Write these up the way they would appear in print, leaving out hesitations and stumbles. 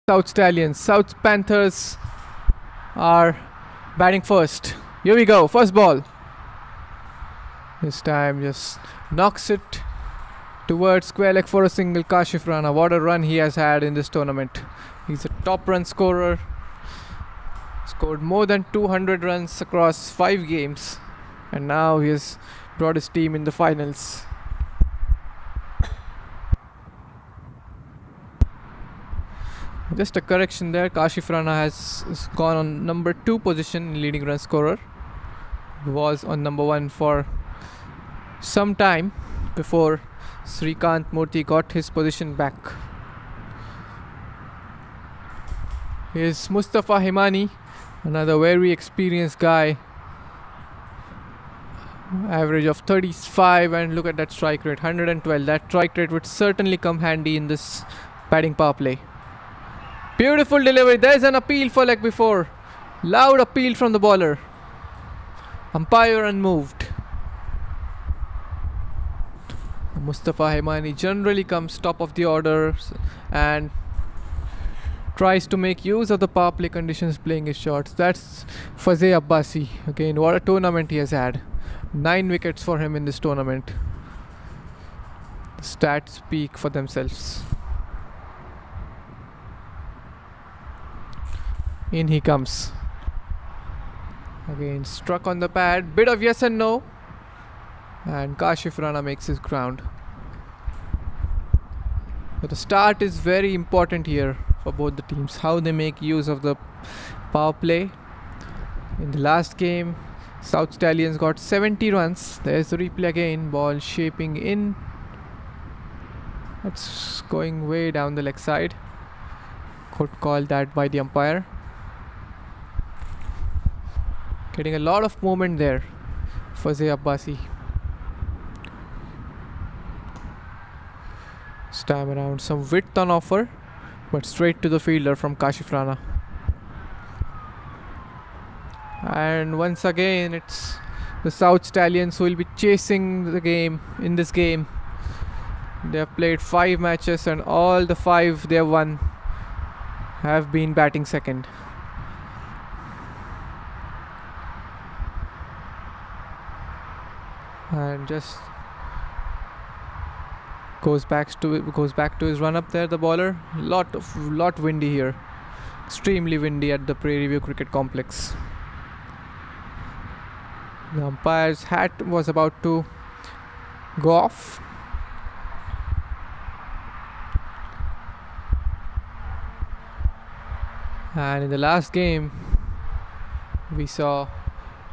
South Stallions. South Panthers are batting first. Here we go. First ball. This time just knocks it towards square leg for a single. Kashif Rana. What a run he has had in this tournament. He's a top run scorer. Scored more than 200 runs across 5 games. And now he has brought his team in the finals. Just a correction there. Kashif Rana has gone on number 2 position in leading run scorer. He was on number 1 for some time before Srikanth Murthy got his position back. Here's Mustafa Himani, another very experienced guy. Average of 35, and look at that strike rate, 112. That strike rate would certainly come handy in this batting power play. Beautiful delivery. There's an appeal for leg before. Loud appeal from the bowler. Umpire unmoved. Mustafa Himani generally comes top of the order and tries to make use of the power play conditions playing his shots. That's Fazeh Abbasi. Again, what a tournament he has had. 9 wickets for him in this tournament. The stats speak for themselves. In he comes. Again, struck on the pad. Bit of yes and no. And Kashif Rana makes his ground. But the start is very important here for both the teams. How they make use of the power play. In the last game, South Stallions got 70 runs. There's the replay again. Ball shaping in. It's going way down the leg side. Could call that by the umpire. Getting a lot of movement there. Fazeh Abbasi. This time around some width on offer, but straight to the fielder from Kashif Rana. And once again it's the South Stallions who will be chasing the game in this game. They have played 5 matches and all the 5 they have won have been batting second. And just goes back to his run up there, the bowler. Lot windy here. Extremely windy at the Prairie View Cricket Complex. The umpire's hat was about to go off. And in the last game we saw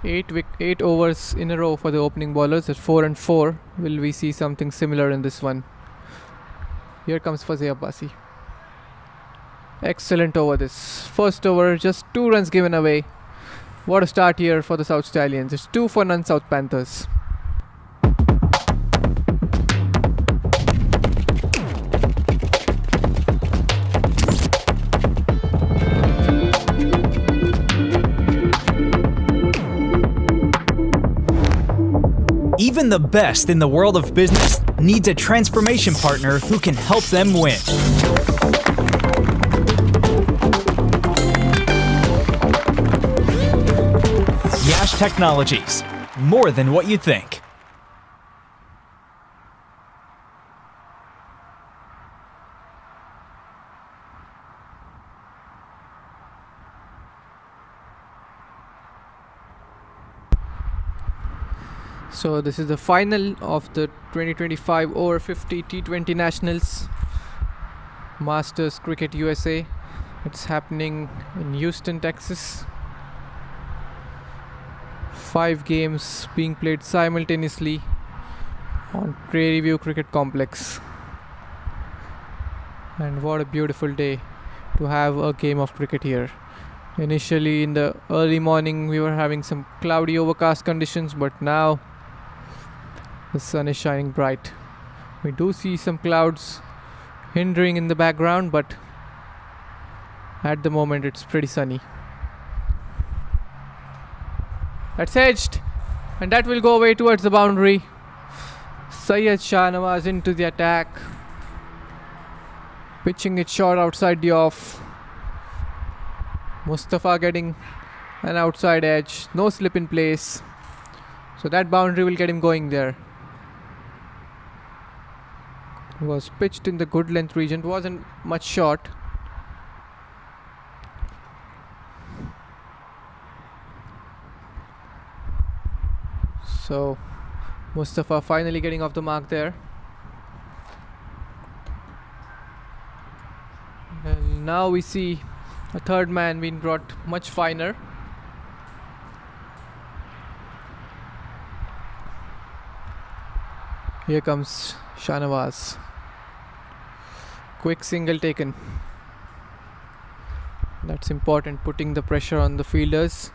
8 overs in a row for the opening bowlers at 4 and 4. Will we see something similar in this one? Here comes Fazeh Abbasi. Excellent over this. First over, just 2 runs given away. What a start here for the South Stallions. It's 2 for none South Panthers. Even the best in the world of business needs a transformation partner who can help them win. Yash Technologies, more than what you think. So this is the final of the 2025 O50 T20 Nationals Masters Cricket USA. It's happening in Houston, Texas. 5 games being played simultaneously on Prairie View Cricket Complex. And what a beautiful day to have a game of cricket here. Initially in the early morning we were having some cloudy overcast conditions, but now the sun is shining bright. We do see some clouds hindering in the background, but at the moment it's pretty sunny. That's edged, and that will go away towards the boundary. Syed Shahnawaz into the attack. Pitching it short outside the off. Mustafa getting an outside edge, no slip in place. So that boundary will get him going there. It was pitched in the good length region, it wasn't much short. So Mustafa finally getting off the mark there. And now we see a third man being brought much finer. Here comes Shanawaz. Quick single taken. That's important, putting the pressure on the fielders.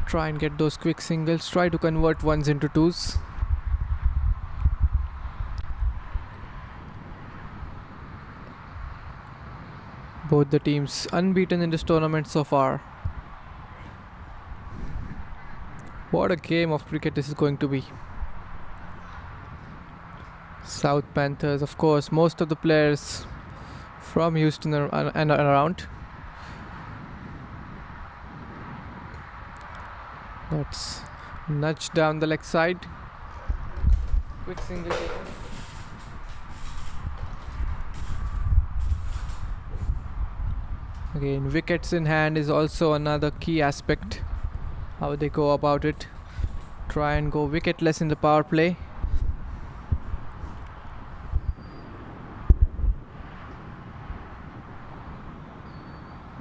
Try and get those quick singles. Try to convert ones into twos. Both the teams unbeaten in this tournament so far. What a game of cricket this is going to be. South Panthers, of course, most of the players from Houston and around. Let's nudge down the leg side. Quick single taken. Again, wickets in hand is also another key aspect. How they go about it. Try and go wicketless in the power play.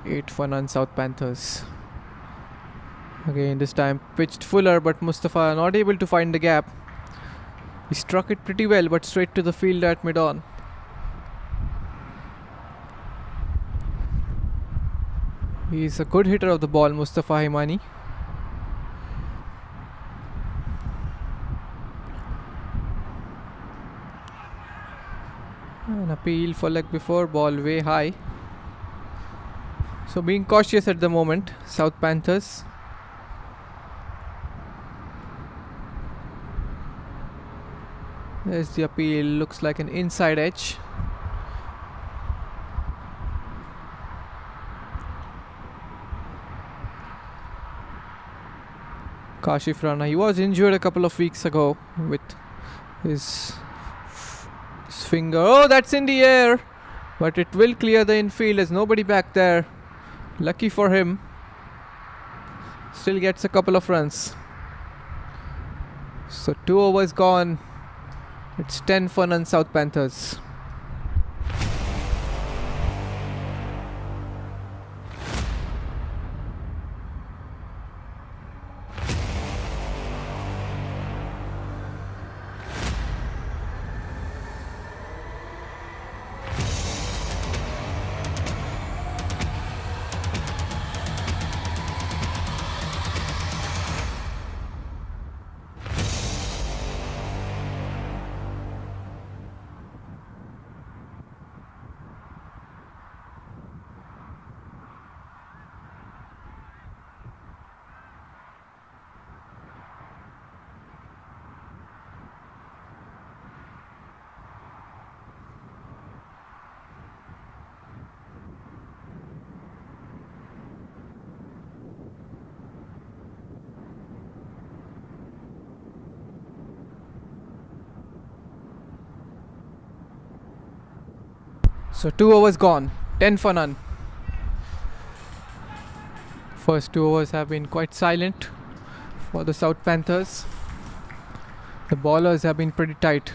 Eight for none South Panthers. Again, this time pitched fuller, but Mustafa not able to find the gap. He struck it pretty well, but straight to the fielder at mid-on. He's a good hitter of the ball, Mustafa Himani. An appeal for leg before, ball way high. So being cautious at the moment, South Panthers. There's the appeal, looks like an inside edge. Kashif Rana, he was injured a couple of weeks ago with his finger. Oh, that's in the air, but it will clear the infield. There's nobody back there. Lucky for him. Still gets a couple of runs. So 2 overs gone. It's 10 for none South Panthers. So 2 overs gone, 10 for none. First 2 overs have been quite silent for the South Panthers. The bowlers have been pretty tight.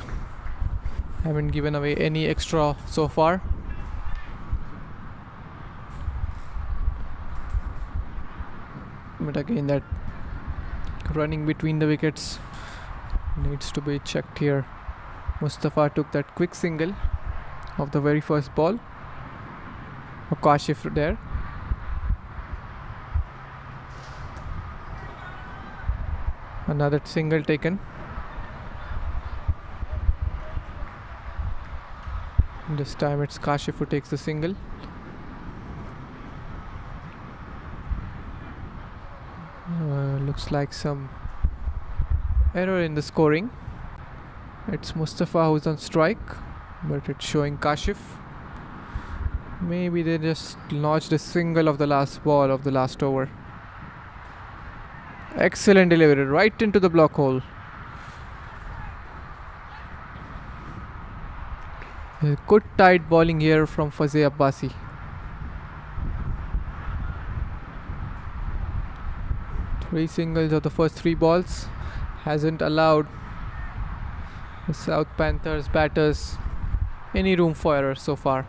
Haven't given away any extra so far. But again, that running between the wickets needs to be checked here. Mustafa took that quick single of the very first ball. Kashif there. Another single taken. This time it's Kashif who takes the single. Looks like some error in the scoring. It's Mustafa who's on strike, but it's showing Kashif. Maybe they just notched a single of the last ball of the last over. Excellent delivery right into the block hole. Good tight bowling here from Fazeh Abbasi. Three singles of the first three balls hasn't allowed the South Panthers batters any room for error so far.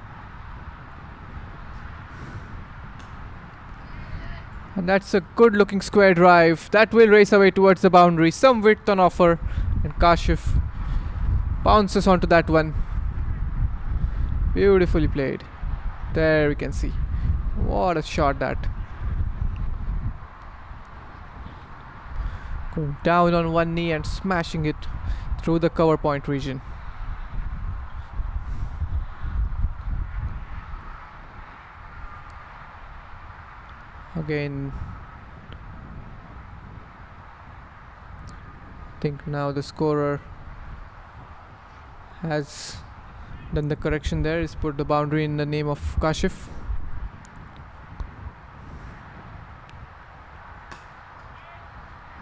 And that's a good looking square drive that will race away towards the boundary. Some width on offer, and Kashif bounces onto that one. Beautifully played. There we can see. What a shot that. Going down on one knee and smashing it through the cover point region. Again, I think now the scorer has done the correction there. He's put the boundary in the name of Kashif.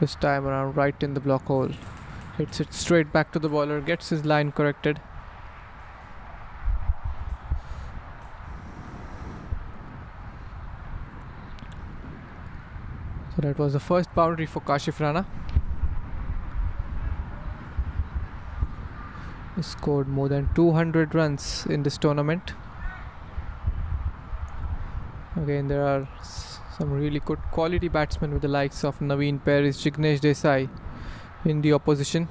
This time around right in the block hole. Hits it straight back to the bowler, gets his line corrected. So that was the first boundary for Kashif Rana. He scored more than 200 runs in this tournament. Again, there are some really good quality batsmen with the likes of Naveen Paris, Jignesh Desai in the opposition.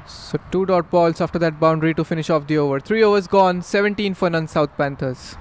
So 2 dot balls after that boundary to finish off the over. 3 overs gone, 17 for none South Panthers.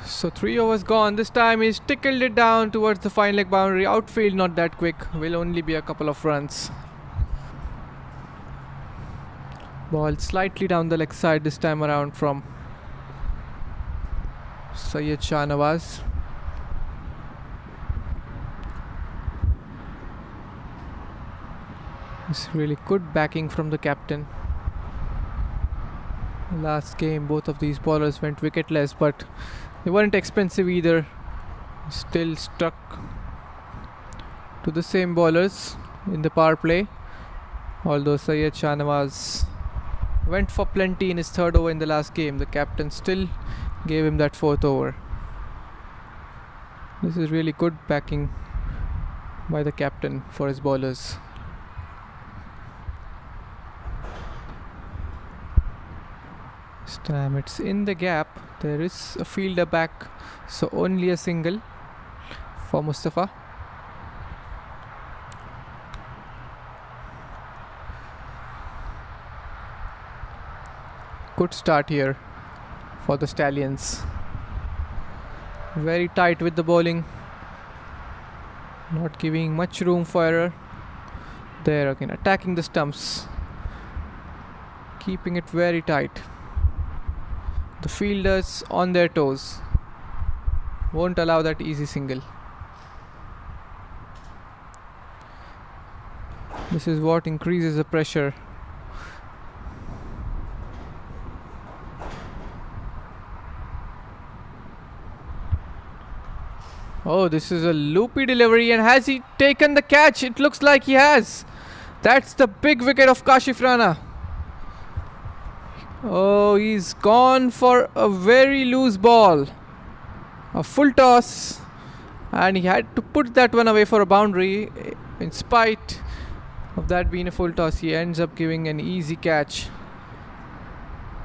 So 3 overs gone. This time he's tickled it down towards the fine leg boundary. Outfield not that quick. Will only be a couple of runs. Ball slightly down the leg side this time around from Syed Shah Nawaz. It's really good backing from the captain. Last game both of these bowlers went wicketless, but they weren't expensive either. Still stuck to the same bowlers in the power play. Although Syed Shah Nawaz went for plenty in his third over in the last game, the captain still gave him that fourth over. This is really good backing by the captain for his bowlers. This time it's in the gap. There is a fielder back, so only a single for Mustafa. Good start here for the Stallions. Very tight with the bowling, not giving much room for error. There again, attacking the stumps, keeping it very tight. The fielders on their toes, won't allow that easy single. This is what increases the pressure. Oh, this is a loopy delivery, and has he taken the catch? It looks like he has. That's the big wicket of Kashif Rana. Oh, he's gone for a very loose ball. A full toss and he had to put that one away for a boundary. In spite of that being a full toss, he ends up giving an easy catch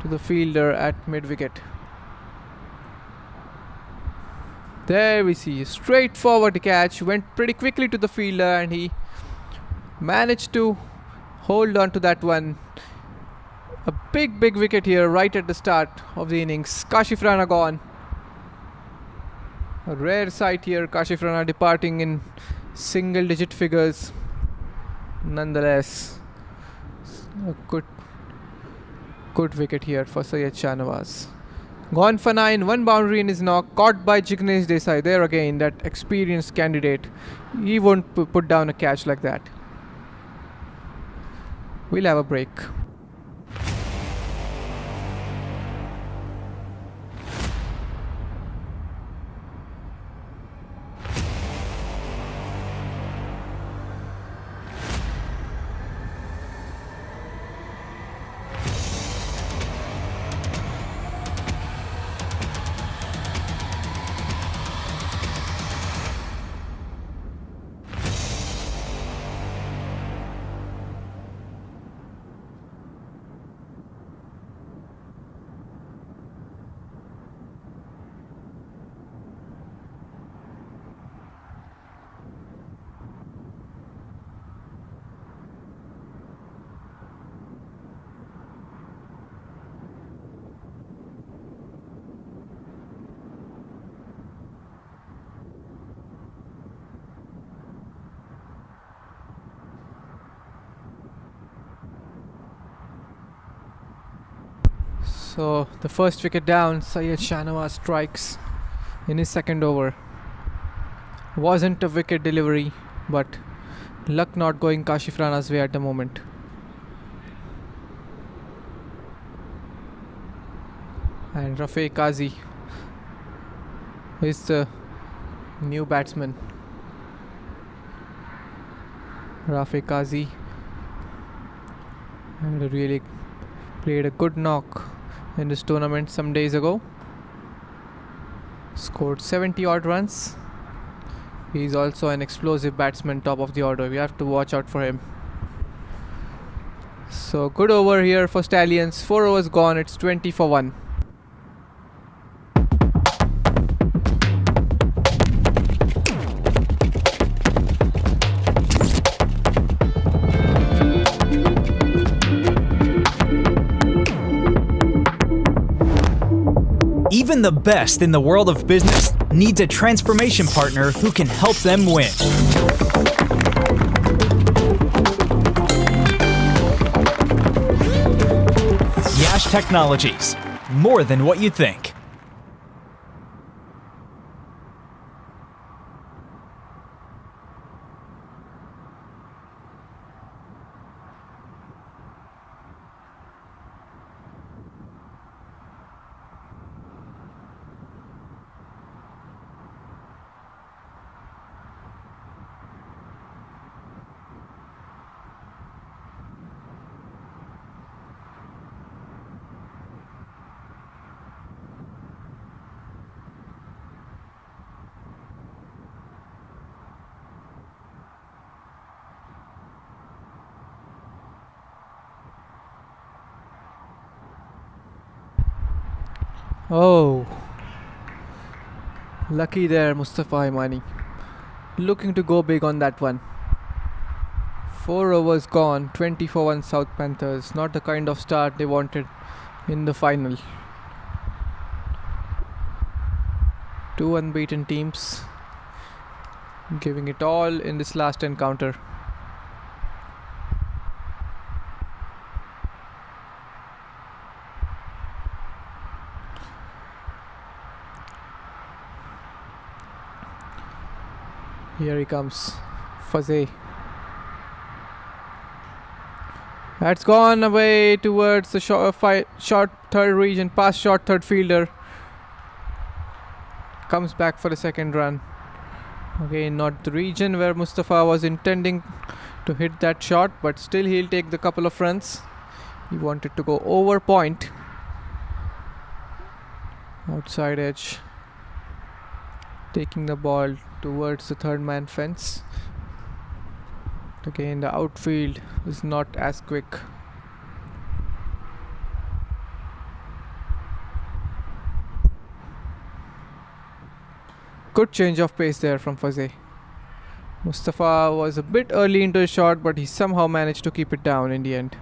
to the fielder at mid-wicket. There we see a straightforward catch, went pretty quickly to the fielder, and he managed to hold on to that one. A big wicket here right at the start of the innings. Kashif Rana gone. A rare sight here, Kashif Rana departing in single digit figures. Nonetheless, a good wicket here for Syed Shahnawaz. Gone for 9, one boundary in his knock, caught by Jignesh Desai. There again, that experienced candidate. He won't put down a catch like that. We'll have a break. So the first wicket down, Syed Shahnawaz strikes in his second over. Wasn't a wicket delivery, but luck not going Kashif Rana's way at the moment. And Rafi Kazi is the new batsman. Rafi Kazi had really played a good knock in this tournament some days ago. Scored 70 odd runs. He's also an explosive batsman, top of the order. We have to watch out for him. So good over here for Stallions. 4 overs gone. It's 20 for 1. Even the best in the world of business needs a transformation partner who can help them win. Yash Technologies, more than what you think. Oh, lucky there, Mustafa Imani. Looking to go big on that one. 4 overs gone, 20 for 1 South Panthers. Not the kind of start they wanted in the final. 2 unbeaten teams giving it all in this last encounter. Here he comes, Fazeh. That's gone away towards the short third region, past short third fielder. Comes back for the second run. Again, not the region where Mustafa was intending to hit that shot, but still he'll take the couple of runs. He wanted to go over point. Outside edge. Taking the ball towards the third man fence. Again, the outfield is not as quick. Good change of pace there from Fazeh. Mustafa was a bit early into his shot, but he somehow managed to keep it down in the end.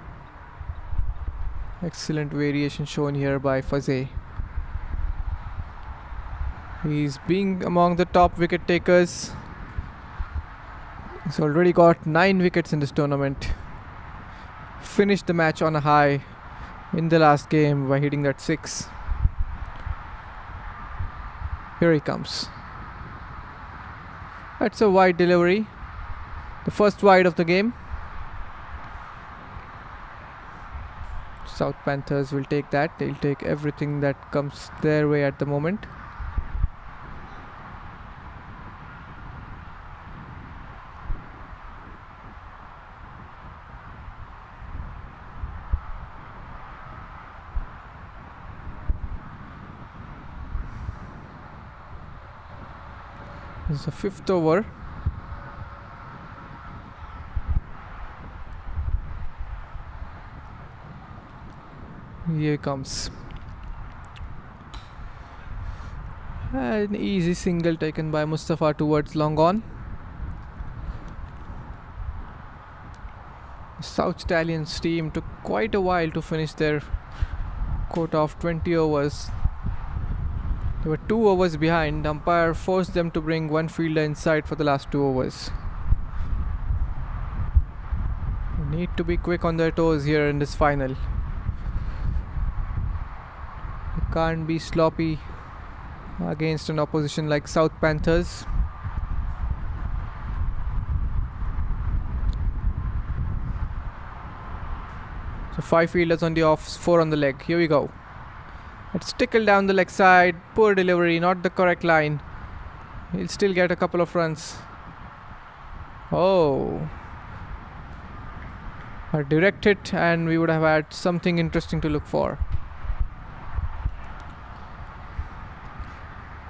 Excellent variation shown here by Fazeh. He's being among the top wicket takers. He's already got 9 wickets in this tournament. Finished the match on a high in the last game by hitting that 6. Here he comes. That's a wide delivery. The first wide of the game. South Panthers will take that. They'll take everything that comes their way at the moment. This is the 5th over. Here he comes. An easy single taken by Mustafa towards long on. South Stallions team took quite a while to finish their quota of 20 overs. They were 2 overs behind. The umpire forced them to bring one fielder inside for the last 2 overs. They need to be quick on their toes here in this final. They can't be sloppy against an opposition like South Panthers. So 5 fielders on the offs, 4 on the leg. Here we go. It's tickled down the leg side. Poor delivery, not the correct line. He'll still get a couple of runs. Oh. A direct hit and we would have had something interesting to look for.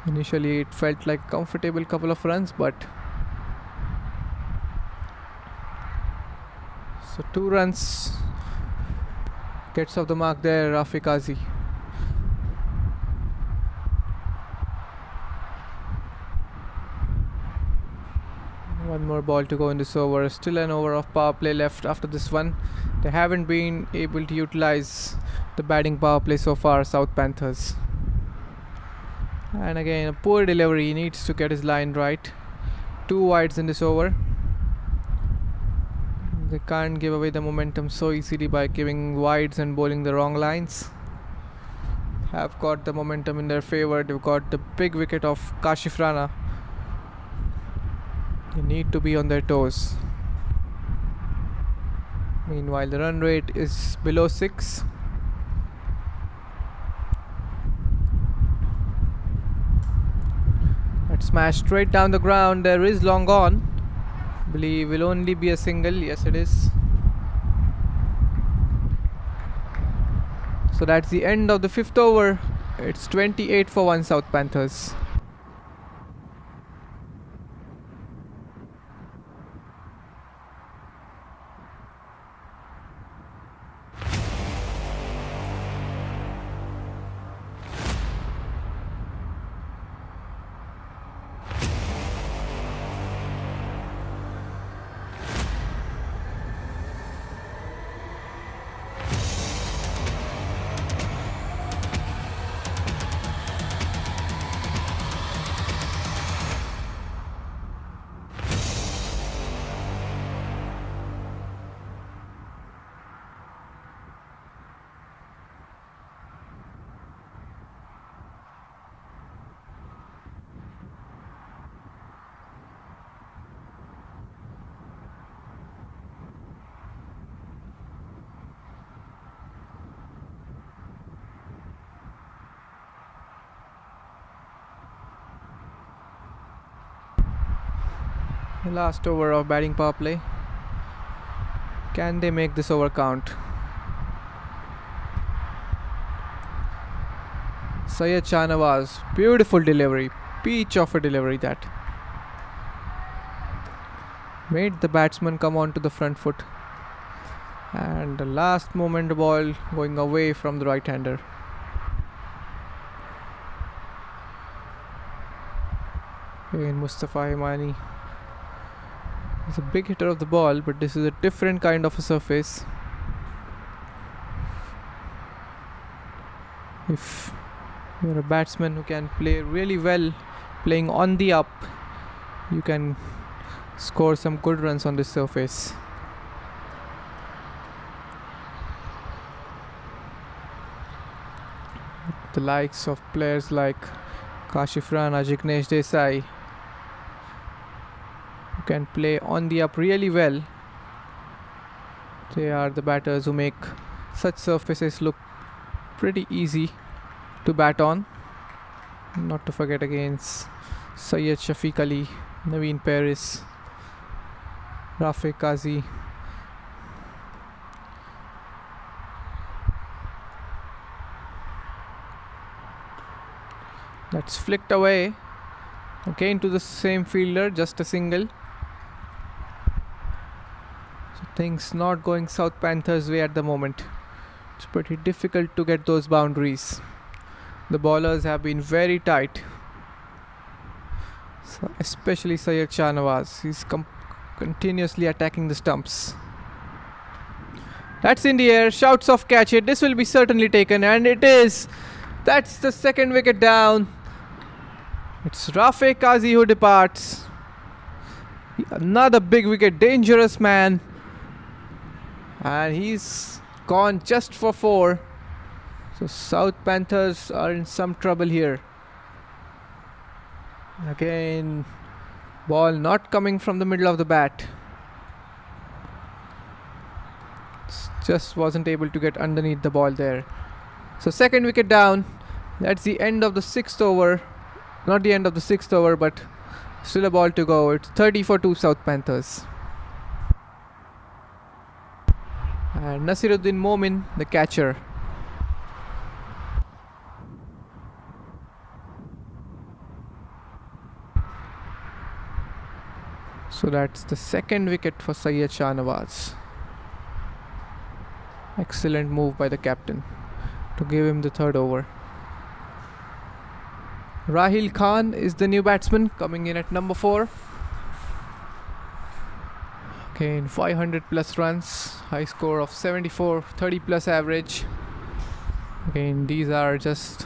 Initially it felt like a comfortable couple of runs, but so 2 runs gets off the mark there, Rafiq Kazi. One more ball to go in this over. Still an over of power play left after this one. They haven't been able to utilize the batting power play so far, South Panthers. And again, a poor delivery. He needs to get his line right. 2 wides in this over. They can't give away the momentum so easily by giving wides and bowling the wrong lines. Have got the momentum in their favor. They've got the big wicket of Kashif Rana. They need to be on their toes. Meanwhile, the run rate is below 6. That smash straight down the ground. There is long on. Believe will only be a single. Yes, it is. So that's the end of the 5th over. It's 28 for 1 South Panthers. The last over of batting power play. Can they make this over count? Syed Shahnawaz, beautiful delivery, peach of a delivery that. made the batsman come onto the front foot. And the last moment the ball going away from the right-hander. Again, Mustafa Himani is a big hitter of the ball, but this is a different kind of a surface. If you're a batsman who can play really well playing on the up, you can score some good runs on this surface. The likes of players like Kashif Rana, Jignesh Desai, who can play on the up really well. They are the batters who make such surfaces look pretty easy to bat on. Not to forget against Syed Shafiq Ali, Naveen Paris, Rafiq Kazi. That's flicked away again to the same fielder, just a single. So things not going South Panthers' way at the moment. It's pretty difficult to get those boundaries. The bowlers have been very tight, so especially Syed Shahnawaz. He's continuously attacking the stumps. That's in the air, shouts of catch it. This will be certainly taken, and it is. That's the second wicket down. It's Rafiq Kazi who departs. Another big wicket, dangerous man. And he's gone just for 4. So South Panthers are in some trouble here. Again, ball not coming from the middle of the bat. Just wasn't able to get underneath the ball there. So second wicket down. That's the end of the 6th over. Not the end of the 6th over, but still a ball to go. It's 30 for 2 South Panthers. And Nasiruddin Momin, the catcher. So that's the second wicket for Syed Shahnawaz. Excellent move by the captain to give him the 3rd over. Rahil Khan is the new batsman coming in at number 4. Again, 500 plus runs, high score of 74, 30 plus average. Again, these are just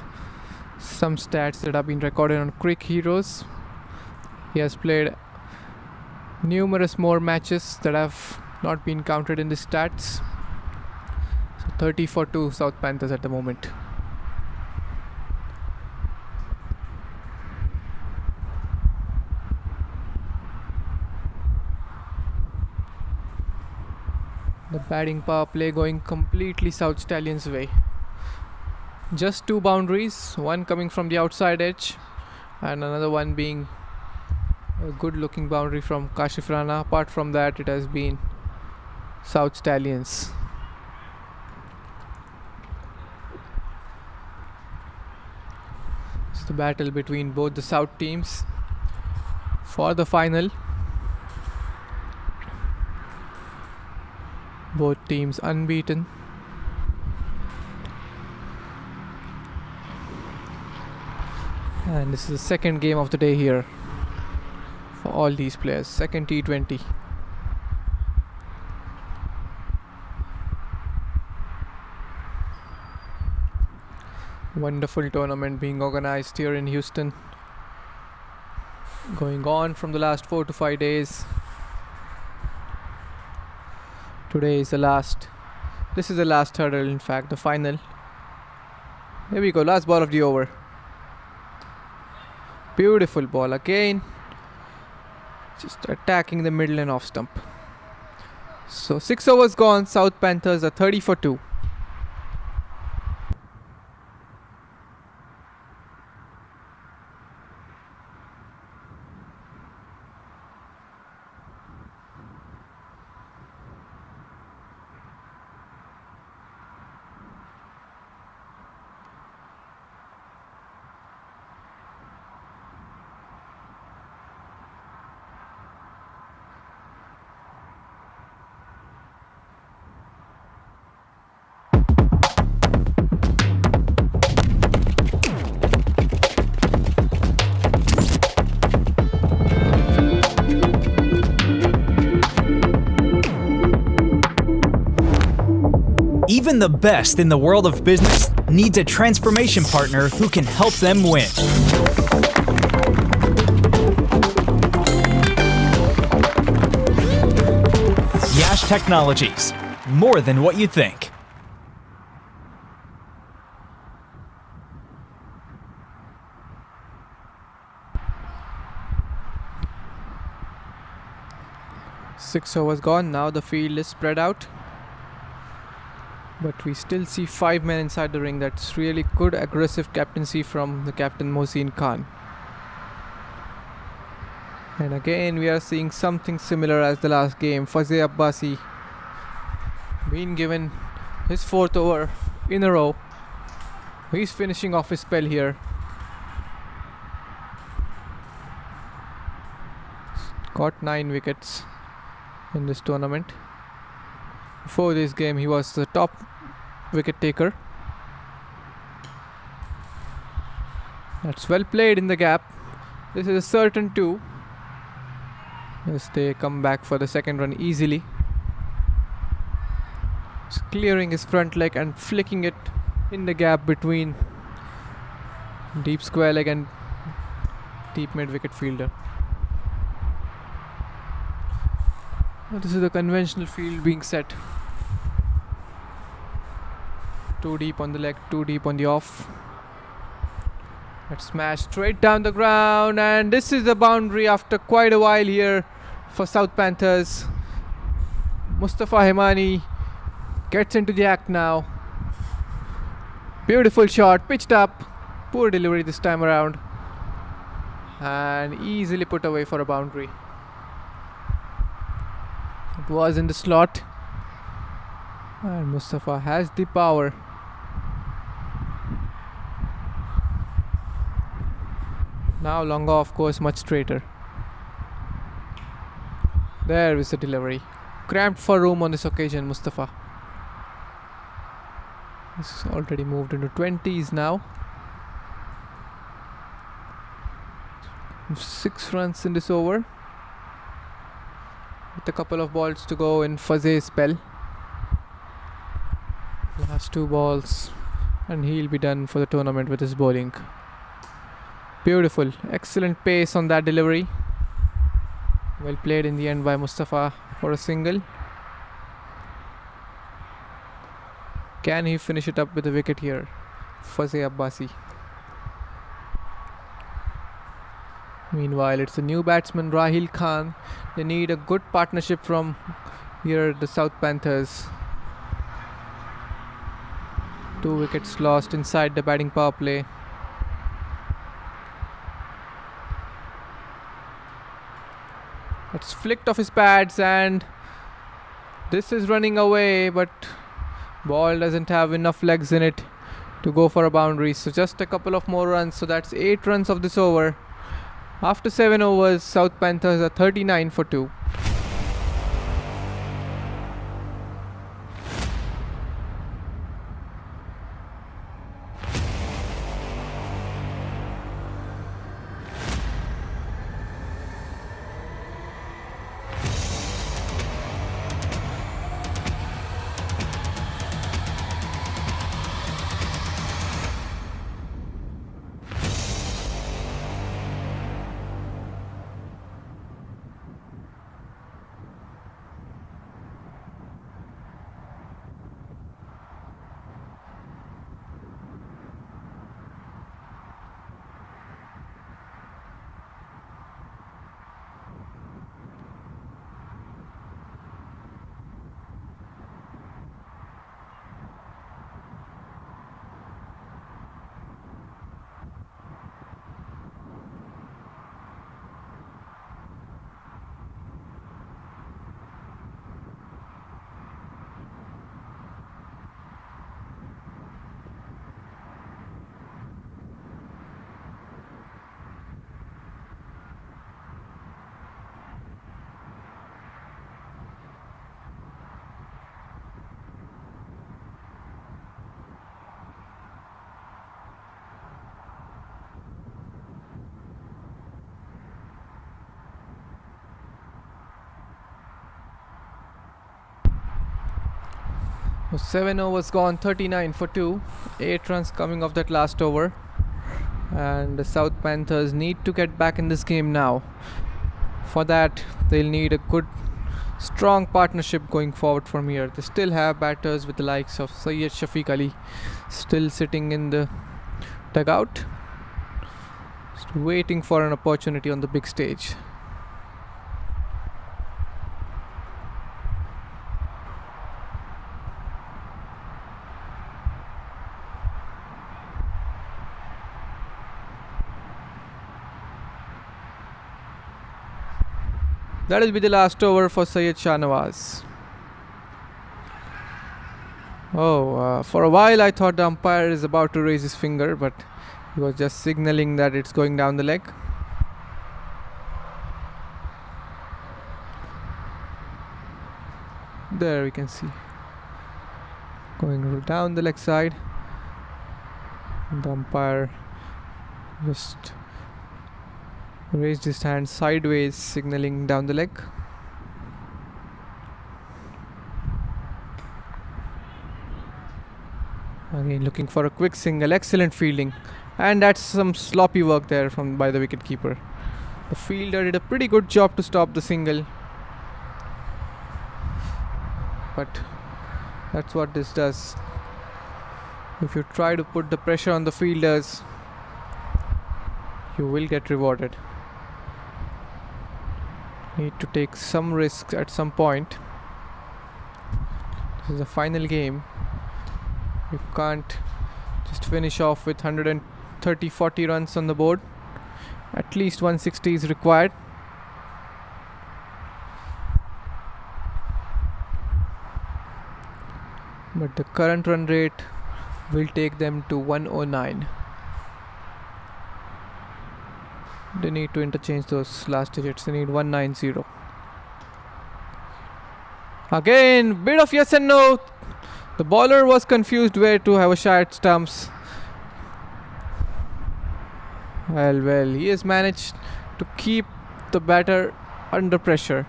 some stats that have been recorded on Crick Heroes. He has played numerous more matches that have not been counted in the stats. So 30 for 2 South Panthers at the moment. The batting power play going completely South Stallions' way. Just 2 boundaries, one coming from the outside edge and another one being a good looking boundary from Kashif Rana. Apart from that, it has been South Stallions. It's the battle between both the South teams for the final. Both teams unbeaten. And this is the second game of the day here for all these players. Second T20. Wonderful tournament being organized here in Houston. Going on from the last 4 to 5 days. Today is the last. This is the last hurdle, in fact, the final. Here we go, last ball of the over. Beautiful ball again. Just attacking the middle and off stump. So 6 overs gone. South Panthers are 30 for 2. Even the best in the world of business needs a transformation partner who can help them win. Yash Technologies. More than what you think. Six overs gone. Now the field is spread out. But we still see 5 men inside the ring. That's really good aggressive captaincy from the captain Mohsin Khan. And again we are seeing something similar as the last game. Fazeh Abbasi being given his 4th over in a row. He's finishing off his spell here. Got 9 wickets in this tournament. Before this game he was the top wicket taker. That's well played in the gap. This is a certain 2 as they come back for the second run easily. Just clearing his front leg and flicking it in the gap between deep square leg and deep mid wicket fielder. This is the conventional field being set. 2 deep on the leg, 2 deep on the off. Let's smash straight down the ground, and this is the boundary after quite a while here for South Panthers. Mustafa Hemani gets into the act now. Beautiful shot, pitched up. Poor delivery this time around. And easily put away for a boundary. It was in the slot. And Mustafa has the power. Now longer, of course, much straighter. There is the delivery. Cramped for room on this occasion, Mustafa. He's already moved into 20s now. 6 runs in this over. With a couple of balls to go in Fazeh's spell. Last 2 balls and he'll be done for the tournament with his bowling. Beautiful, excellent pace on that delivery. Well played in the end by Mustafa for a single. Can he finish it up with a wicket here? Fazeh Abbasi. Meanwhile, it's the new batsman Rahil Khan. They need a good partnership from here, the South Panthers. 2 wickets lost inside the batting power play. It's flicked off his pads and this is running away, but ball doesn't have enough legs in it to go for a boundary. So just a couple of more runs. So that's 8 runs of this over. After 7 overs, South Panthers are 39 for 2. So 7 overs gone, 39 for 2. 8 runs coming off that last over. And the South Panthers need to get back in this game now. For that, they'll need a good, strong partnership going forward from here. They still have batters with the likes of Syed Shafiq Ali still sitting in the dugout, just waiting for an opportunity on the big stage. That will be the last over for Syed Shahnawaz. For a while I thought the umpire is about to raise his finger, but he was just signaling that it's going down the leg. There we can see going down the leg side. The umpire just raised his hand sideways, signaling down the leg. Again looking for a quick single. Excellent fielding, and that's some sloppy work there by the wicketkeeper. The fielder did a pretty good job to stop the single, but that's what this does. If you try to put the pressure on the fielders, you will get rewarded. Need to take some risks at some point. This is the final game. You can't just finish off with 130-40 runs on the board. At least 160 is required. But the current run rate will take them to 109. They need to interchange those last digits. They need 190. Again, bit of yes and no. The bowler was confused where to have a shot at stumps. Well, he has managed to keep the batter under pressure.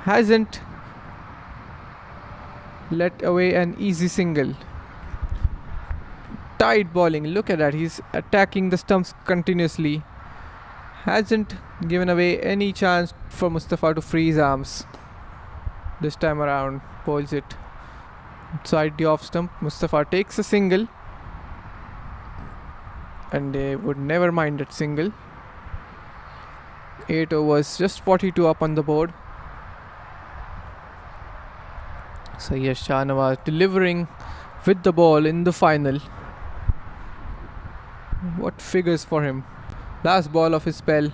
Hasn't let away an easy single. Tight bowling. Look at that. He's attacking the stumps continuously. Hasn't given away any chance for Mustafa to free his arms. This time around, bowls it outside the off stump. Mustafa takes a single, and they would never mind that single. 8 overs, just 42 up on the board. So yes, Shahnawaz delivering with the ball in the final. What figures for him. Last ball of his spell.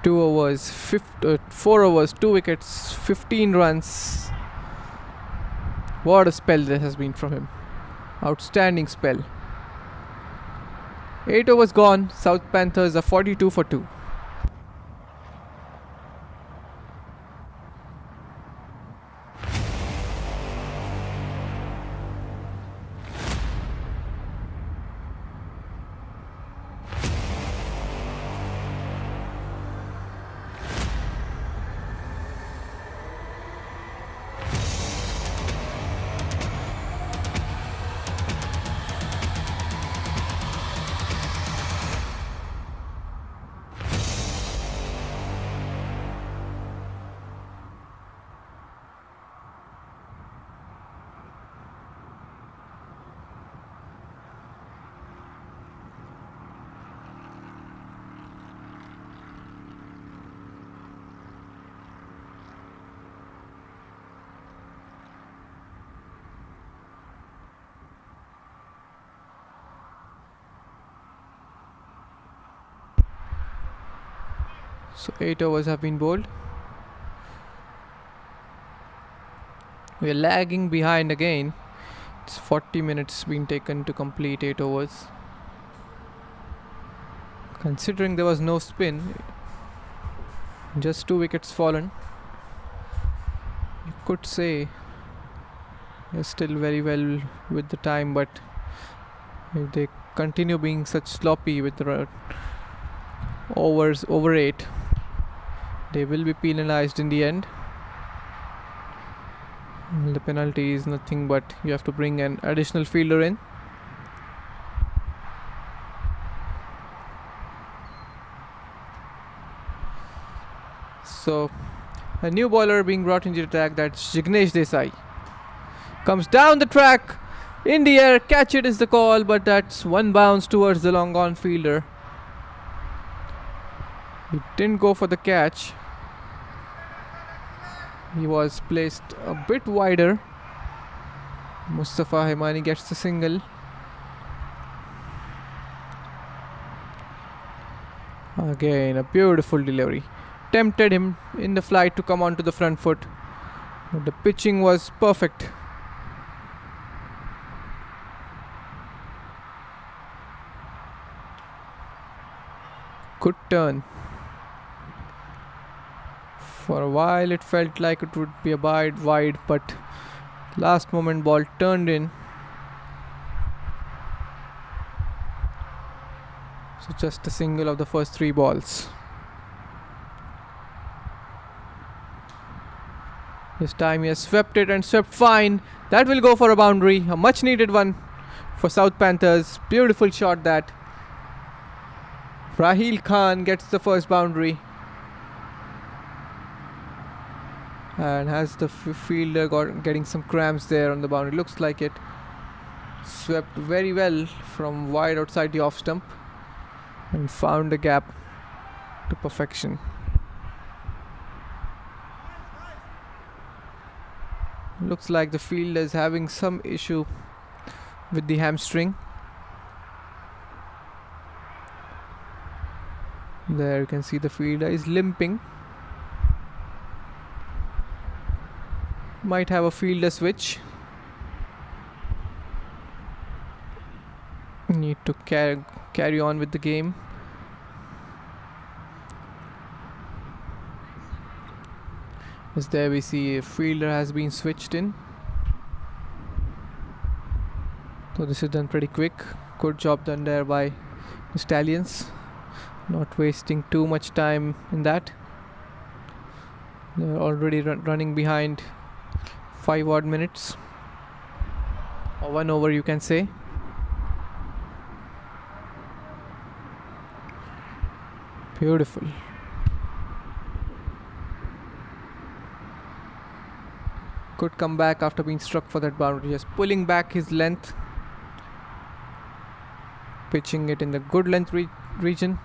4 overs, 2 wickets, 15 runs. What a spell this has been from him. Outstanding spell. 8 overs gone. South Panthers are 42 for 2. So 8 overs have been bowled. We are lagging behind again. It's 40 minutes been taken to complete 8 overs. Considering there was no spin, just 2 wickets fallen, you could say they're still very well with the time, but if they continue being such sloppy with the overs over 8, they will be penalized in the end. The penalty is nothing but you have to bring an additional fielder in. So a new bowler being brought into the attack, that's Jignesh Desai. Comes down the track, in the air, catch it is the call, but that's one bounce towards the long on fielder. He didn't go for the catch. He was placed a bit wider. Mustafa Hemani gets the single. Again, a beautiful delivery. Tempted him in the flight to come onto the front foot, but the pitching was perfect. Good turn. For a while it felt like it would be a wide, but last moment ball turned in. So just a single of the first 3 balls. This time he has swept it and swept fine. That will go for a boundary, a much needed one for South Panthers. Beautiful shot that. Raheel Khan gets the first boundary. And has the fielder getting some cramps there on the boundary. Looks like it. Swept very well from wide outside the off stump and found a gap to perfection. Looks like the fielder is having some issue with the hamstring. There you can see the fielder is limping. Might have a fielder switch. Need to carry on with the game. As there we see a fielder has been switched in. So this is done pretty quick. Good job done there by the Stallions. Not wasting too much time in that. They're already running behind 5 odd minutes. Or 1 over you can say. Beautiful. Good comeback after being struck for that boundary. Just pulling back his length. Pitching it in the good length region.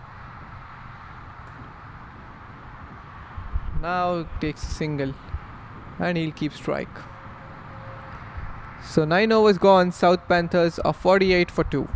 Now takes a single and he'll keep strike. So 9 overs gone. South Panthers are 48 for 2.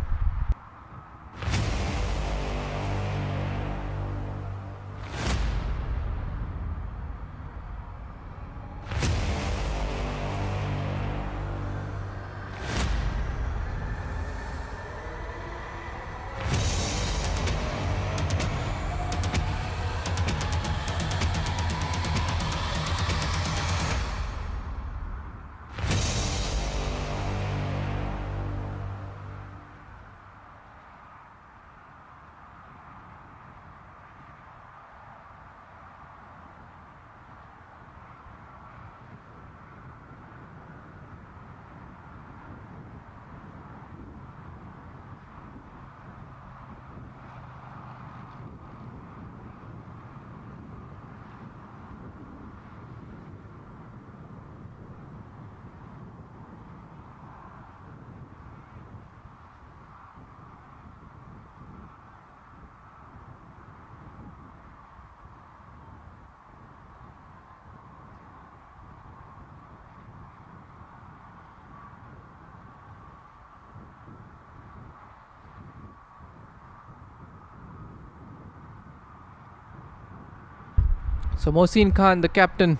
So Mohsin Khan, the captain,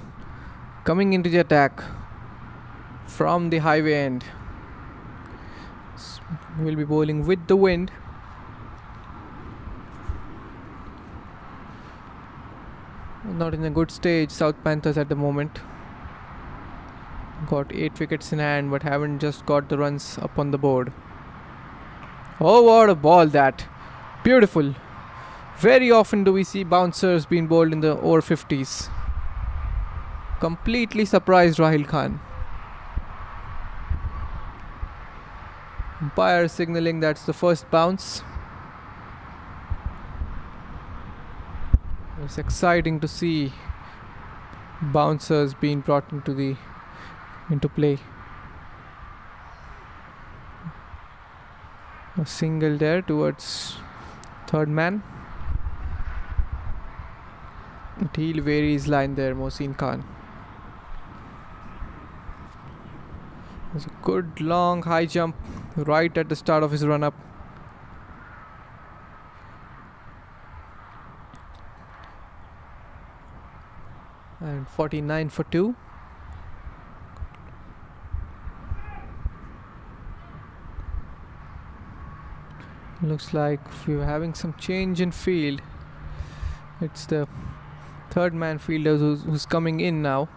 coming into the attack from the highway end. Will be bowling with the wind. Not in a good stage, South Panthers at the moment. Got 8 wickets in hand, but haven't just got the runs up on the board. Oh, what a ball that! Beautiful. Very often do we see bouncers being bowled in the over 50s. Completely surprised Raheel Khan. Umpire signaling that's the first bounce. It's exciting to see bouncers being brought into play. A single there towards third man. But he'll vary his line there, Mohsin Khan. There's a good long high jump right at the start of his run up. And 49 for 2. Looks like we're having some change in field. It's the third man fielder who's coming in now.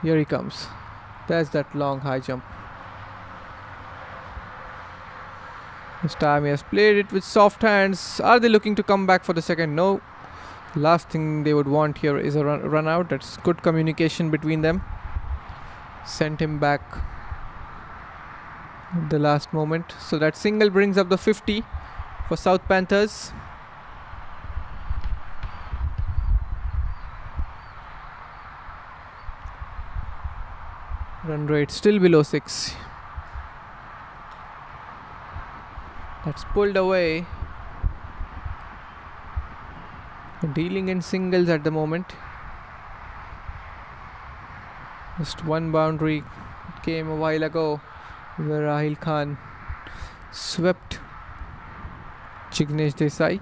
Here he comes. There's that long high jump. This time he has played it with soft hands. Are they looking to come back for the second? No. Last thing they would want here is a run out. That's good communication between them. Sent him back at the last moment. So that single brings up the 50 for South Panthers. Run rate still below 6. That's pulled away. Dealing in singles at the moment. Just one boundary came a while ago where Rahil Khan swept Jignesh Desai.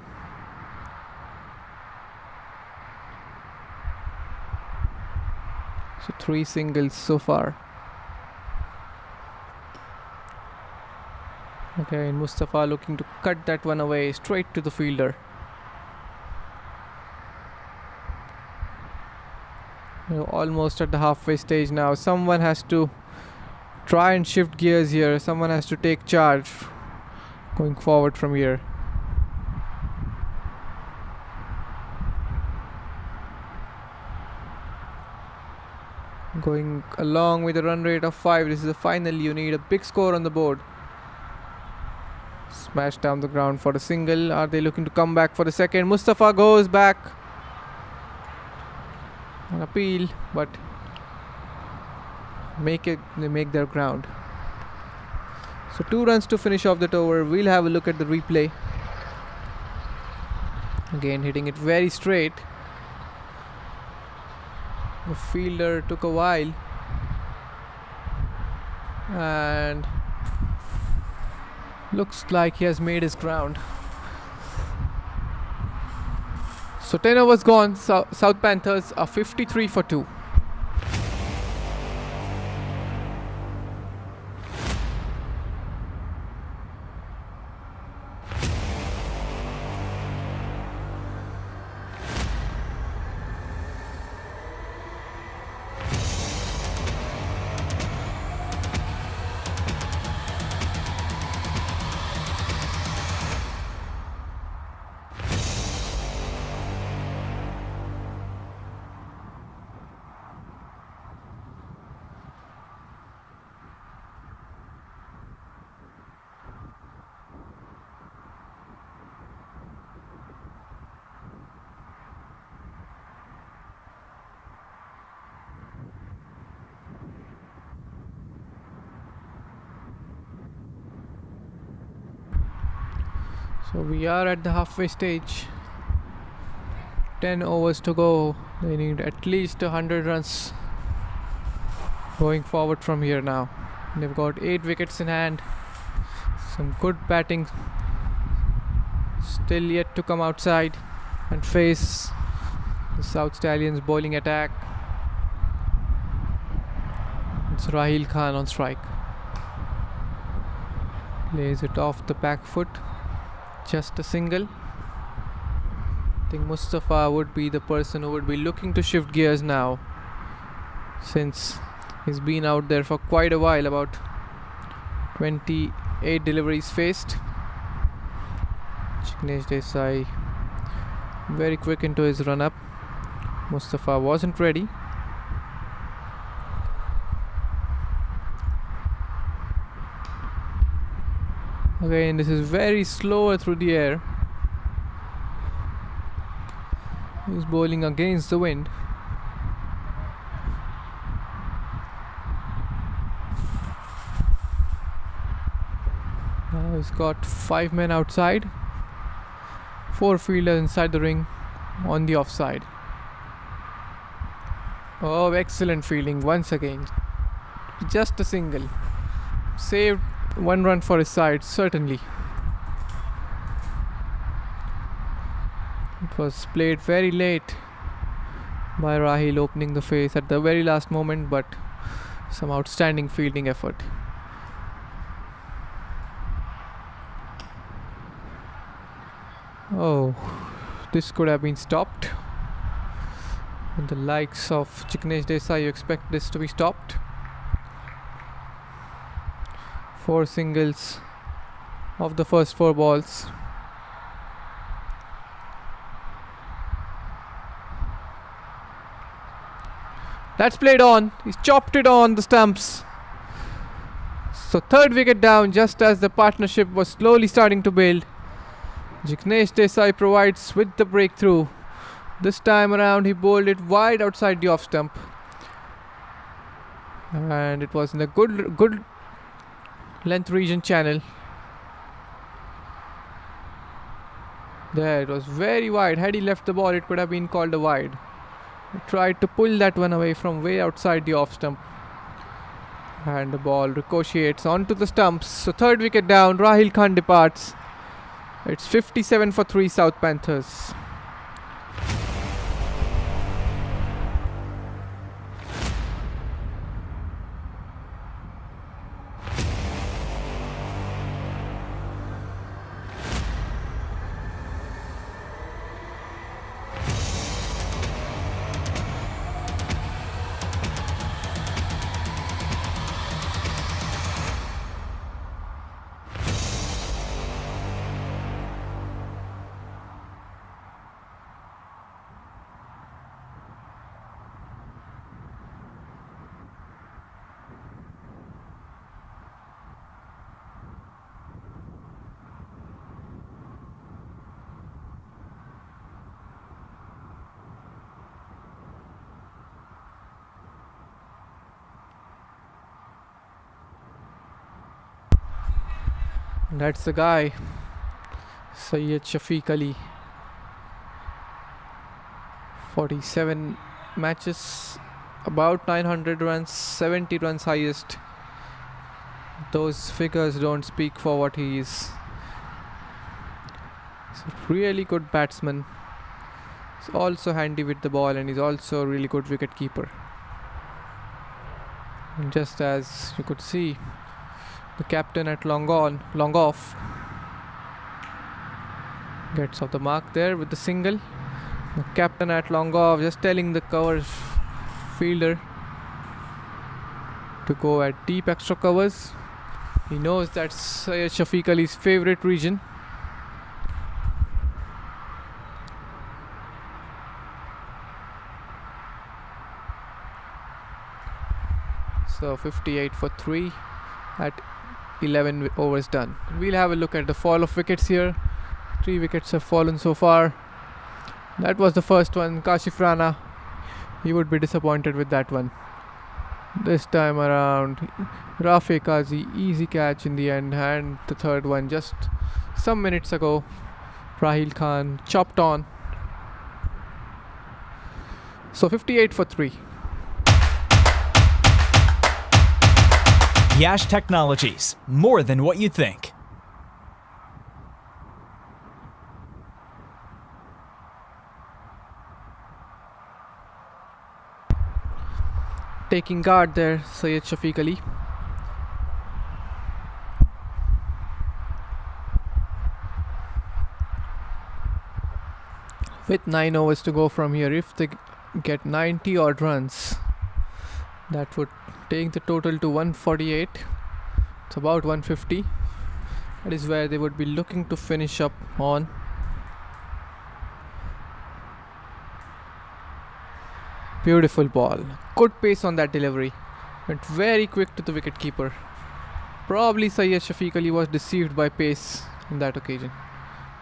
So 3 singles so far. Okay, and Mustafa looking to cut that one away straight to the fielder. We're almost at the halfway stage now. Someone has to try and shift gears here. Someone has to take charge going forward from here. Going along with a run rate of 5. This is the final. You need a big score on the board. Smash down the ground for a single. Are they looking to come back for the second? Mustafa goes back. An appeal, but they make their ground. So 2 runs to finish off that over. We'll have a look at the replay. Again, hitting it very straight. The fielder took a while, and looks like he has made his ground. So 10 overs gone. South Panthers are 53 for 2. So we are at the halfway stage. 10 overs to go. They need at least 100 runs going forward from here now. They've got 8 wickets in hand. Some good batting still yet to come outside and face the South Stallions bowling attack. It's Rahil Khan on strike. Plays it off the back foot. Just a single. I think Mustafa would be the person who would be looking to shift gears now, since he's been out there for quite a while. About 28 deliveries faced. Jignesh Desai very quick into his run up. Mustafa wasn't ready. Again, this is very slower through the air. He's bowling against the wind. Now he's got 5 men outside, 4 fielders inside the ring on the offside. Oh, excellent fielding once again. Just a single. Saved 1 run for his side, certainly. It was played very late by Rahil, opening the face at the very last moment, but some outstanding fielding effort. Oh, this could have been stopped. In the likes of Jignesh Desai, you expect this to be stopped. 4 singles of the first 4 balls. That's played on. He's chopped it on the stumps. So 3rd wicket down just as the partnership was slowly starting to build. Jignesh Desai provides with the breakthrough. This time around he bowled it wide outside the off stump. And it was in a good length region channel. There, it was very wide. Had he left the ball, it could have been called a wide. He tried to pull that one away from way outside the off stump. And the ball ricochets onto the stumps. So 3rd wicket down, Rahil Khan departs. It's 57 for 3 South Panthers. That's the guy, Syed Shafiq Ali. 47 matches, about 900 runs, 70 runs highest. Those figures don't speak for what he is. He's a really good batsman. He's also handy with the ball, and he's also a really good wicket keeper. And just as you could see, the captain at long off gets off the mark there with the single. The captain at long off just telling the cover fielder to go at deep extra covers. He knows that's Syed Shafiq Ali's favourite region. So 58 for 3 at 11 overs done. We'll have a look at the fall of wickets here. 3 wickets have fallen so far. That was the first one, Kashif Rana. He would be disappointed with that one. This time around, Rafe Kazi, easy catch in the end. And the 3rd one just some minutes ago, Rahil Khan chopped on. So 58 for 3. Yash Technologies, more than what you think. Taking guard there, Syed Shafiq Ali. With 9 overs to go from here, if they get 90 odd runs, that would take the total to 148. It's about 150. That is where they would be looking to finish up on. Beautiful ball. Good pace on that delivery. Went very quick to the wicket keeper. Probably Syed Shafiq Ali was deceived by pace in that occasion.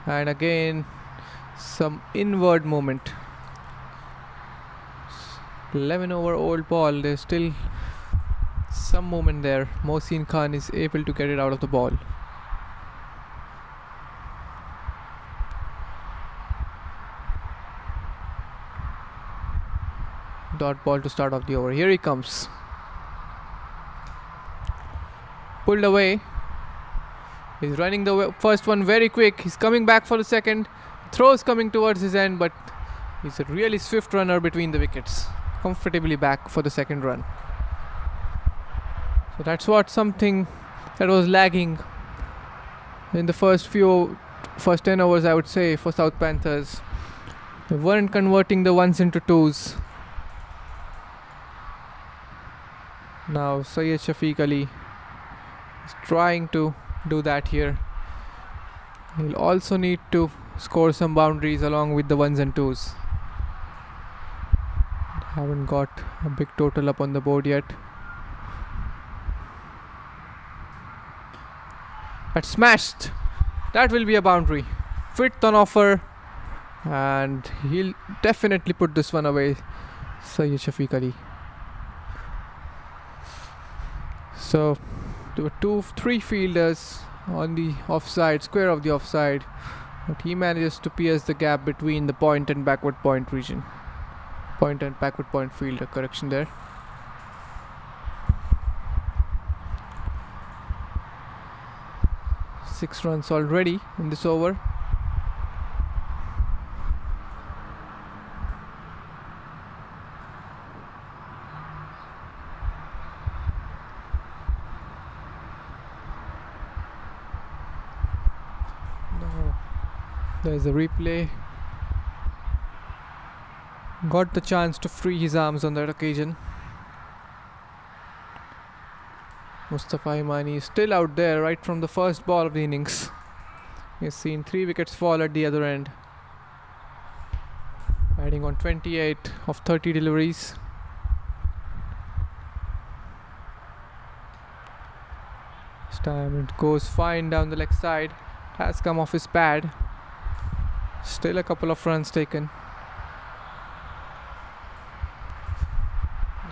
And again, some inward movement. 11 over old ball, there's still some movement there. Mohsin Khan is able to get it out of the ball. Dot ball to start off the over. Here he comes. Pulled away. He's running the first one very quick. He's coming back for the second. Throws coming towards his end, but he's a really swift runner between the wickets. Comfortably back for the second run. So that's something that was lagging in the first 10 overs, I would say, for South Panthers. They weren't converting the ones into twos. Now Syed Shafiq Ali is trying to do that here. He'll also need to score some boundaries along with the ones and twos. Haven't got a big total up on the board yet. But smashed. That will be a boundary. Fifth on offer, and he'll definitely put this one away, Syed Shafiq Ali. So there were 3 fielders on the offside, square of the offside, but he manages to pierce the gap between the point and backward point region. Point and backward point fielder, correction there. Six runs already in this over. Now there's a replay. Got the chance to free his arms on that occasion. Mustafa Imani is still out there right from the first ball of the innings. He's seen 3 wickets fall at the other end. Batting on 28 of 30 deliveries. This time it goes fine down the leg side. Has come off his pad. Still a couple of runs taken.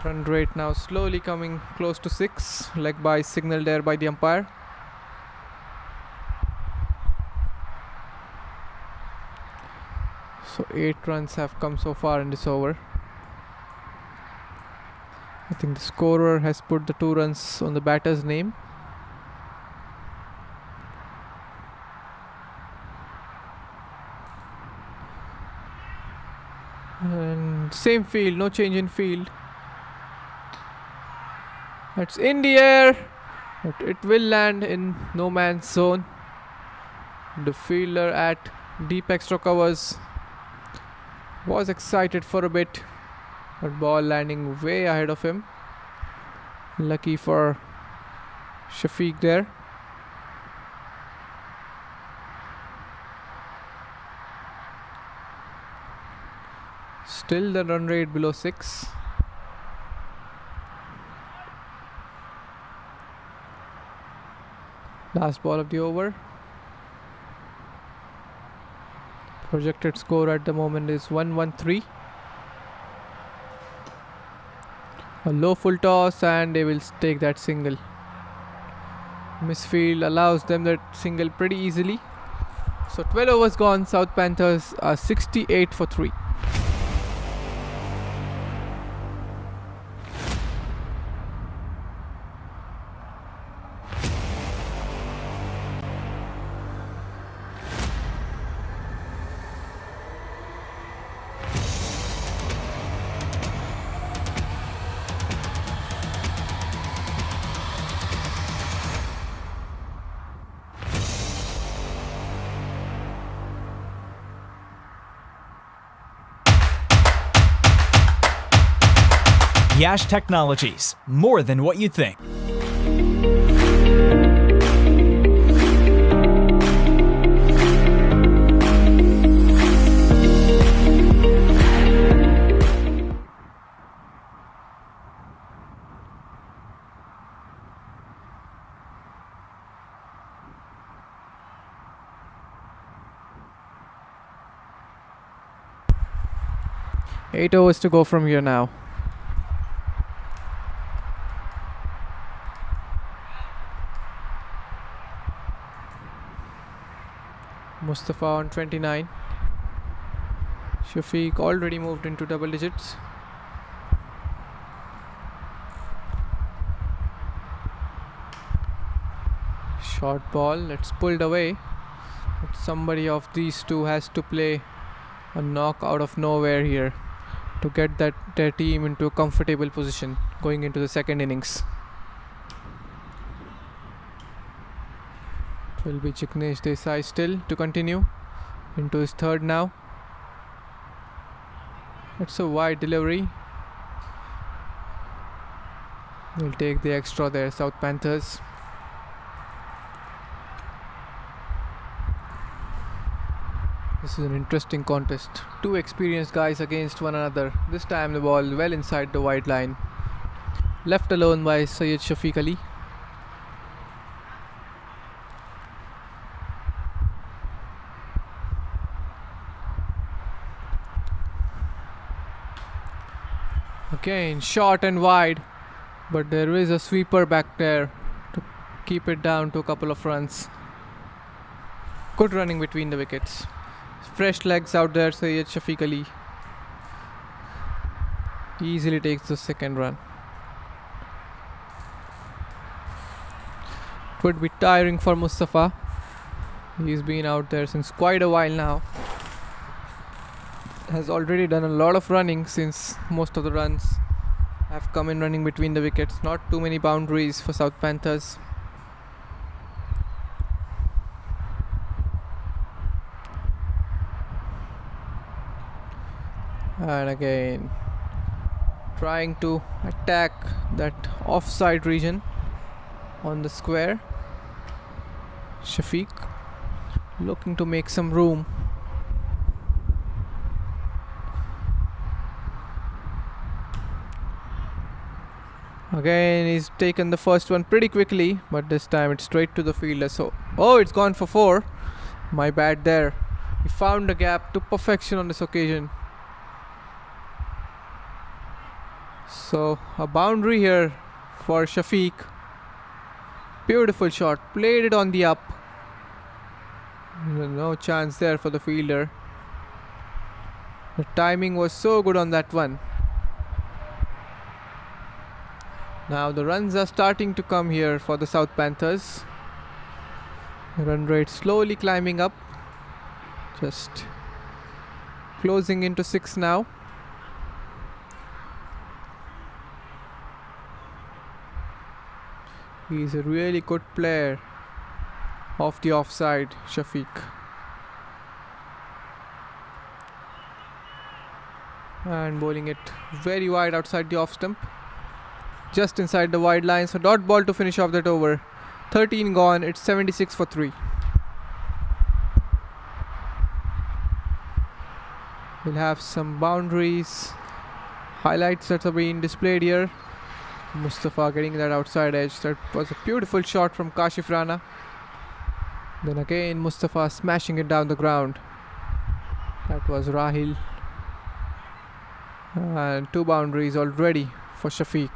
Run rate now slowly coming close to 6. Leg by signaled there by the umpire. So 8 runs have come so far in this over. I think the scorer has put the 2 runs on the batter's name. And same field, no change in field. It's in the air, but it will land in no man's zone. The fielder at deep extra covers was excited for a bit, but ball landing way ahead of him. Lucky for Shafiq there. Still the run rate below 6. Last ball of the over. Projected score at the moment is 113. A low full toss and they will take that single. Misfield allows them that single pretty easily. So 12 overs gone. South Panthers are 68 for 3. Yash Technologies, more than what you think. 8 overs to go from here now. Mustafa on 29. Shafi already moved into double digits. Short ball, it's pulled away. But somebody of these two has to play a knock out of nowhere here to get their team into a comfortable position going into the second innings. It will be Jignesh Desai still to continue into his third now. It's a wide delivery. We'll take the extra there, South Panthers. This is an interesting contest. Two experienced guys against one another. This time the ball well inside the wide line. Left alone by Syed Shafiq Ali. Again, short and wide. But there is a sweeper back there to keep it down to a couple of runs. Good running between the wickets. Fresh legs out there, Syed Shafiq Ali easily takes the second run. Could be tiring for Mustafa. He's been out there since quite a while now. Has already done a lot of running since most of the runs have come in running between the wickets. Not too many boundaries for South Panthers. And again trying to attack that offside region on the square. Shafiq looking to make some room. Again he's taken the first one pretty quickly, but this time it's straight to the fielder. So it's gone for 4. My bad there. He found the gap to perfection on this occasion. So a boundary here for Shafiq. Beautiful shot, played it on the up. No chance there for the fielder. The timing was so good on that one. Now the runs are starting to come here for the South Panthers. Run rate slowly climbing up. Just closing into 6 now. He's a really good player off the offside, Shafiq. And bowling it very wide outside the off stump. Just inside the wide line. So dot ball to finish off that over. 13 gone. It's 76 for 3. We'll have some boundaries. Highlights that are being displayed here. Mustafa getting that outside edge. That was a beautiful shot from Kashif Rana. Then again Mustafa smashing it down the ground. That was Rahil. And 2 boundaries already for Shafiq.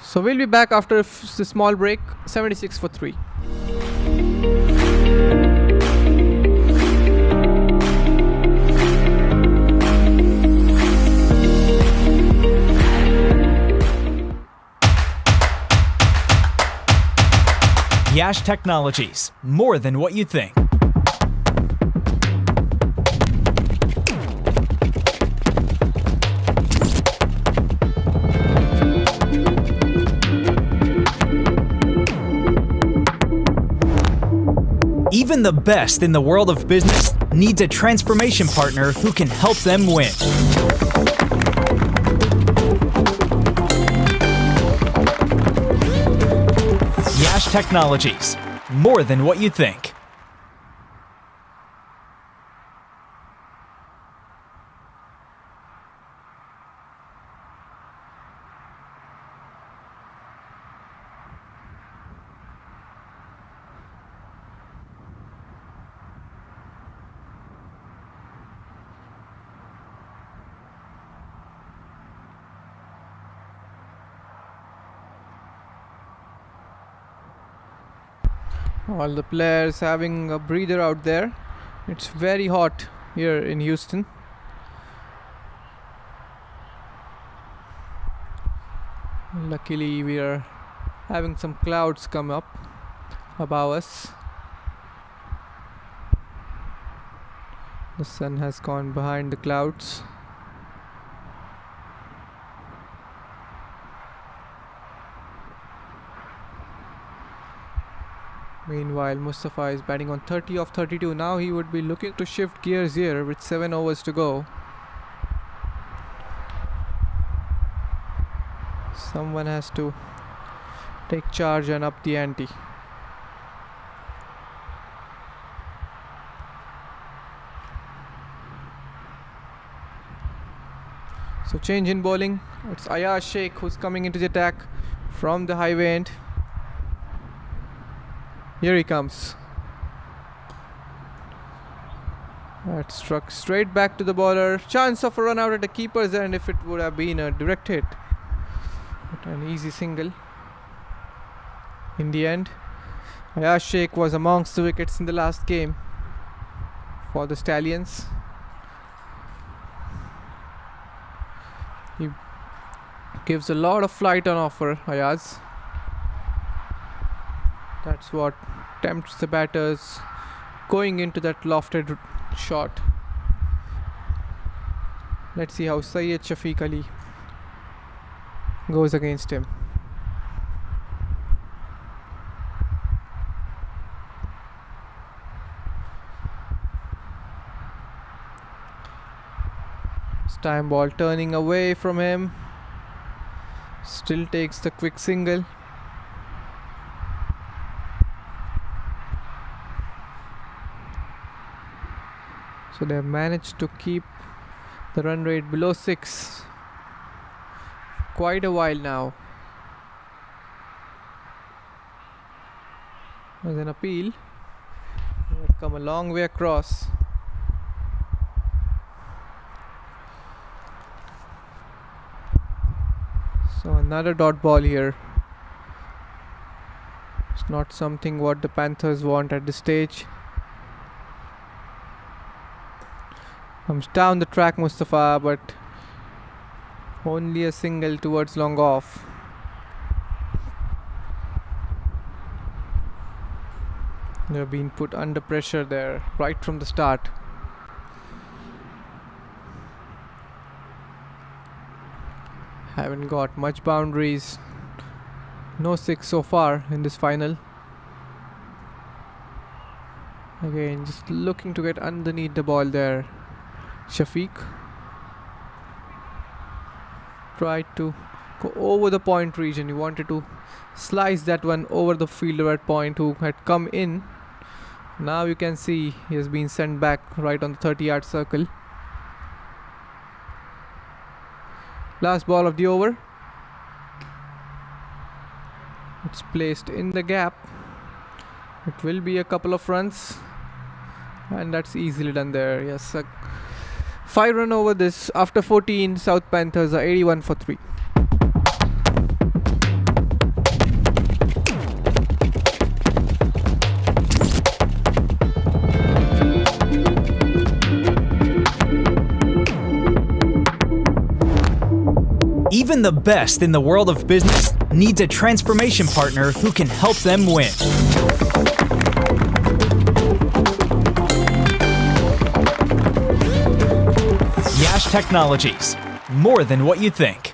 So we'll be back after a small break. 76 for 3. Yash Technologies, more than what you think. Even the best in the world of business needs a transformation partner who can help them win. Yash Technologies, more than what you think. All the players having a breather out there. It's very hot here in Houston. Luckily we are having some clouds come up above us. The sun has gone behind the clouds. Meanwhile, Mustafa is batting on 30 of 32. Now he would be looking to shift gears here with 7 overs to go. Someone has to take charge and up the ante. So change in bowling. It's Ayaz Sheikh who's coming into the attack from the highway end. Here he comes. That struck straight back to the bowler. Chance of a run out at the keeper's end if it would have been a direct hit. But an easy single. In the end, Ayaz Sheikh was amongst the wickets in the last game for the Stallions. He gives a lot of flight on offer, Ayaz. That's what tempts the batters going into that lofted shot. Let's see how Syed Shafiq Ali goes against him. This time ball turning away from him. Still takes the quick single. So they have managed to keep the run rate below 6 quite a while now. There's an appeal. They have come a long way across. So another dot ball here. It's not something what the Panthers want at this stage. Comes down the track Mustafa, but only a single towards long off. They're being put under pressure there right from the start. Haven't got much boundaries. No 6 so far in this final. Again, just looking to get underneath the ball there. Shafiq tried to go over the point region. He wanted to slice that one over the fielder at point who had come in. Now you can see he has been sent back right on the 30-yard circle. Last ball of the over. It's placed in the gap. It will be a couple of runs, and that's easily done there. Yes, 5 run over this. After 14, South Panthers are 81 for 3. Even the best in the world of business needs a transformation partner who can help them win. Yash Technologies, more than what you think.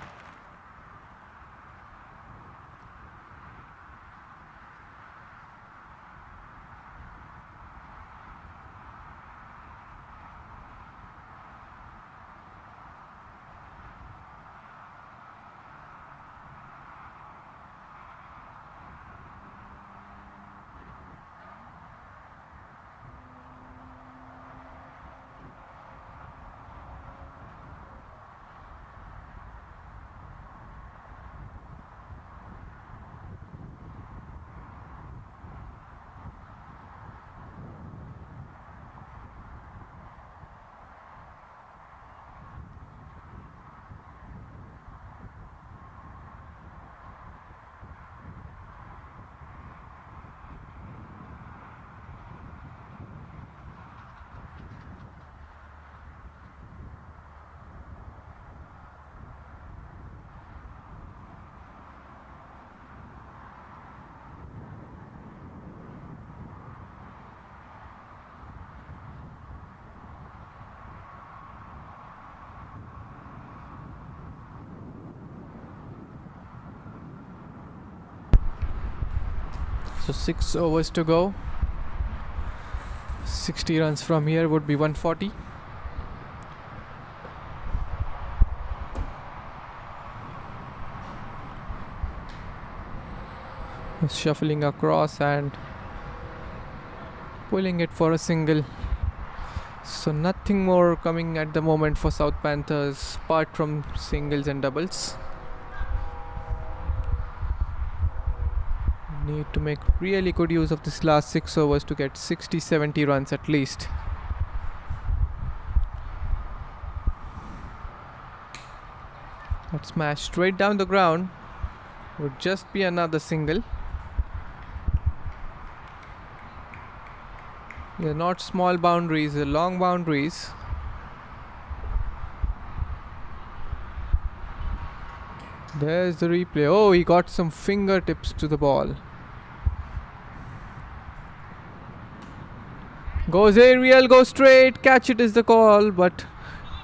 So 6 overs to go. 60 runs from here would be 140. Shuffling across and pulling it for a single. So nothing more coming at the moment for South Panthers apart from singles and doubles. Need to make really good use of this last 6 overs to get 60-70 runs at least. That smash straight down the ground would just be another single. They're not small boundaries, they're long boundaries. There's the replay. Oh, he got some fingertips to the ball. Goes aerial, goes straight, catch it is the call, but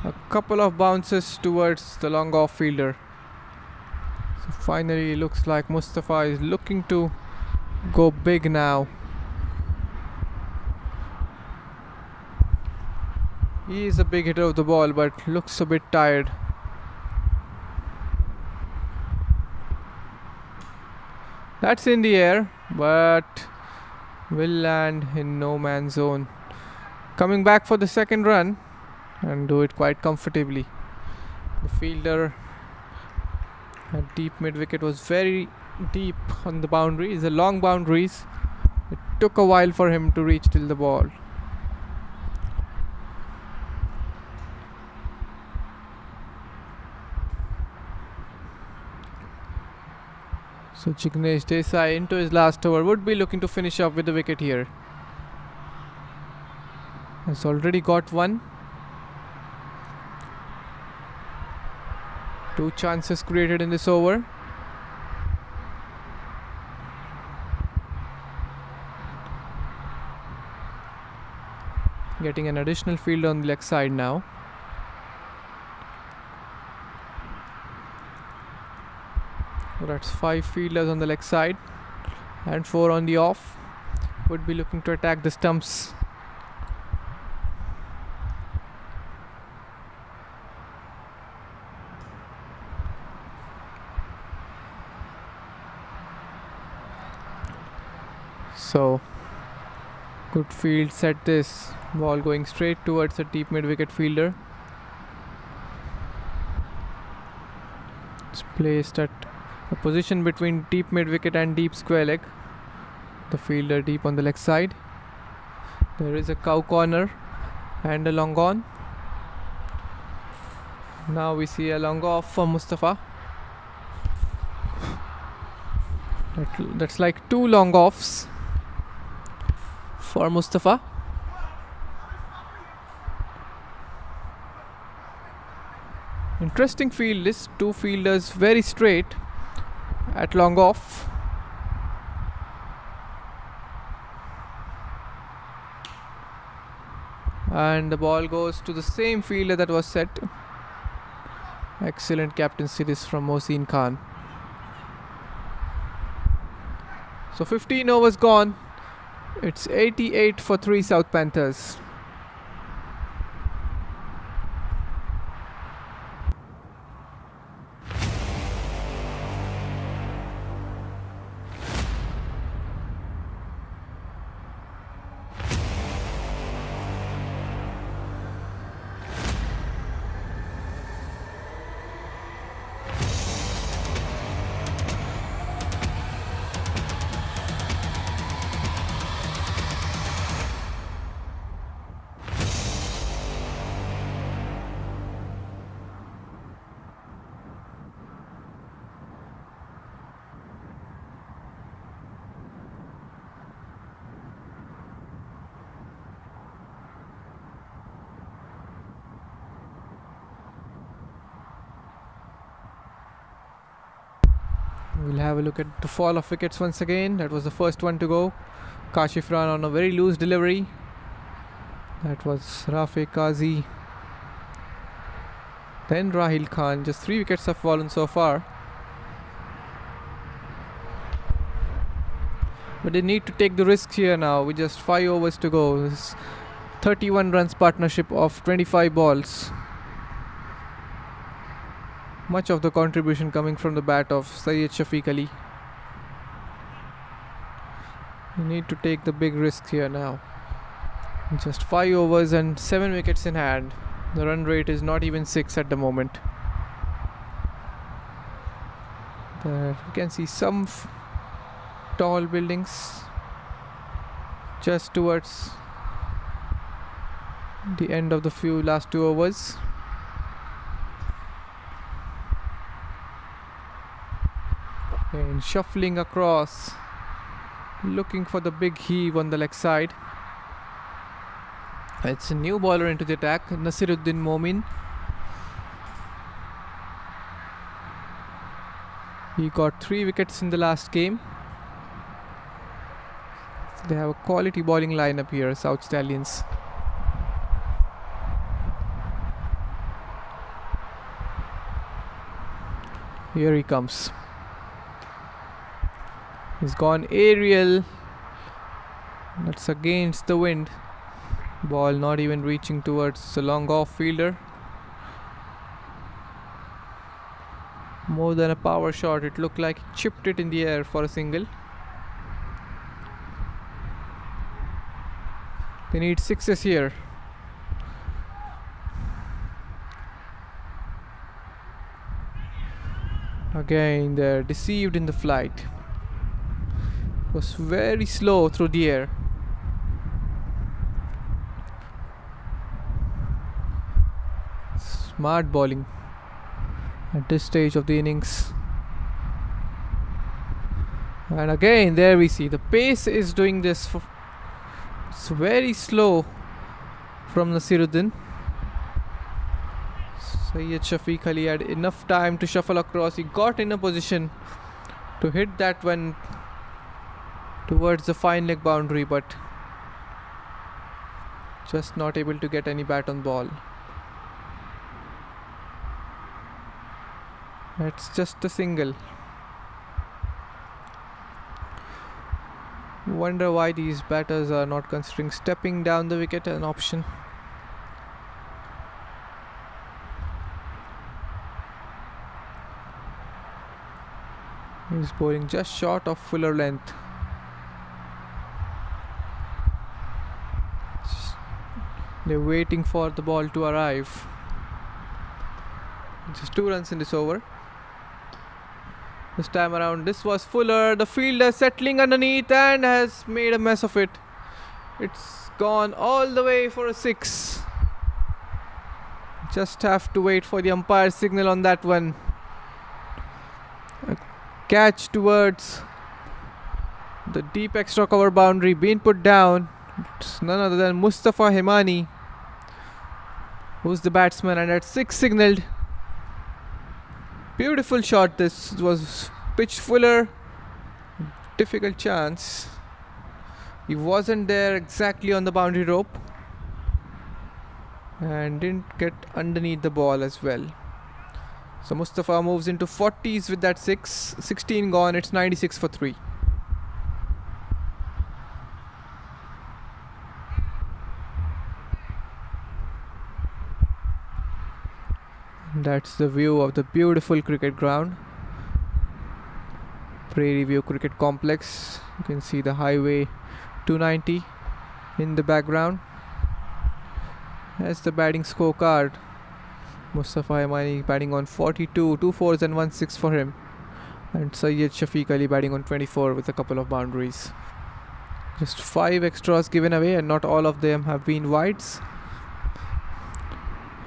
a couple of bounces towards the long off fielder. So finally looks like Mustafa is looking to go big now. He is a big hitter of the ball, but looks a bit tired. That's in the air, but will land in no man's zone. Coming back for the second run and do it quite comfortably. The fielder at deep mid wicket was very deep on the boundaries, the long boundaries. It took a while for him to reach till the ball. So Jignesh Desai into his last over would be looking to finish up with the wicket here. Has already got one. 2 chances created in this over. Getting an additional field on the leg side now. That's 5 fielders on the leg side and 4 on the off. Would be looking to attack the stumps. So good field set this. Ball going straight towards the deep mid wicket fielder. It's placed at a position between deep mid wicket and deep square leg. The fielder deep on the leg side. There is a cow corner and a long on. Now we see a long off for Mustafa. That's like 2 long offs for Mustafa. Interesting field list. 2 fielders very straight at long off. And the ball goes to the same fielder that was set. Excellent captaincy this from Mohsin Khan. So 15 overs gone. It's 88 for 3 South Panthers. We'll have a look at the fall of wickets once again. That was the first one to go. Kashif ran on a very loose delivery. That was Rafi Kazi. Then Rahil Khan. Just 3 wickets have fallen so far. But they need to take the risk here now with just 5 overs to go. This 31 runs partnership of 25 balls. Much of the contribution coming from the bat of Syed Shafiq Ali. You need to take the big risk here now. Just 5 overs and 7 wickets in hand. The run rate is not even 6 at the moment. There you can see some tall buildings just towards the end of the last 2 overs. And shuffling across, looking for the big heave on the leg side. It's a new bowler into the attack, Nasiruddin Momin. He got 3 wickets in the last game. They have a quality bowling lineup here, South Stallions. Here he comes. He's gone aerial. That's against the wind. Ball not even reaching towards the long off fielder. More than a power shot. It looked like he chipped it in the air for a single. They need 6s here. Again, they're deceived in the flight. It was very slow through the air. Smart bowling at this stage of the innings. And again, there we see the pace is doing this. It's very slow from Nasiruddin. Syed Shafiq Ali had enough time to shuffle across. He got in a position to hit that one towards the fine leg boundary, but just not able to get any bat on ball. It's just a single. Wonder why these batters are not considering stepping down the wicket an option. He's bowling just short of fuller length. They're waiting for the ball to arrive. Just 2 runs in this over. This time around, this was Fuller. The fielder settling underneath and has made a mess of it. It's gone all the way for a 6. Just have to wait for the umpire signal on that one. A catch towards the deep extra cover boundary being put down. It's none other than Mustafa Hemani, who's the batsman, and at 6 signalled. Beautiful shot. This was pitched Fuller. Difficult chance. He wasn't there exactly on the boundary rope and didn't get underneath the ball as well. So Mustafa moves into 40s with that 6. 16 gone. It's 96 for 3. That's the view of the beautiful cricket ground. Prairie View Cricket Complex. You can see the highway 290 in the background. That's the batting scorecard. Mustafa Hemani batting on 42, 2 4s and 1 6 for him. And Syed Shafiq Ali batting on 24 with a couple of boundaries. Just 5 extras given away, and not all of them have been wides.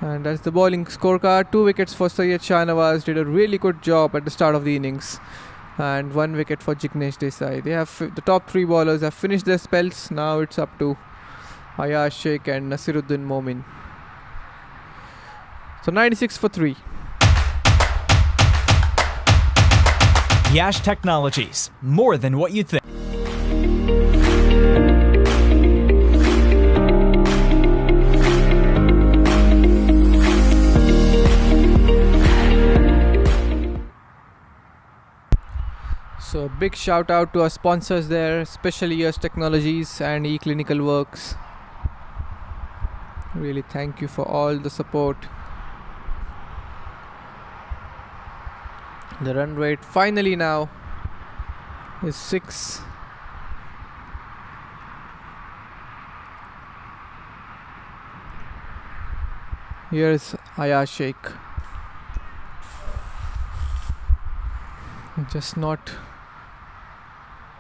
And that's the bowling scorecard. 2 wickets for Syed Shahnawaz. Did a really good job at the start of the innings. And 1 wicket for Jignesh Desai. They have the top 3 bowlers have finished their spells. Now it's up to Ayaz Sheikh and Nasiruddin Momin. So 96 for 3. Yash Technologies. More than what you think. So So big shout out to our sponsors there, especially US Technologies and eClinical Works. Really thank you for all the support. The run rate finally now is 6. Here's Ayaz Sheikh. Just not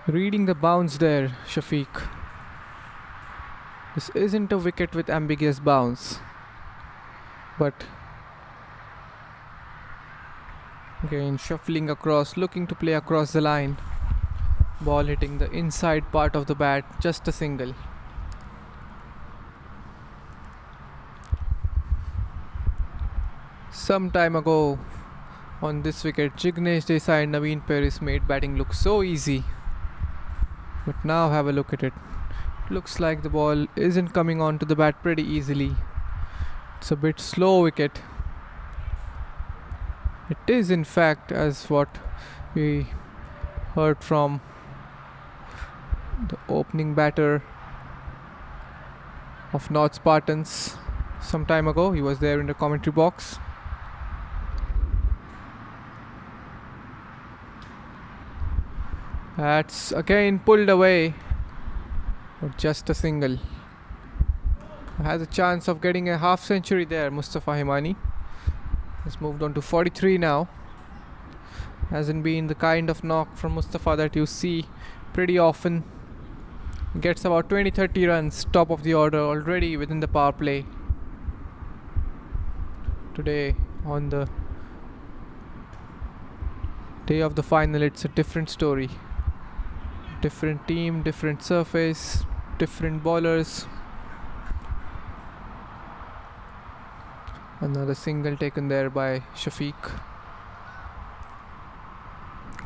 reading the bounce there, Shafiq. This isn't a wicket with ambiguous bounce, but again shuffling across, looking to play across the line. Ball hitting the inside part of the bat, just a single. Some time ago on this wicket, Jignesh Desai and Naveen Paris made batting look so easy. But now have a look at it. Looks like the ball isn't coming onto the bat pretty easily. It's a bit slow wicket. It is in fact, as what we heard from the opening batter of North Spartans some time ago. He was there in the commentary box. That's again pulled away, but just a single. Has a chance of getting a half century there. Mustafa Himani has moved on to 43 now. Hasn't been the kind of knock from Mustafa that you see pretty often. Gets about 20-30 runs, top of the order already within the power play. Today on the day of the final, it's a different story. Different team, different surface, different bowlers. Another single taken there by Shafiq.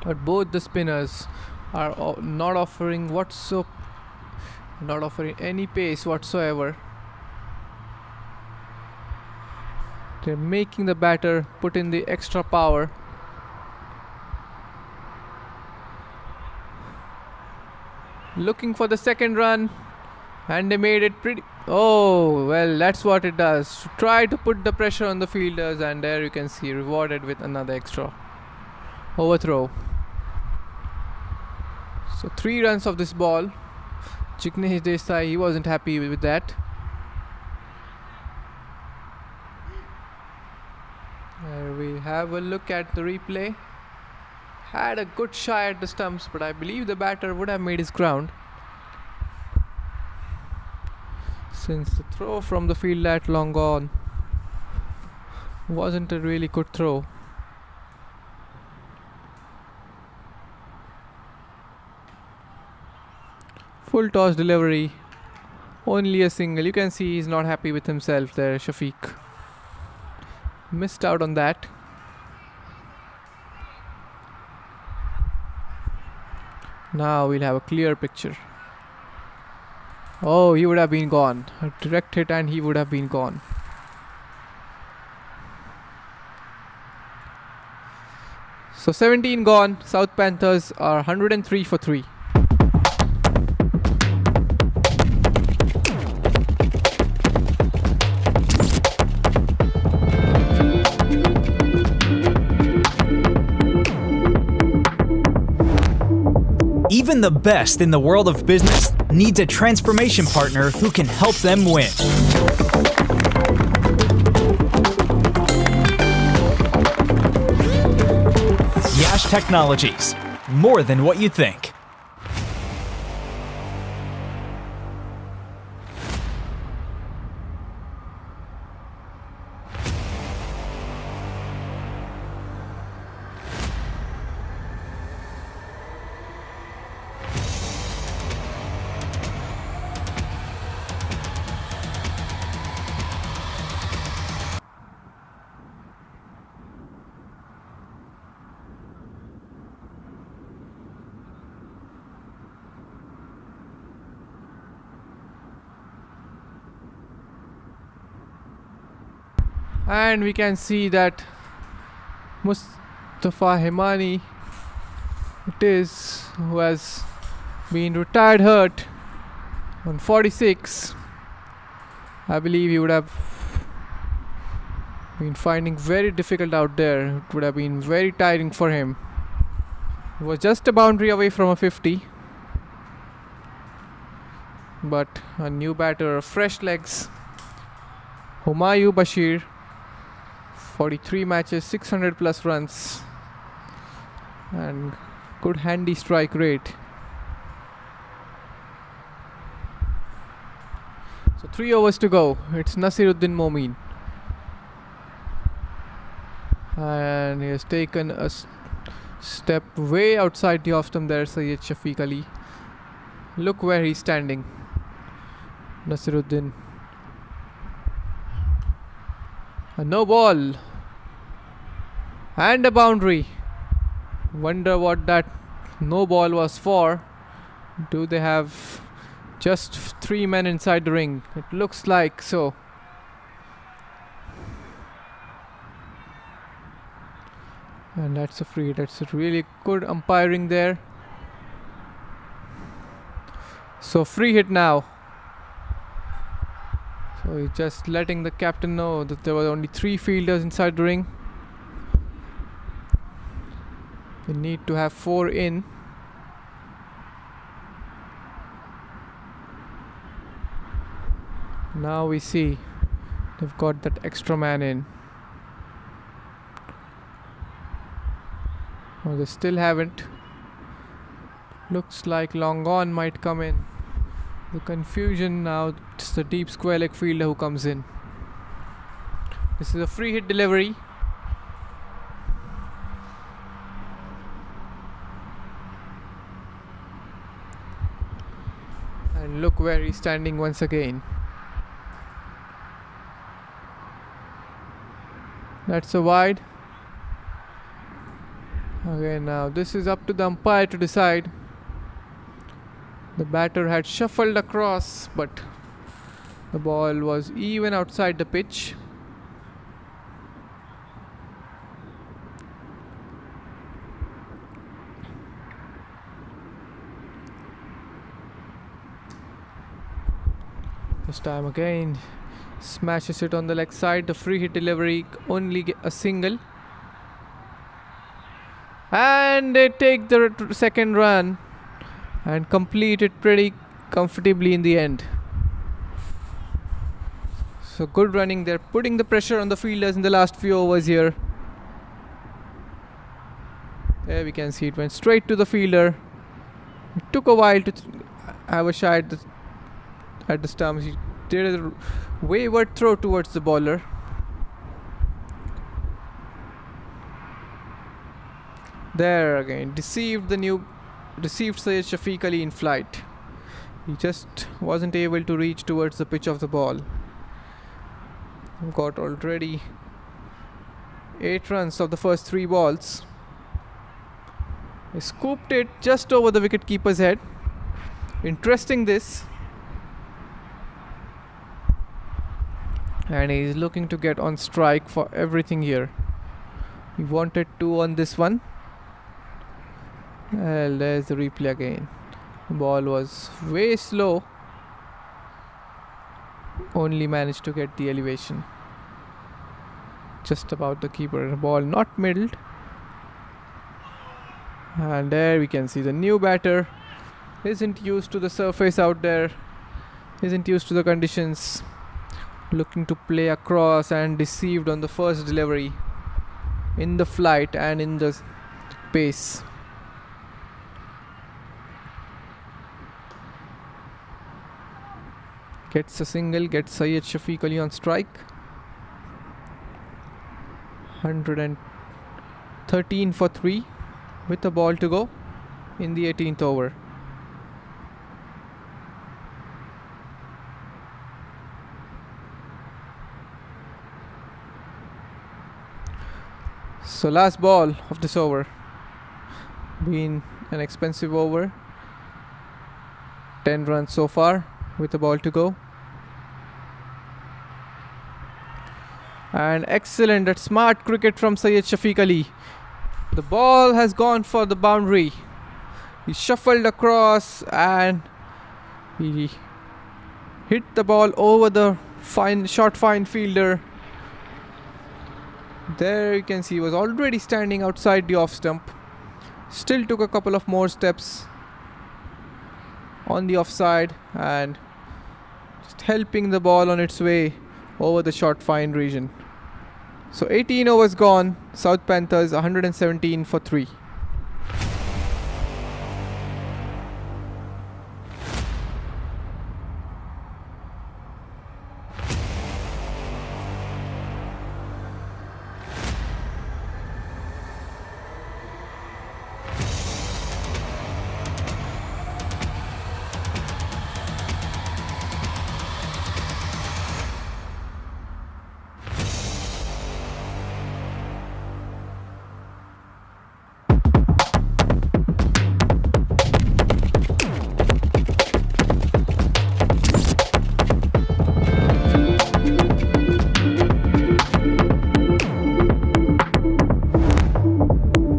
But both the spinners are not offering any pace whatsoever. They're making the batter put in the extra power. Looking for the second run, and they made it pretty. Oh well, that's what it does. Try to put the pressure on the fielders, and there you can see rewarded with another extra overthrow. So 3 runs of this ball. Jignesh Desai, he wasn't happy with that. There we have a look at the replay. Had a good shot at the stumps, but I believe the batter would have made his ground, since the throw from the field that long gone wasn't a really good throw. Full toss delivery, only a single. You can see he's not happy with himself there. Shafiq missed out on that. Now we'll have a clear picture. Oh, he would have been gone. A direct hit and he would have been gone. So 17 gone. South Panthers are 103 for 3. Even the best in the world of business needs a transformation partner who can help them win. Yash Technologies, more than what you think. And we can see that Mustafa Himani it is, who has been retired hurt on 46. I believe he would have been finding very difficult out there. It would have been very tiring for him. He was just a boundary away from a 50. But a new batter, fresh legs. Humayun Bashir, 43 matches, 600 plus runs, and good handy strike rate. So 3 overs to go. It's Nasiruddin Momin, and he has taken a step way outside the off stump there. Syed Shafiq Ali. Look where he's standing. Nasiruddin. A no ball and a boundary. Wonder what that no ball was for. Do they have just 3 men inside the ring? It looks like so. And that's a free. That's a really good umpiring there. So free hit now. So he's just letting the captain know that there were only 3 fielders inside the ring. We need to have 4 in. Now we see they've got that extra man in. Oh, they still haven't. Looks like long on might come in. The confusion now, it's the deep square leg fielder who comes in. This is a free hit delivery. And look where he's standing once again. That's a wide. Okay, now this is up to the umpire to decide. The batter had shuffled across, but the ball was even outside the pitch. This time again, smashes it on the leg side. The free hit delivery, only a single. And they take the second run and complete it pretty comfortably in the end. So good running there, putting the pressure on the fielders in the last few overs here. There we can see it went straight to the fielder. It took a while to have a shot at the stumps. He did a wayward throw towards the bowler. There again, deceived Syed Shafiq Ali in flight. He just wasn't able to reach towards the pitch of the ball. Got already 8 runs of the first 3 balls. He scooped it just over the wicket-keeper's head. Interesting this. And he's looking to get on strike for everything here. He wanted 2 on this one. Well, there's the replay again. The ball was way slow. Only managed to get the elevation. Just about the keeper. The ball not middled. And there we can see the new batter isn't used to the surface out there. Isn't used to the conditions. Looking to play across and deceived on the first delivery. In the flight and in the pace. Gets a single, gets Syed Shafiq Ali on strike. 113 for 3 with a ball to go in the 18th over. So last ball of this over. Been an expensive over. 10 runs so far with a ball to go. And excellent, that smart cricket from Syed Shafiq Ali. The ball has gone for the boundary. He shuffled across and he hit the ball over the short fine fielder. There you can see he was already standing outside the off stump. Still took a couple of more steps on the offside and just helping the ball on its way over the short fine region. So 18 overs gone. South Panthers 117 for 3.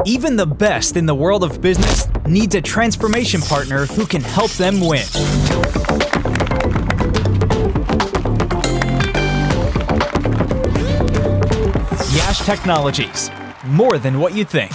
Even the best in the world of business needs a transformation partner who can help them win. Yash Technologies, more than what you think.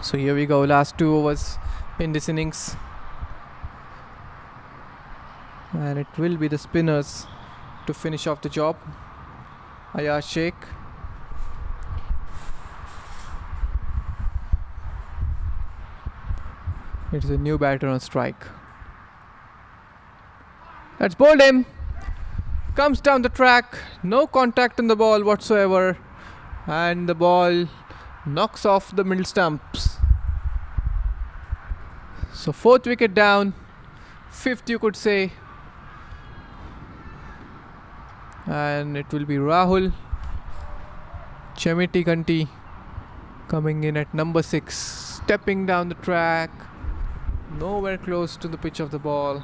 So here we go, last 2 overs in this innings. And it will be the spinners to finish off the job. Ayaz Sheikh. It's a new batter on strike. Let's bowl him. Comes down the track, no contact on the ball whatsoever. And the ball knocks off the middle stumps. So 4th wicket down, 5th you could say. And it will be Rahul Chemitiganti coming in at number 6, stepping down the track, nowhere close to the pitch of the ball.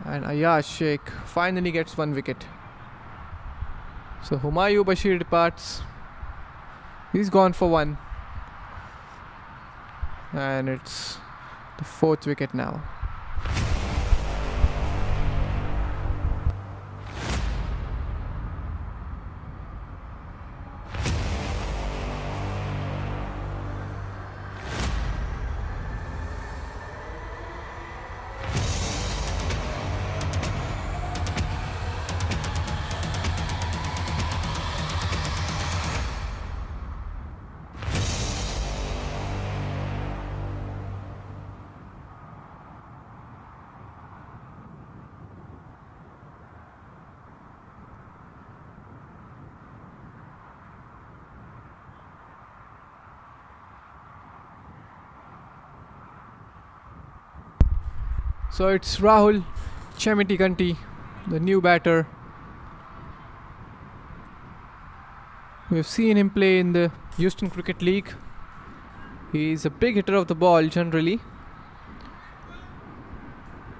And Ayaz Sheikh finally gets 1 wicket. So Humayun Bashir departs. He's gone for 1. And it's the 4th wicket now. So it's Rahul Chemitiganti, the new batter. We've seen him play in the Houston Cricket League. He's a big hitter of the ball generally.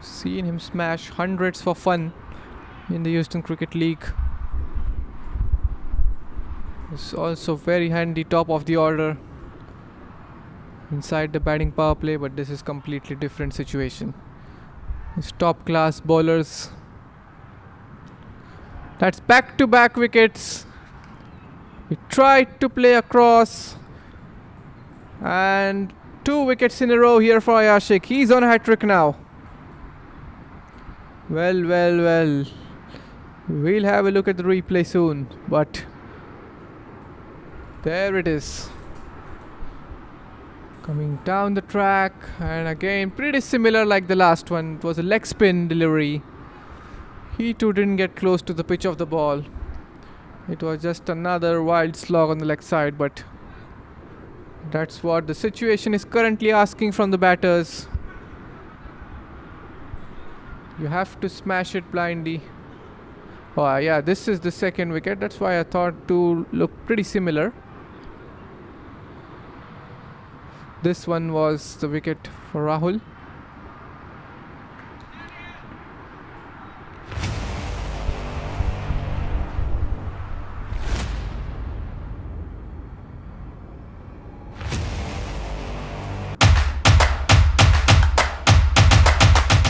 Seen him smash hundreds for fun in the Houston Cricket League. He's also very handy top of the order inside the batting power play, but this is completely different situation. It's top class bowlers. That's back-to-back wickets. He tried to play across and 2 wickets in a row here for Ayashik. He's on a hat-trick now. Well. We'll have a look at the replay soon. But there it is. Coming down the track. And again, pretty similar like the last one. It was a leg spin delivery. He too didn't get close to the pitch of the ball. It was just another wild slog on the leg side, but that's what the situation is currently asking from the batters. You have to smash it blindly. Oh yeah, this is the second wicket. That's why I thought to look pretty similar. This one was the wicket for Rahul.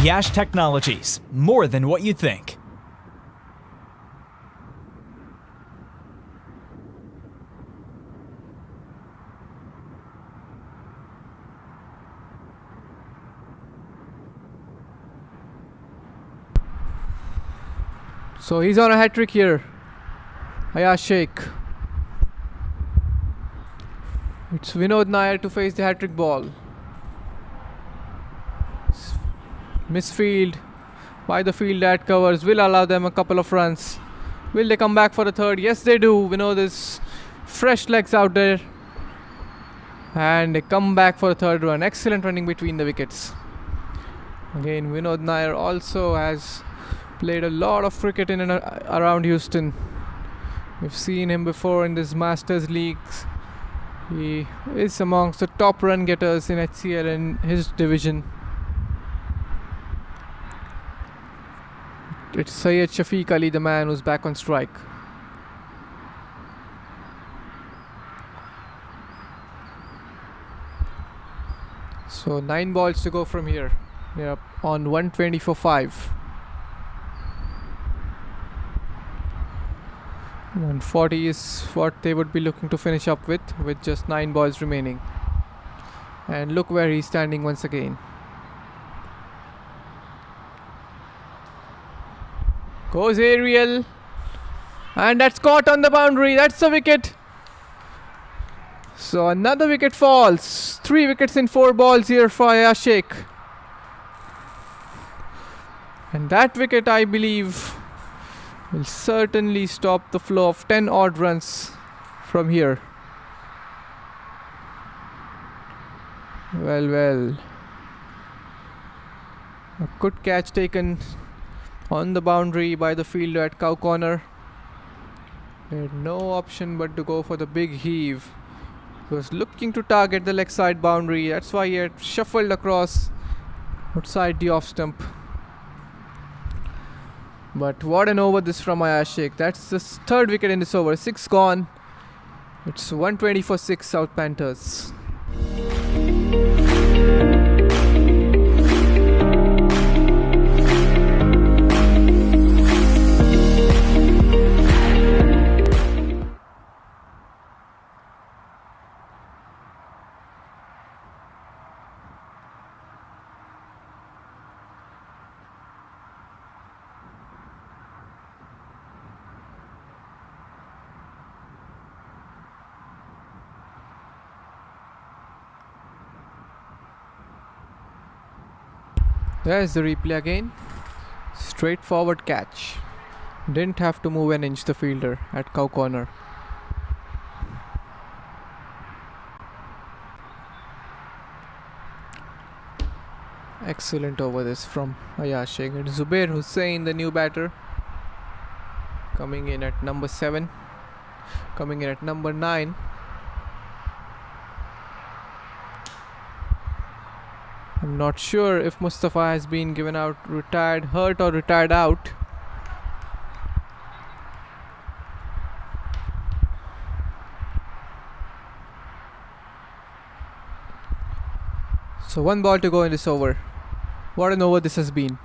Yash Technologies, more than what you think. So he's on a hat-trick here. Ayashik. It's Vinod Nair to face the hat-trick ball. Misfield by the field that covers will allow them a couple of runs. Will they come back for the third? Yes, they do. We know there's fresh legs out there. And they come back for the third run. Excellent running between the wickets. Again, Vinod Nair also has played a lot of cricket in and around Houston. We've seen him before in this Masters leagues. He is amongst the top run getters in HCL in his division. It's Syed Shafiq Ali, the man who's back on strike. So 9 balls to go from here. They're on 120 for 5. 140 is what they would be looking to finish up with just 9 balls remaining. And look where he's standing once again. Goes aerial, and that's caught on the boundary. That's a wicket. So another wicket falls. 3 wickets in 4 balls here for Ayashik. And that wicket, I believe, will certainly stop the flow of 10 odd runs from here. Well. A good catch taken on the boundary by the fielder at cow corner. He had no option but to go for the big heave. He was looking to target the leg side boundary. That's why he had shuffled across outside the off stump. But what an over this from Ayashik. That's the third wicket in this over. 6 gone. It's 120 for 6 South Panthers. There's the replay again. Straightforward catch. Didn't have to move an inch, the fielder at cow corner. Excellent over this from Ayashik. It's Zubair Hussain, the new batter, coming in at number 7. Coming in at number 9. I'm not sure if Mustafa has been given out hurt or retired out. So 1 ball to go in this over. What an over this has been.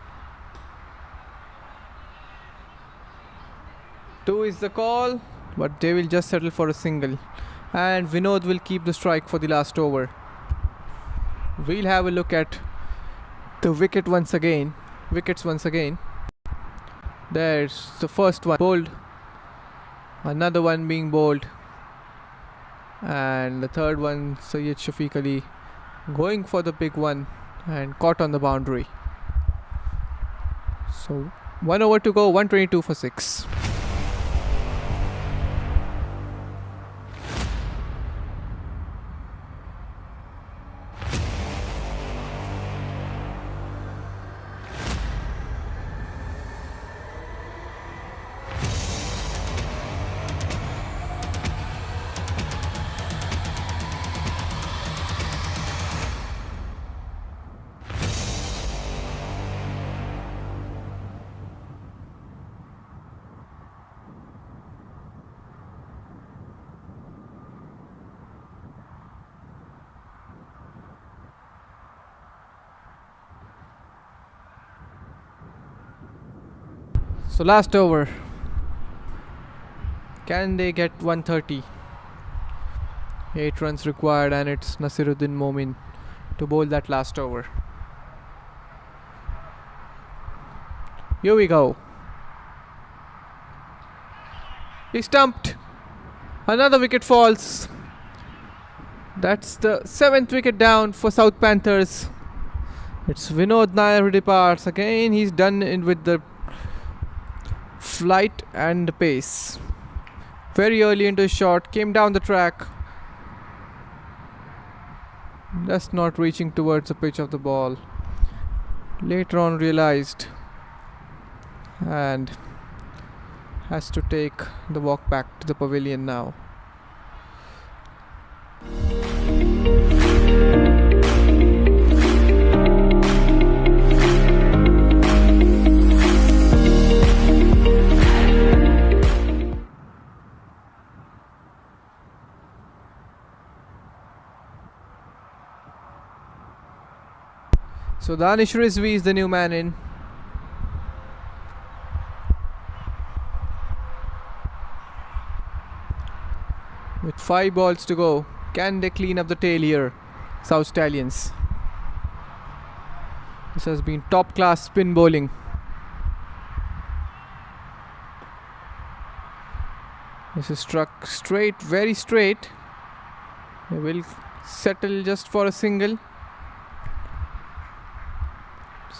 2 is the call, but they will just settle for a single. And Vinod will keep the strike for the last over. We'll have a look at the wickets once again. There's the first one bowled, another one being bowled, and the third one Syed Shafiq Ali going for the big one and caught on the boundary. So 1 over to go, 122 for 6. So last over, can they get 130? 8 runs required, and it's Nasiruddin Momin to bowl that last over. Here we go. He stumped. Another wicket falls. That's the 7th wicket down for South Panthers. It's Vinod Nair who departs. Again, he's done in with the flight and the pace. Very early into his shot, came down the track, just not reaching towards the pitch of the ball. Later on realized and has to take the walk back to the pavilion now. So Danish Rizvi is the new man in. With 5 balls to go, can they clean up the tail here, South Stallions? This has been top class spin bowling. This is struck straight, very straight. They will settle just for a single.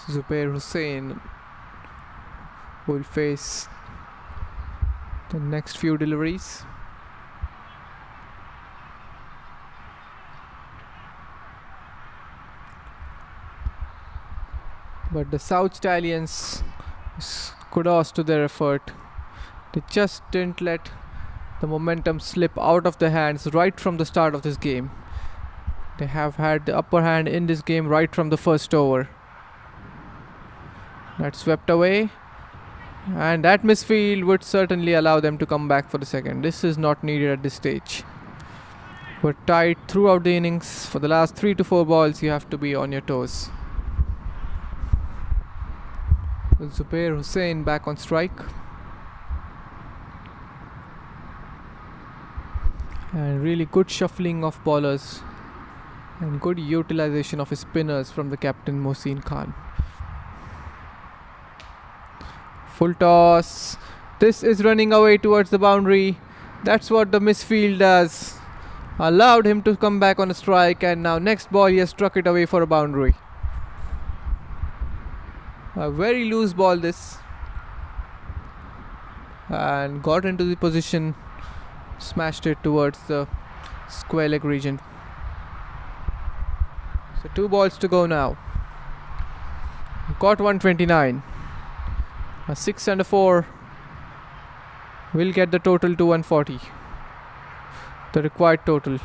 Zubair Hussain will face the next few deliveries. But the South Stallions, kudos to their effort. They just didn't let the momentum slip out of their hands right from the start of this game. They have had the upper hand in this game right from the first over. That swept away, and that misfield would certainly allow them to come back for the second. This is not needed at this stage. We're tight throughout the innings. For the last 3 to 4 balls, you have to be on your toes. Zubair Hussain back on strike. And really good shuffling of bowlers and good utilization of his spinners from the captain Mohsin Khan. Full toss. This is running away towards the boundary. That's what the misfield does. Allowed him to come back on a strike, and now next ball he has struck it away for a boundary. A very loose ball this. And got into the position. Smashed it towards the square leg region. So 2 balls to go now. Got 129. A 6 and a 4 will get the total to 140. The required total.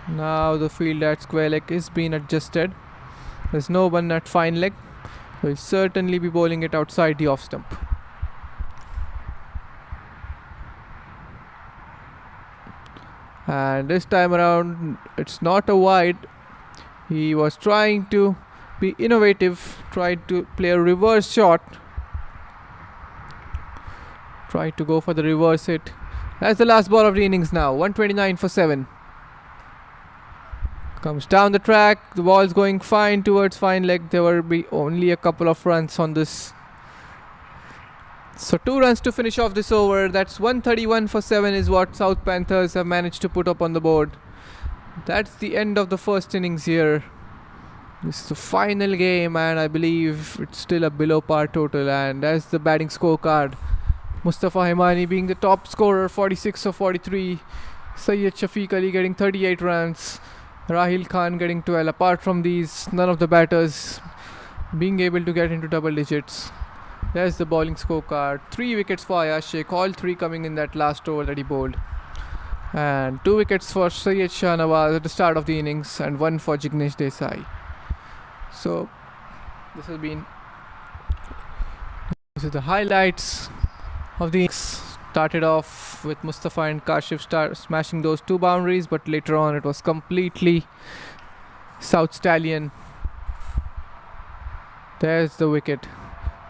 Now the field at square leg is being adjusted. There's no one at fine leg. Will certainly be bowling it outside the off stump. And this time around, it's not a wide. He was trying to be innovative, tried to play a reverse shot. Try to go for the reverse hit. That's the last ball of the innings now. 129 for 7. Comes down the track. The ball's going fine towards fine leg. There will be only a couple of runs on this. So 2 runs to finish off this over. That's 131 for 7 is what South Panthers have managed to put up on the board. That's the end of the first innings here. This is the final game, and I believe it's still a below par total. And as the batting scorecard, Mustafa Himani being the top scorer, 46 of 43. Syed Shafiq Ali getting 38 runs. Rahil Khan getting 12. Apart from these, none of the batters being able to get into double digits. There's the bowling scorecard. 3 wickets for Ayaz Sheikh, all 3 coming in that last over that he bowled. And 2 wickets for Syed Shah Nawaz at the start of the innings, and 1 for Jignesh Desai. So this is the highlights of the innings. Started off with Mustafa and Kashif smashing those 2 boundaries, but later on it was completely South Stallion. There's the wicket.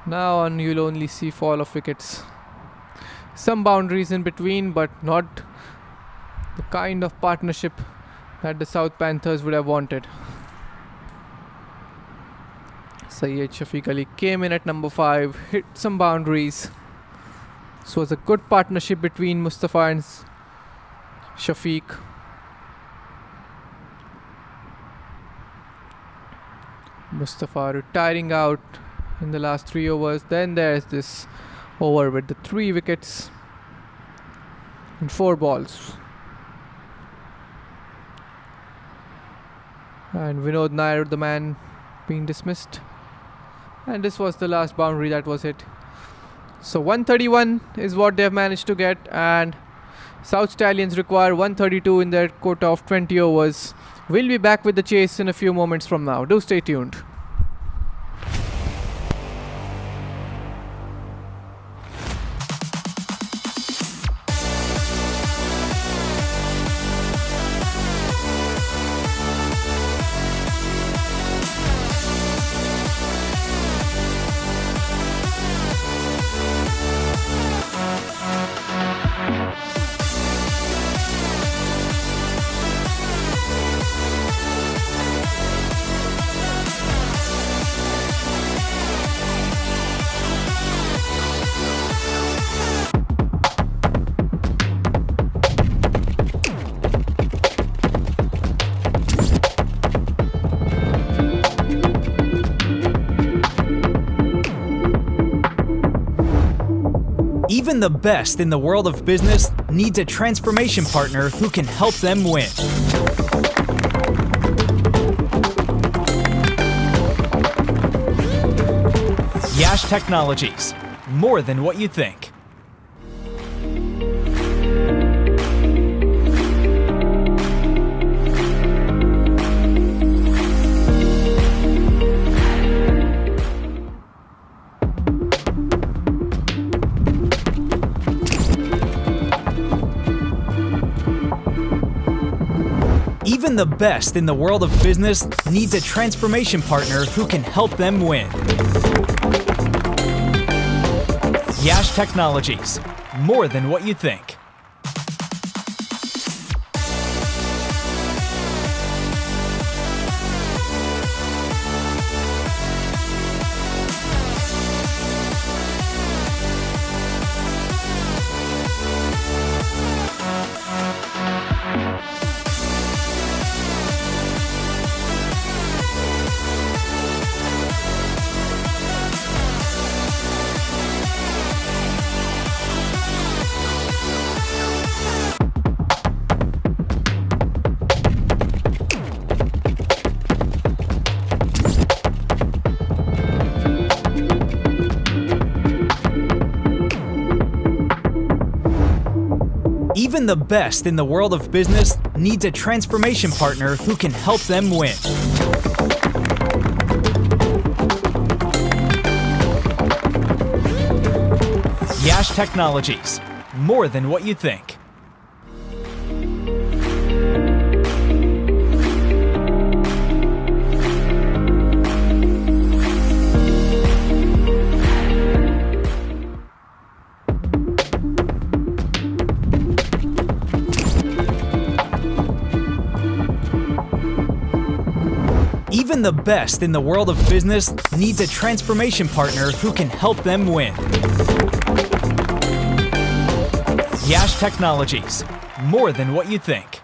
Now on you'll only see fall of wickets. Some boundaries in between, but not the kind of partnership that the South Panthers would have wanted. Syed Shafiq Ali came in at number 5, hit some boundaries. This was a good partnership between Mustafa and Shafiq. Mustafa retiring out in the last 3 overs. Then there's this over with the 3 wickets and 4 balls. And Vinod Nair, the man, being dismissed. And this was the last boundary that was hit. So 131 is what they have managed to get, and South Stallions require 132 in their quota of 20 overs. We'll be back with the chase in a few moments from now. Do stay tuned. Even the best in the world of business needs a transformation partner who can help them win. Yash Technologies, more than what you think. Even the best in the world of business needs a transformation partner who can help them win. Yash Technologies, more than what you think. Even the best in the world of business needs a transformation partner who can help them win. Yash Technologies, more than what you think. the best in the world of business needs a transformation partner who can help them win. Yash Technologies, more than what you think.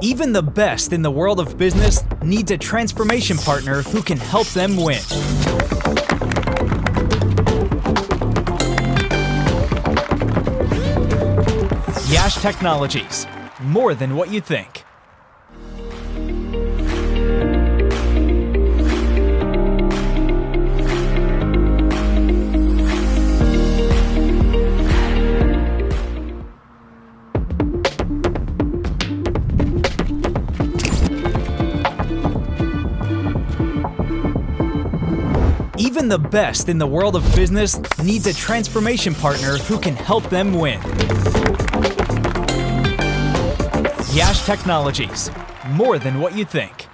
Even the best in the world of business needs a transformation partner who can help them win. Yash Technologies, more than what you think. Even the best in the world of business needs a transformation partner who can help them win. Yash Technologies, more than what you think.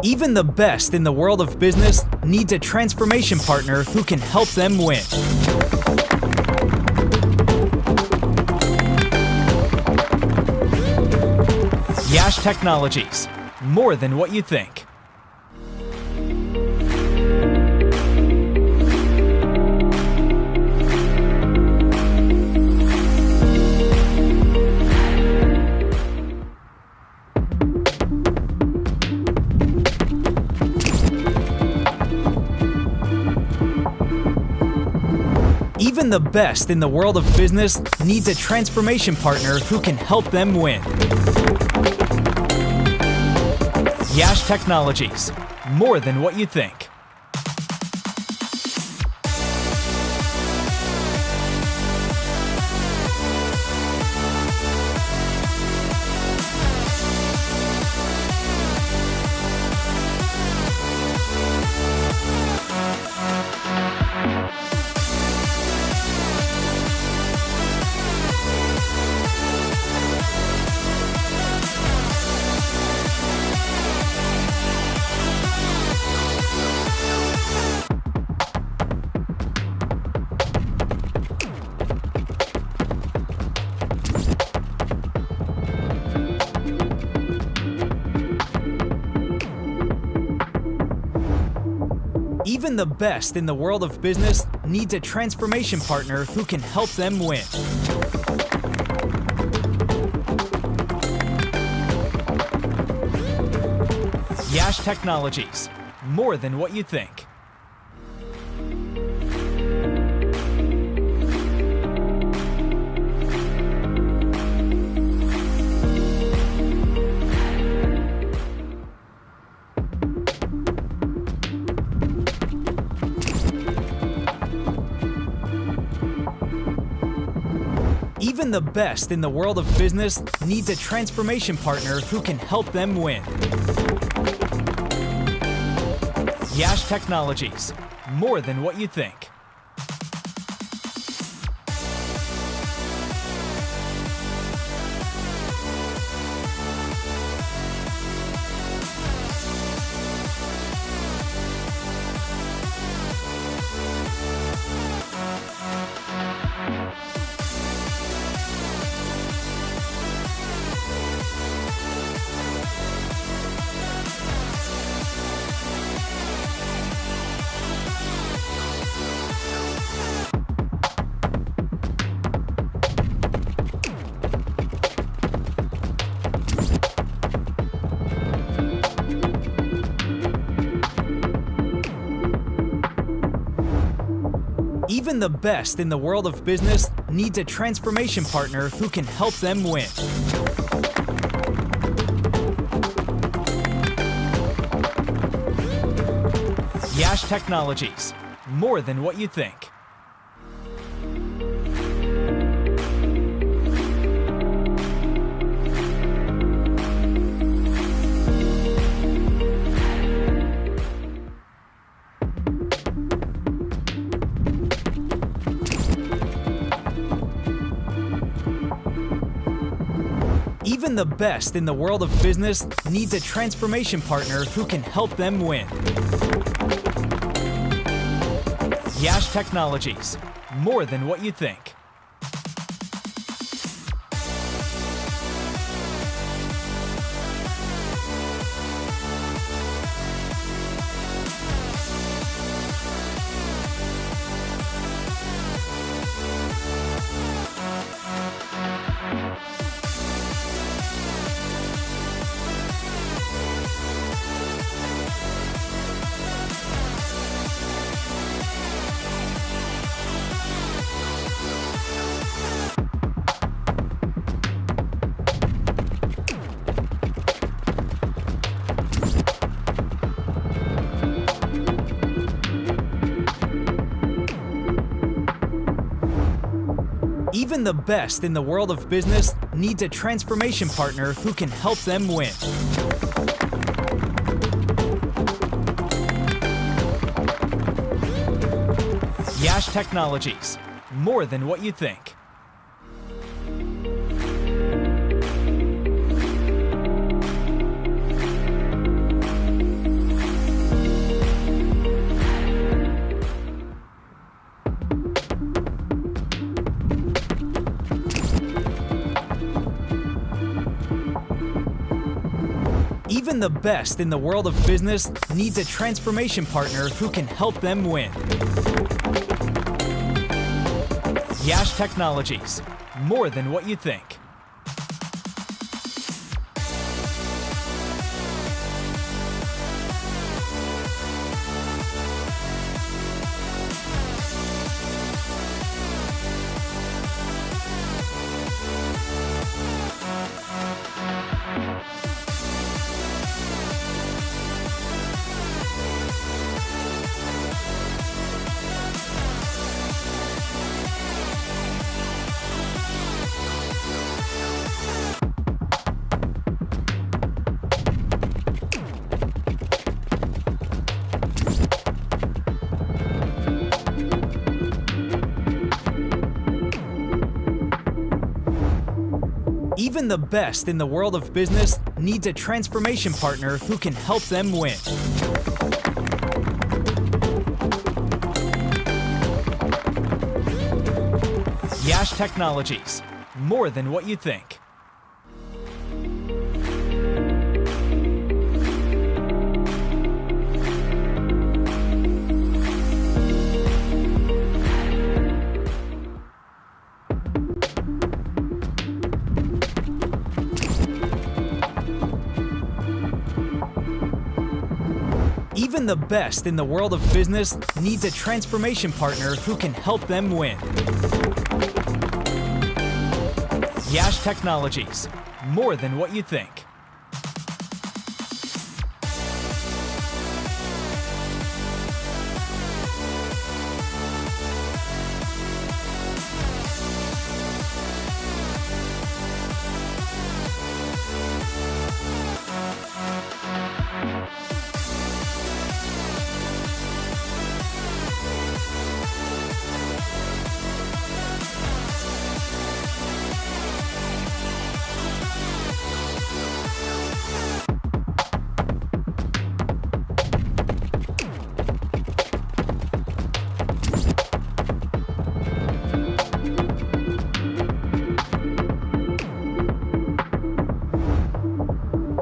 Even the best in the world of business needs a transformation partner who can help them win. Yash Technologies, more than what you think. Even the best in the world of business needs a transformation partner who can help them win. Yash Technologies, more than what you think. Even the best in the world of business needs a transformation partner who can help them win. Yash Technologies, more than what you think. Even the best in the world of business needs a transformation partner who can help them win. Yash Technologies, more than what you think. Even the best in the world of business needs a transformation partner who can help them win. Yash Technologies, more than what you think. Even the best in the world of business needs a transformation partner who can help them win. Yash Technologies, more than what you think. Even the best in the world of business needs a transformation partner who can help them win. Yash Technologies, more than what you think. Even the best in the world of business needs a transformation partner who can help them win. Yash Technologies, more than what you think. Even the best in the world of business needs a transformation partner who can help them win. Yash Technologies, more than what you think. Even the best in the world of business needs a transformation partner who can help them win. Yash Technologies, more than what you think.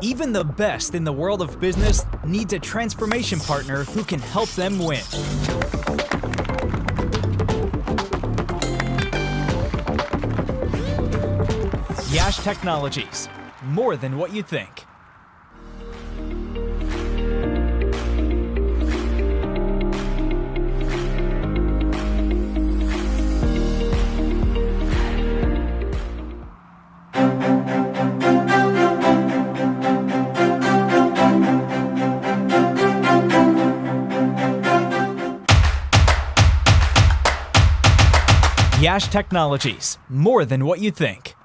Even the best in the world of business needs a transformation partner who can help them win. Yash Technologies, more than what you think. Yash Technologies, more than what you think.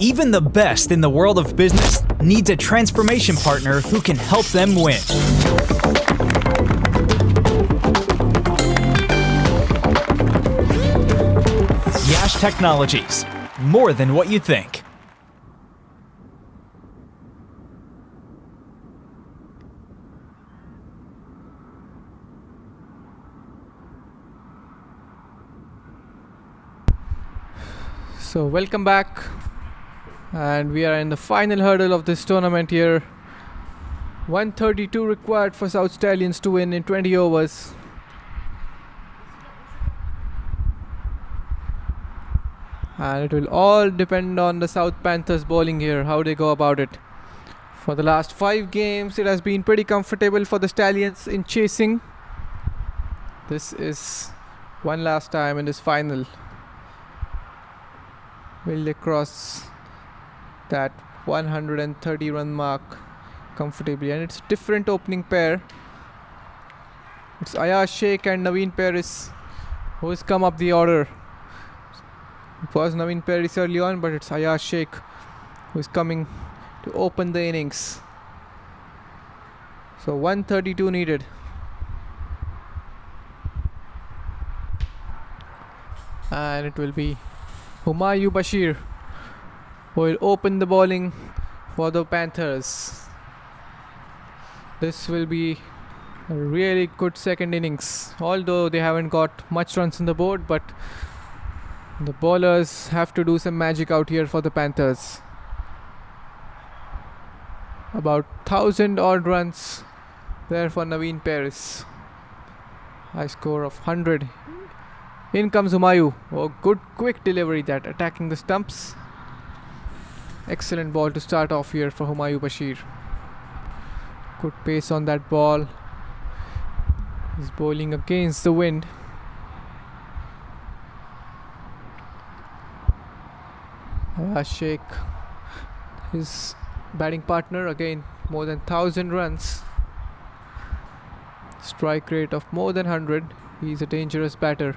Even the best in the world of business needs a transformation partner who can help them win. Yash Technologies, more than what you think. So welcome back, and we are in the final hurdle of this tournament here. 132 required for South Stallions to win in 20 overs. And it will all depend on the South Panthers bowling here, how they go about it. For the last 5 games, it has been pretty comfortable for the Stallions in chasing. This is one last time in this final. Will they cross that 130 run mark comfortably? And it's a different opening pair. It's Ayaz Sheikh and Naveen Paris who has come up the order. It was Naveen Paris early on, but it's Ayaz Sheikh who is coming to open the innings. So 132 needed. And it will be Humayun Bashir who will open the bowling for the Panthers. This will be a really good second innings, although they haven't got much runs on the board, but the bowlers have to do some magic out here for the Panthers. About 1000 odd runs there for Naveen Paris. High score of 100. In comes Humayun. Oh, good quick delivery, that attacking the stumps. Excellent ball to start off here for Humayun Bashir. Good pace on that ball. He's bowling against the wind. Ayaz Sheikh, his batting partner, again more than 1000 runs. Strike rate of more than 100. He's a dangerous batter.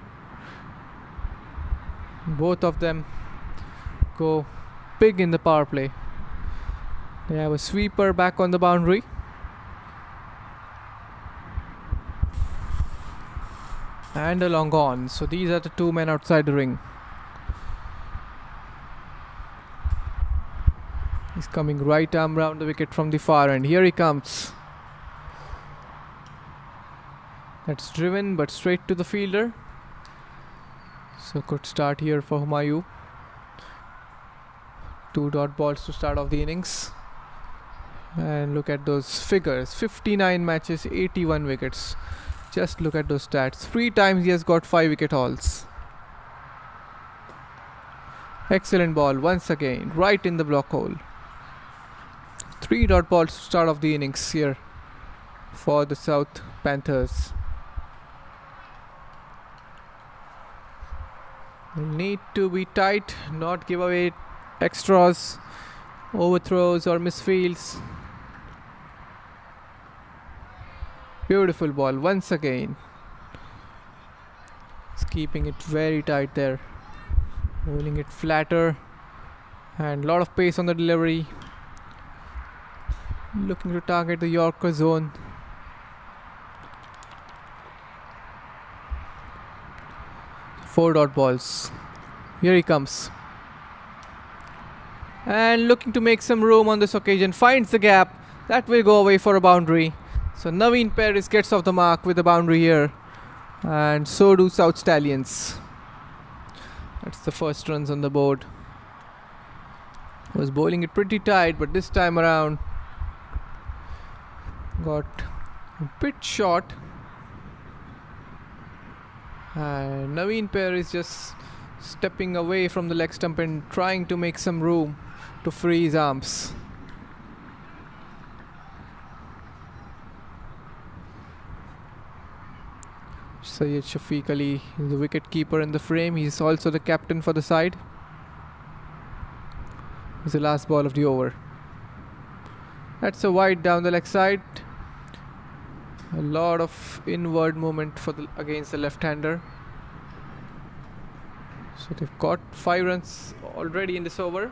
Both of them go big in the power play. They have a sweeper back on the boundary. And a long on. So these are the 2 men outside the ring. He's coming right arm round the wicket from the far end. Here he comes. That's driven but straight to the fielder. So good start here for Humayun. 2 dot balls to start off the innings. And look at those figures. 59 matches, 81 wickets. Just look at those stats. 3 times he has got 5 wicket hauls. Excellent ball once again, right in the block hole. 3 dot balls to start off the innings here for the South Panthers. Need to be tight, not give away extras, overthrows or misfields. Beautiful ball once again. It's keeping it very tight there. Rolling it flatter. And a lot of pace on the delivery. Looking to target the Yorker zone. Four dot balls. Here he comes. And looking to make some room on this occasion. Finds the gap. That will go away for a boundary. So Naveen Paris gets off the mark with a boundary here. And so do South Stallions. That's the first runs on the board. Was bowling it pretty tight, but this time around got a bit short. And Naveen Paris just stepping away from the leg stump and trying to make some room to free his arms. Syed Shafiq Ali is the wicket keeper in the frame. He's also the captain for the side. It's the last ball of the over. That's a wide down the leg side. A lot of inward movement for against the left-hander. So they've got 5 runs already in this over.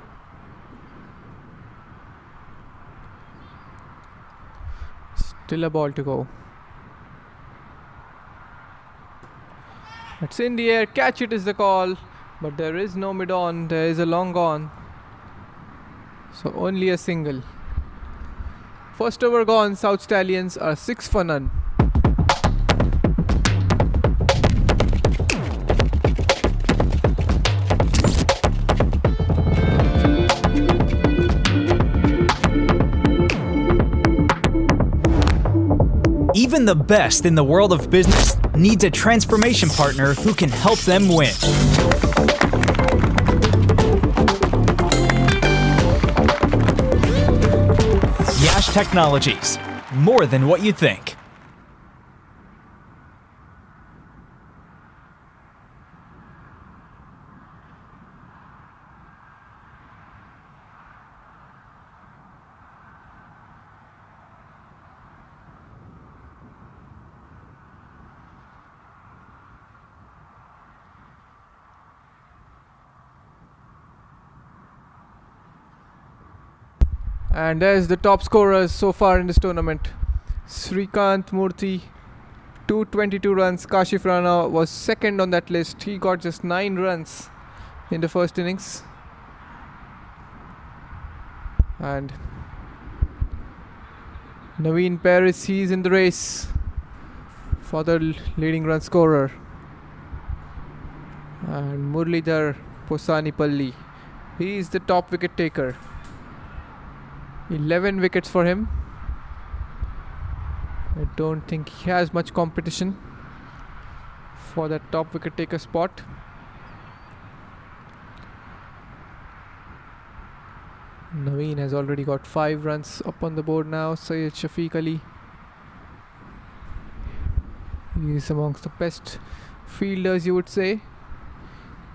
Still a ball to go. It's in the air, catch it is the call, but there is no mid-on, there is a long on. So only a single. First over gone, South Stallions are 6 for none. Even the best in the world of business needs a transformation partner who can help them win. Yash Technologies, more than what you think. And there's the top scorers so far in this tournament. Srikanth Murthy, 222 runs. Kashif Rana was second on that list. He got just 9 runs in the first innings. And Naveen Paris, he's in the race for the leading run scorer. And Murlidhar Posanipalli, he is the top wicket taker. 11 wickets for him. I don't think he has much competition for that top wicket taker spot. Naveen has already got 5 runs up on the board now. Syed Shafiq Ali, he is amongst the best fielders, you would say,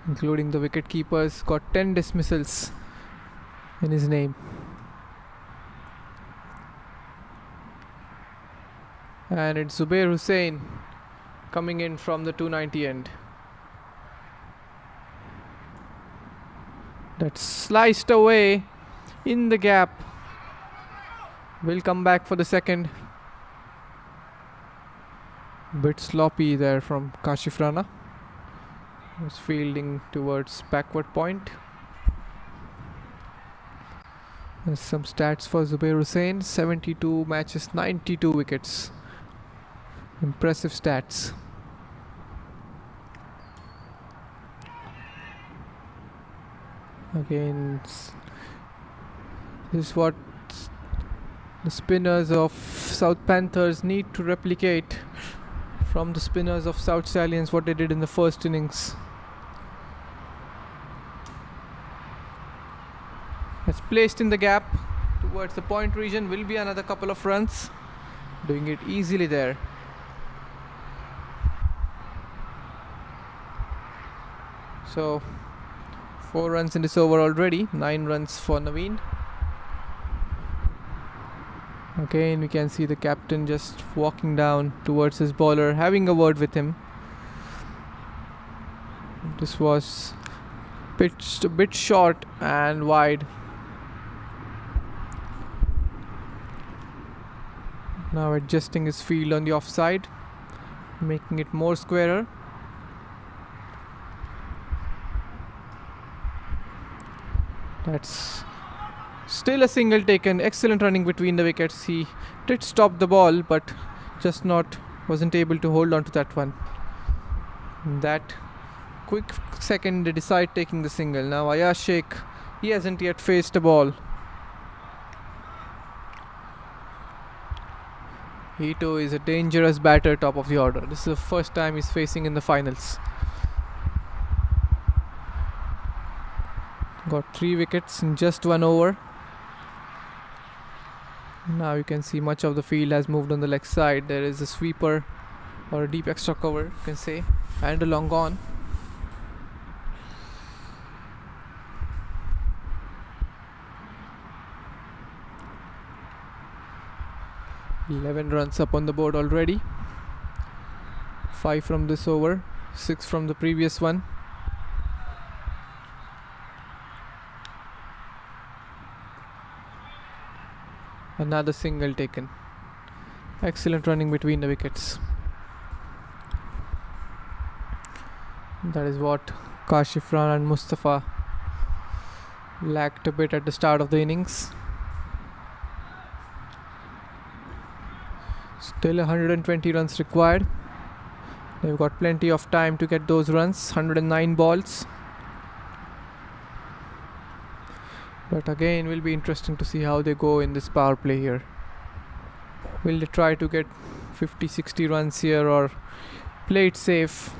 including the wicket keepers. Got 10 dismissals in his name. And it's Zubair Hussain coming in from the 290 end. That's sliced away in the gap. Will come back for the second. Bit sloppy there from Kashif Rana. Was fielding towards backward point. There's some stats for Zubair Hussain. 72 matches, 92 wickets. Impressive stats. Again, this is what the spinners of South Panthers need to replicate from the spinners of South Stallions, what they did in the first innings. It's placed in the gap towards the point region, will be another couple of runs, doing it easily there. So 4 runs in this over already, 9 runs for Naveen. Again, we can see the captain just walking down towards his bowler, having a word with him. This was pitched a bit short and wide. Now adjusting his field on the offside, making it more squarer. That's still a single taken. Excellent running between the wickets. He did stop the ball, but just wasn't able to hold on to that one. That quick second they decide taking the single. Now Ayaz Sheikh, he hasn't yet faced a ball. He too is a dangerous batter, top of the order. This is the first time he's facing in the finals. Got 3 wickets in just 1 over. Now you can see much of the field has moved on the leg side. There is a sweeper or a deep extra cover, you can say, and a long on. $11 runs up on the board already. 5 from this over, 6 from the previous one. Another single taken. Excellent running between the wickets. That is what Kashif Rana and Mustafa lacked a bit at the start of the innings. Still 120 runs required. They've got plenty of time to get those runs. 109 balls. But again, will be interesting to see how they go in this power play here. Will they try to get 50-60 runs here or play it safe,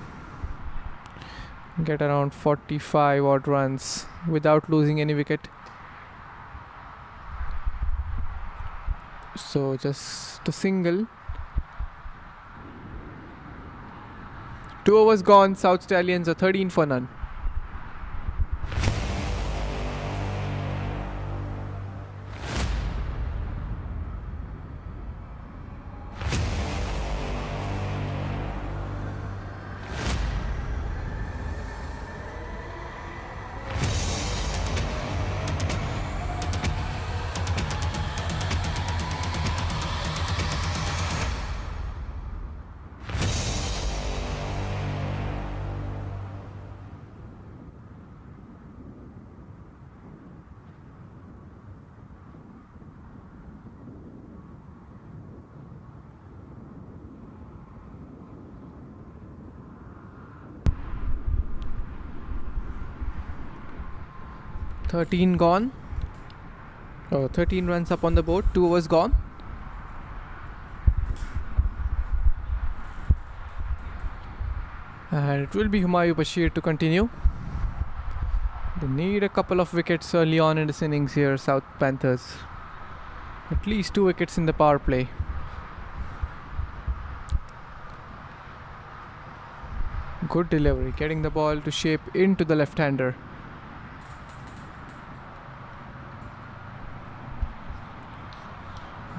get around 45 odd runs without losing any wicket? So just a single. 2 overs gone. South Stallions are 13 for none. $13 gone. 13 runs up on the board. 2 overs gone. And it will be Humayun Bashir to continue. They need a couple of wickets early on in this innings here, South Panthers. At least 2 wickets in the power play. Good delivery, getting the ball to shape into the left-hander.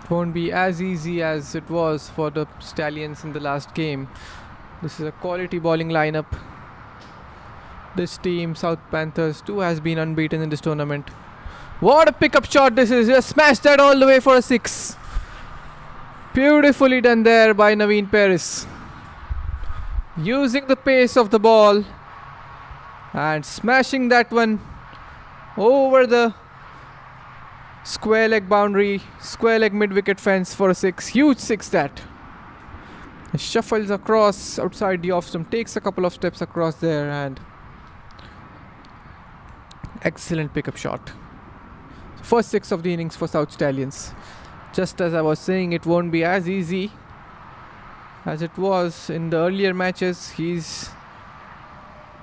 It won't be as easy as it was for the Stallions in the last game. This is a quality bowling lineup. This team, South Panthers, too, has been unbeaten in this tournament. What a pickup shot this is. Just smashed that all the way for a 6. Beautifully done there by Naveen Paris. Using the pace of the ball and smashing that one over the square leg boundary, square leg mid-wicket fence for a 6. Huge 6 that. He shuffles across outside the off stump, takes a couple of steps across there, and excellent pickup shot. First 6 of the innings for South Stallions. Just as I was saying, it won't be as easy as it was in the earlier matches. He's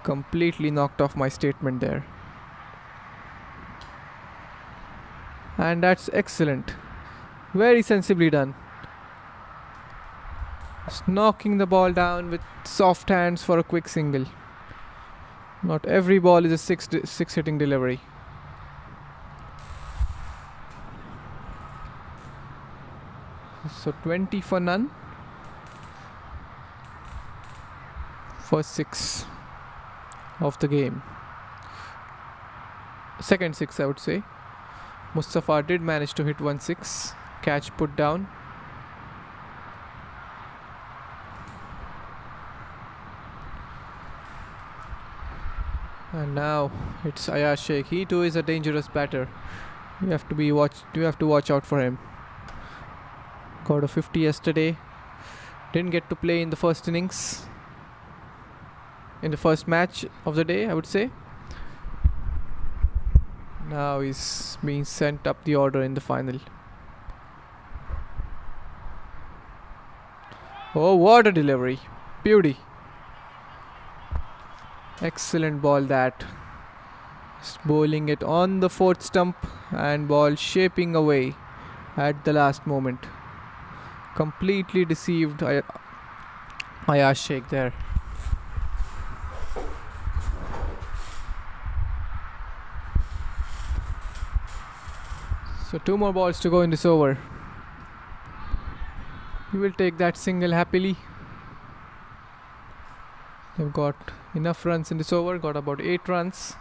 completely knocked off my statement there. And that's excellent. Very sensibly done. Just knocking the ball down with soft hands for a quick single. Not every ball is a six hitting delivery. So 20 for none. First 6 of the game. Second 6, I would say. Mustafa did manage to hit 1-6. Catch put down. And now it's Ayaz Sheikh. He too is a dangerous batter. You have to watch out for him. Got a 50 yesterday. Didn't get to play in the first innings. In the first match of the day, I would say. Now he's being sent up the order in the final. Oh, what a delivery. Beauty. Excellent ball that. Just bowling it on the fourth stump and ball shaping away at the last moment. Completely deceived Ayaz Sheikh there. So 2 more balls to go in this over. He will take that single happily. They've got enough runs in this over, got about 8 runs.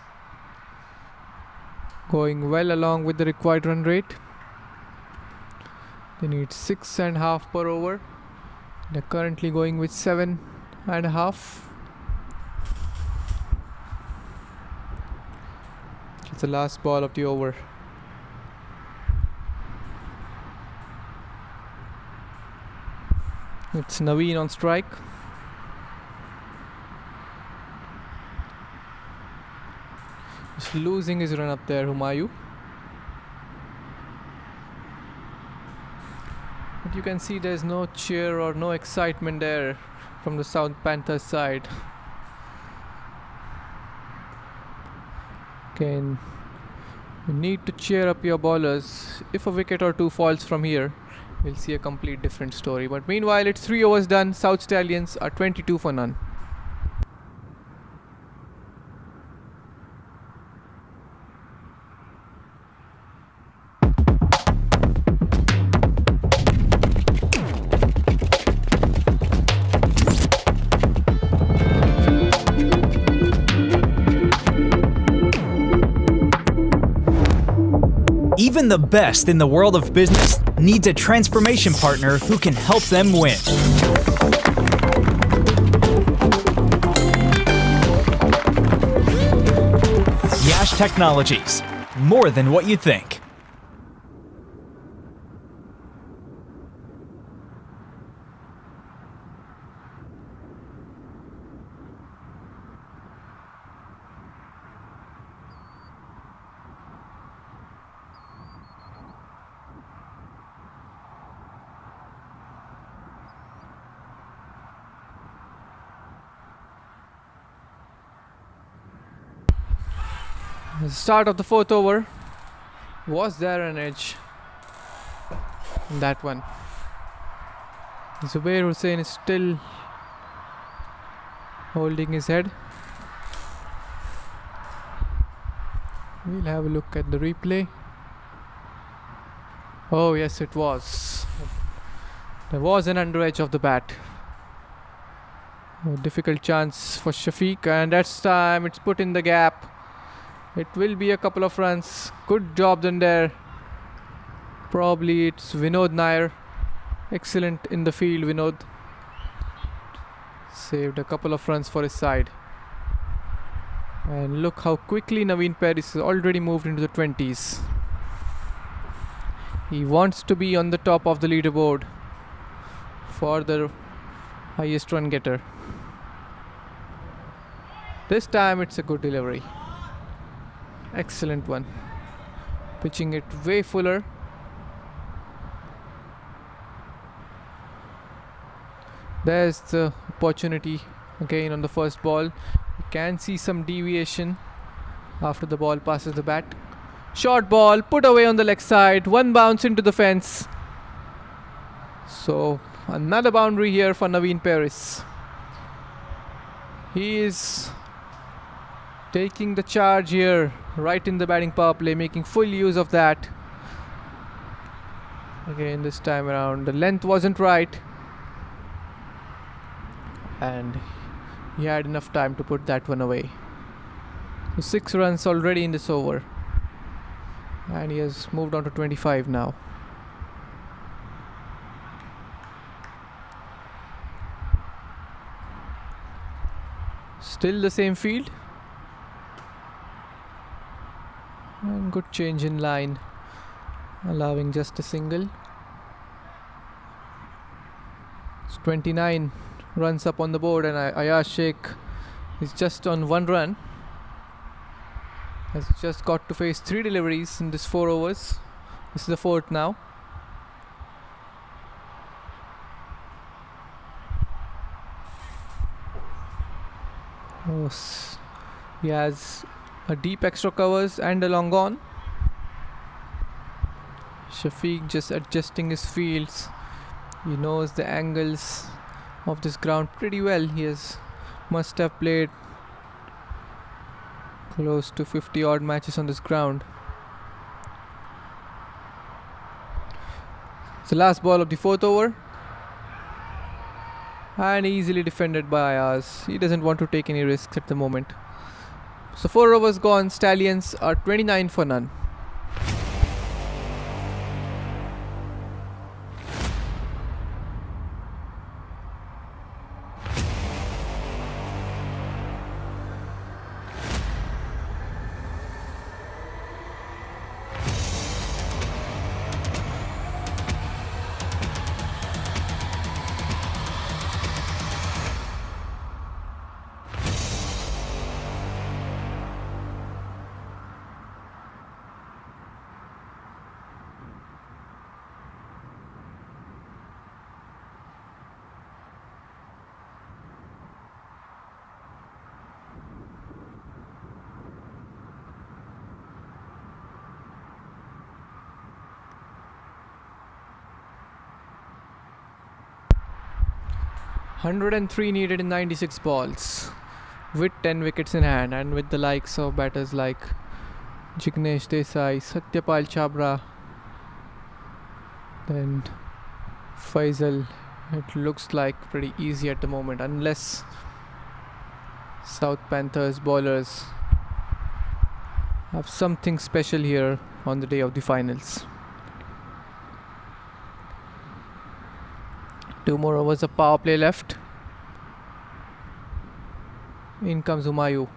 Going well along with the required run rate. They need 6.5 per over. They're currently going with 7.5. It's the last ball of the over. It's Naveen on strike. Just losing his run up there, Humayu. But you can see there's no cheer or no excitement there from the South Panthers side. Again, you need to cheer up your bowlers. If a wicket or 2 falls from here, we'll see a complete different story. But meanwhile, it's 3 overs done. South Stallions are 22 for none. Even the best in the world of business needs a transformation partner who can help them win. Yash Technologies, more than what you think. The start of the 4th over. Was there an edge in that one? Zubair Hussain is still holding his head. We'll have a look at the replay. Oh yes, it was. There was an under edge of the bat. A difficult chance for Shafiq, and that's time it's put in the gap. It will be a couple of runs. Good job done there. Probably it's Vinod Nair. Excellent in the field, Vinod. Saved a couple of runs for his side. And look how quickly Naveen Paris has already moved into the 20s. He wants to be on the top of the leaderboard for the highest run getter. This time it's a good delivery. Excellent one. Pitching it way fuller. There's the opportunity again on the first ball. You can see some deviation after the ball passes the bat. Short ball, put away on the leg side. One bounce into the fence. So another boundary here for Naveen Paris. He is taking the charge here, right in the batting power play, making full use of that. Again, this time around, the length wasn't right, and he had enough time to put that one away. So 6 runs already in this over, and he has moved on to 25 now. Still the same field, and good change in line, allowing just a single. It's 29 runs up on the board, and Ayaz Sheikh is just on 1 run. Has just got to face 3 deliveries in this 4 overs. This is the 4th now. He has a deep extra covers and a long on. Shafi just adjusting his fields. He knows the angles of this ground pretty well. Must have played close to 50 odd matches on this ground. It's the last ball of the 4th over, and easily defended by Ayaz. He doesn't want to take any risks at the moment. So 4 overs gone. Stallions are 29 for none. .103 needed in 96 balls, with 10 wickets in hand, and with the likes of batters like Jignesh Desai, Satyapal Chabra, then Faisal. It looks like pretty easy at the moment, unless South Panthers bowlers have something special here on the day of the finals. 2 more overs of power play left. In comes Humayun.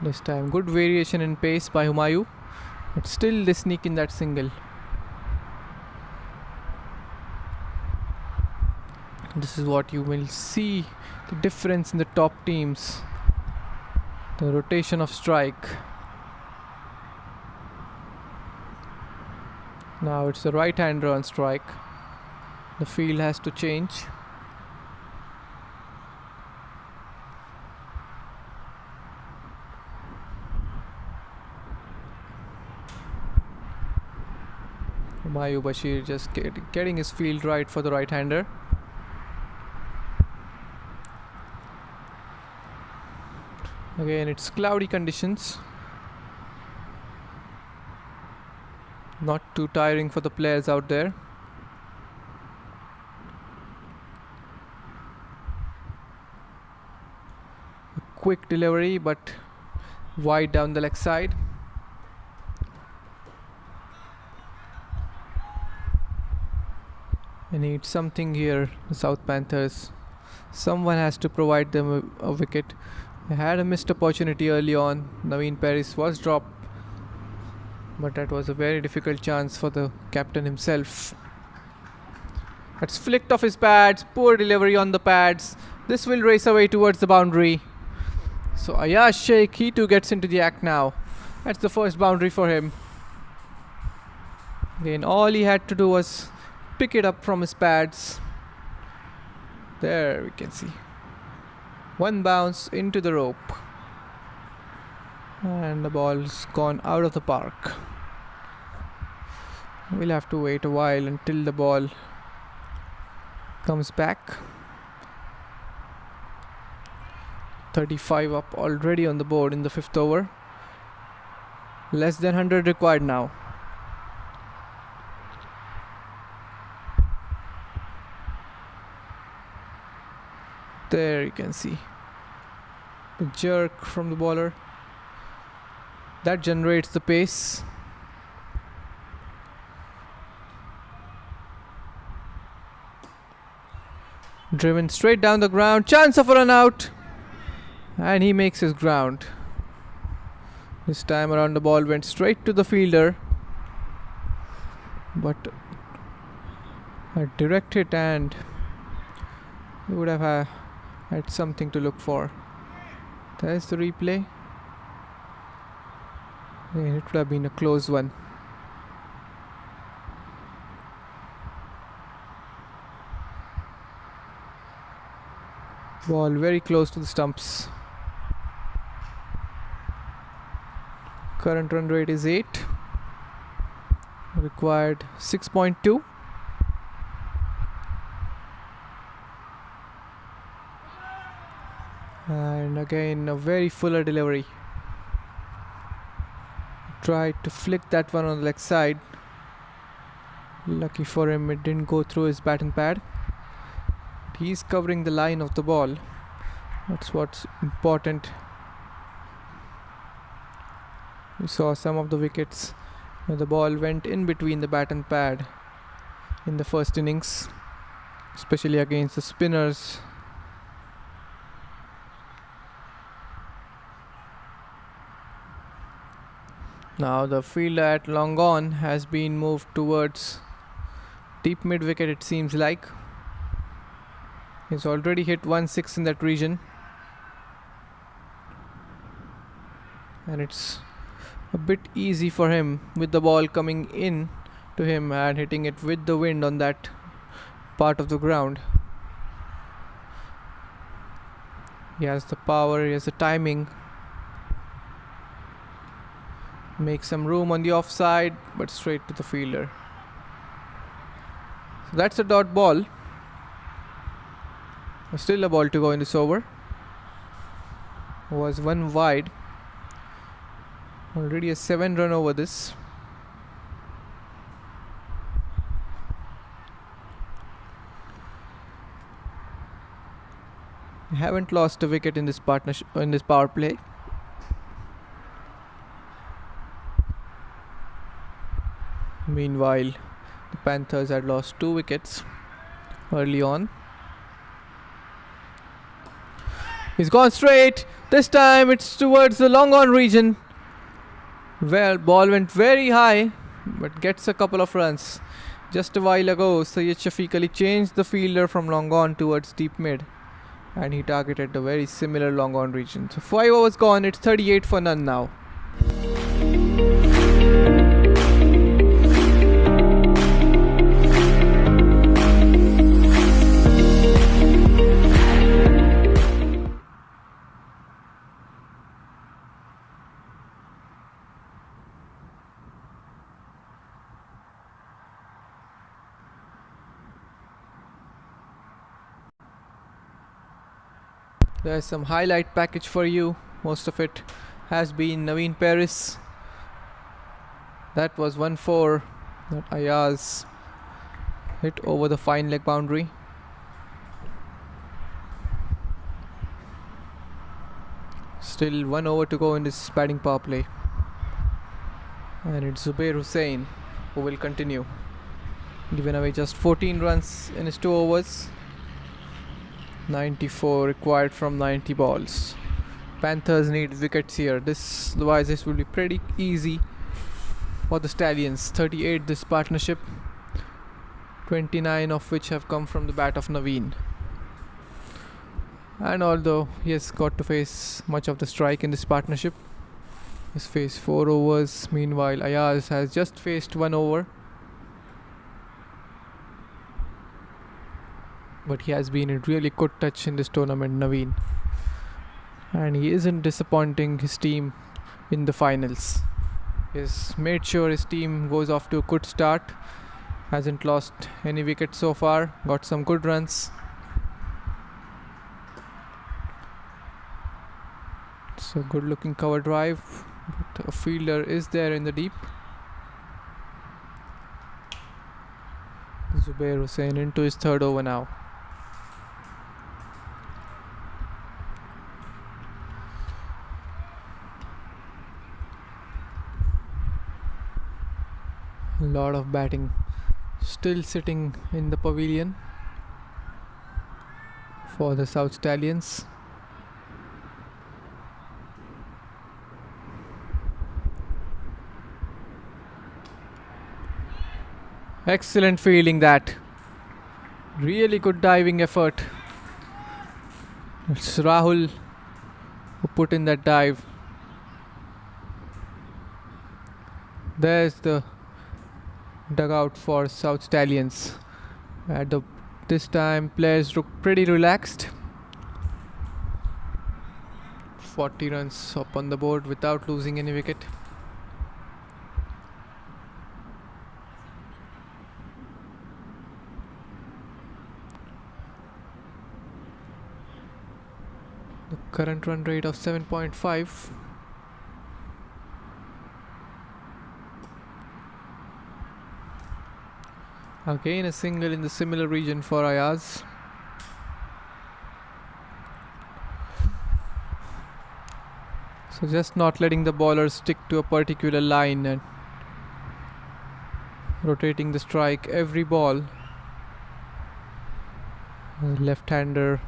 This time good variation in pace by Humayun, but still they sneak in that single. This is what you will see, the difference in the top teams. The rotation of strike. Now it's the right-hander on strike. The field has to change. Humayun Bashir just getting his field right for the right-hander. Again, it's cloudy conditions. Not too tiring for the players out there. Quick delivery, but wide down the leg side. They need something here, the South Panthers. Someone has to provide them a wicket. They had a missed opportunity early on. Naveen Paris was dropped, but that was a very difficult chance for the captain himself. That's flicked off his pads. Poor delivery on the pads. This will race away towards the boundary. So Ayaz Sheikh, he too gets into the act now. That's the first boundary for him. Again, all he had to do was pick it up from his pads There we can see. One bounce into the rope. And the ball's gone out of the park. We'll have to wait a while until the ball comes back. 35 up already on the board in the 5th over. Less than 100 required now. There you can see the jerk from the bowler. That generates the pace. Driven straight down the ground. Chance of a run out. And he makes his ground. This time around the ball went straight to the fielder. But a direct hit and he would have had something to look for. There's the replay. And it would have been a close one. Ball very close to the stumps. Current run rate is 8. Required 6.2. And again a very fuller delivery. Tried to flick that one on the leg side. Lucky for him, it didn't go through his bat and pad. He's covering the line of the ball. That's what's important. We saw some of the wickets where the ball went in between the bat and pad in the first innings, especially against the spinners. Now the fielder at long on has been moved towards deep mid wicket, it seems like. He's already hit 1-6 in that region. And it's a bit easy for him with the ball coming in to him and hitting it with the wind on that part of the ground. He has the power, he has the timing. Make some room on the offside, but straight to the fielder. So that's a dot ball. Still a ball to go in this over. Was one wide. Already a 7-run over this. Haven't lost a wicket in this partnership, in this power play. Meanwhile, the Panthers had lost 2 wickets early on. He's gone straight. This time it's towards the long on region. Well, ball went very high, but gets a couple of runs. Just a while ago, Syed Shafi changed the fielder from long on towards deep mid, and he targeted a very similar long on region. So 5 overs gone. It's 38 for none now. There's some highlight package for you. Most of it has been Naveen Paris. That was 1-4 that Ayaz hit over the fine leg boundary. Still 1 over to go in this batting power play. And it's Zubair Hussain who will continue. Given away just 14 runs in his 2 overs. 94 required from 90 balls. Panthers need wickets here. Otherwise this will be pretty easy for the Stallions. 38 this partnership, 29 of which have come from the bat of Naveen. And although he has got to face much of the strike in this partnership, he's faced 4 overs. Meanwhile Ayaz has just faced 1 over. but he has been a really good touch in this tournament, Naveen. And he isn't disappointing his team in the finals. He's made sure his team goes off to a good start. Hasn't lost any wickets so far. Got some good runs. So good looking cover drive. But a fielder is there in the deep. Zubair Hussain into his third over now. A lot of batting still sitting in the pavilion for the South Stallions. Excellent fielding that. Really good diving effort. It's Rahul who put in that dive. There's the dugout for South Stallions. This time players look pretty relaxed. 40 runs up on the board without losing any wicket. The current run rate of 7.5. Again a single in the similar region for Ayaz. So just not letting the bowler stick to a particular line and rotating the strike every ball. A left-hander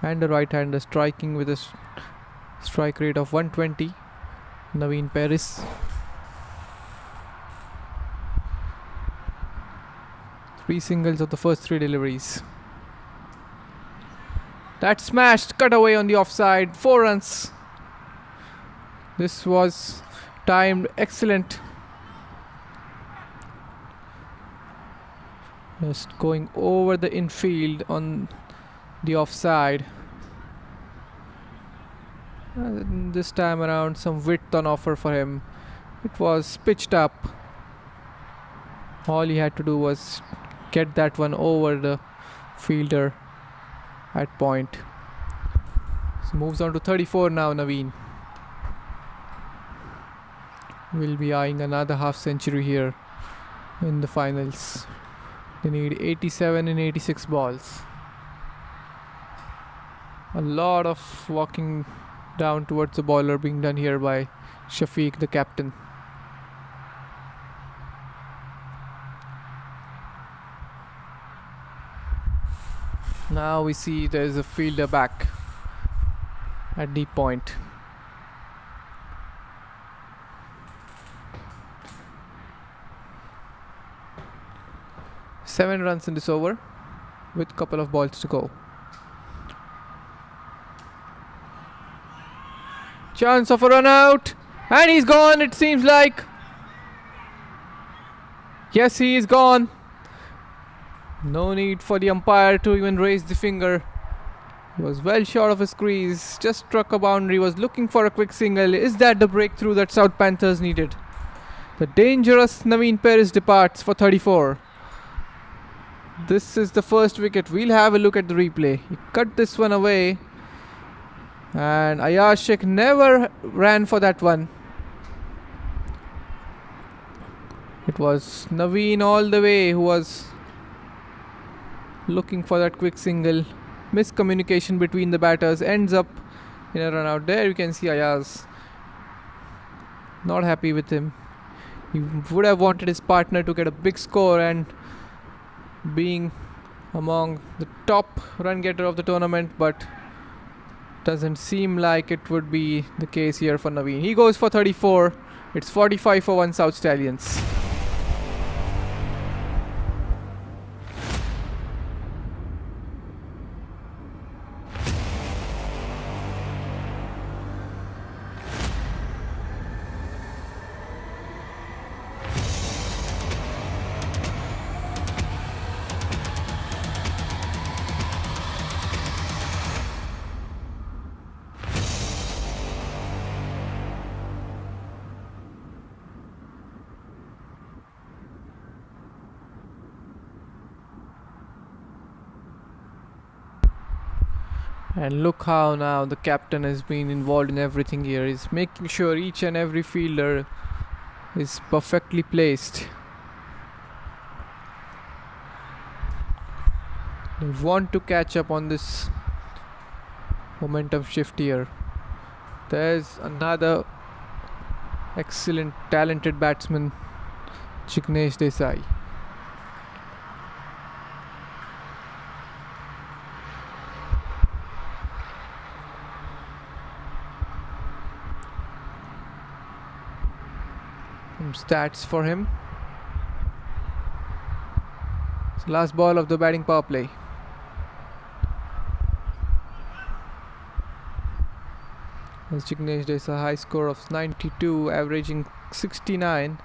and a right-hander striking with a strike rate of 120. Naveen Paris. Three singles of the first three deliveries. That smashed, cut away on the offside. 4 runs. This was timed excellent. Just going over the infield on the offside. This time around some width on offer for him. It was pitched up. All he had to do was get that one over the fielder at point. So moves on to 34 now, Naveen. Will be eyeing another half century here in the finals. They need 87 in 86 balls. A lot of walking down towards the bowler being done here by Shafiq, the captain. Now we see there is a fielder back at deep point. Seven runs in this over with couple of balls to go. Chance of a run out, and he's gone, it seems like. Yes, he is gone. No need for the umpire to even raise the finger. He was well short of his crease, just struck a boundary, was looking for a quick single. Is that the breakthrough that South Panthers needed? The dangerous Naveen Paris departs for 34. This is the first wicket. We'll have a look at the replay. He cut this one away, and Ayaz Sheikh never ran for that one. It was Naveen all the way who was looking for that quick single. Miscommunication between the batters ends up in a run out. There you can see Ayaz not happy with him. He would have wanted his partner to get a big score, and being among the top run getter of the tournament, but doesn't seem like it would be the case here for Naveen. He goes for 34. It's 45 for 1 South Stallions. And look how now the captain has been involved in everything here. He's making sure each and every fielder is perfectly placed. They want to catch up on this momentum shift here. There's another excellent, talented batsman, Jignesh Desai. Some stats for him. It's the last ball of the batting power play. As Jignesh Desai, a high score of 92, averaging 69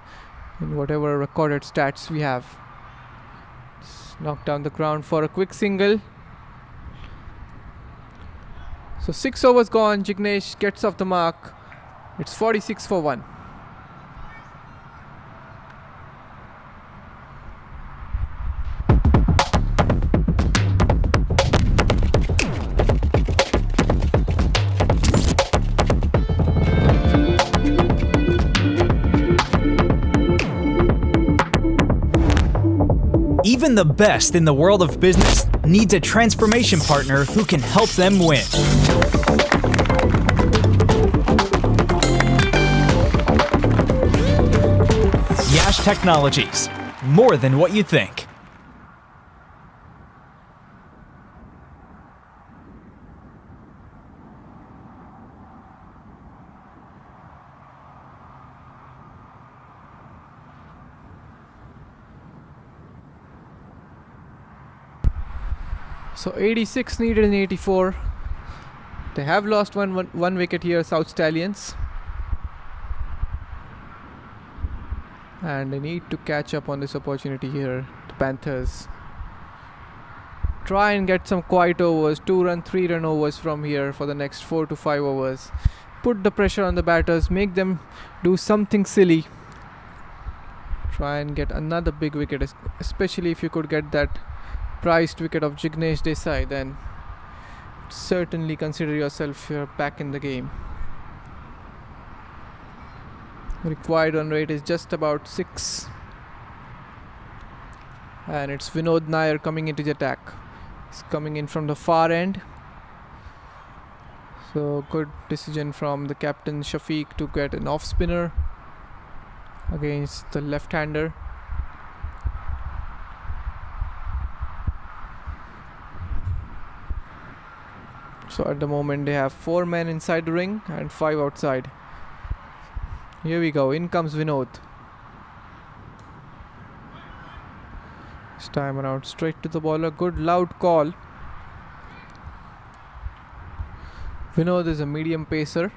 in whatever recorded stats we have. Just knocked down the ground for a quick single. So 6 overs gone. Jignesh gets off the mark. It's 46 for 1. Even the best in the world of business needs a transformation partner who can help them win. Yash Technologies, more than what you think. So 86 needed in 84. They have lost one wicket here, South Stallions. And they need to catch up on this opportunity here, the Panthers. Try and get some quiet overs, 2-run, 3-run overs from here for the next 4 to 5 overs. Put the pressure on the batters, make them do something silly. Try and get another big wicket, especially if you could get that prized wicket of Jignesh Desai, then certainly consider yourself back in the game. Required run rate is just about 6. And it's Vinod Nair coming into the attack. He's coming in from the far end. So good decision from the captain Shafi to get an off spinner against the left-hander. So at the moment they have 4 men inside the ring and 5 outside. Here we go, in comes Vinod. This time around straight to the bowler, good loud call. Vinod is a medium pacer.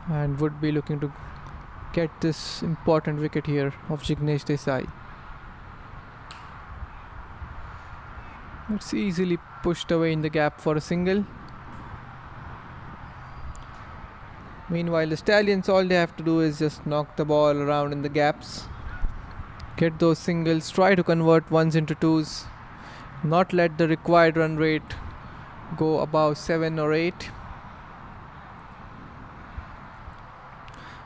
And would be looking to get this important wicket here of Jignesh Desai. It's easily pushed away in the gap for a single. Meanwhile, the Stallions, all they have to do is just knock the ball around in the gaps. Get those singles, try to convert ones into twos. Not let the required run rate go above 7 or 8.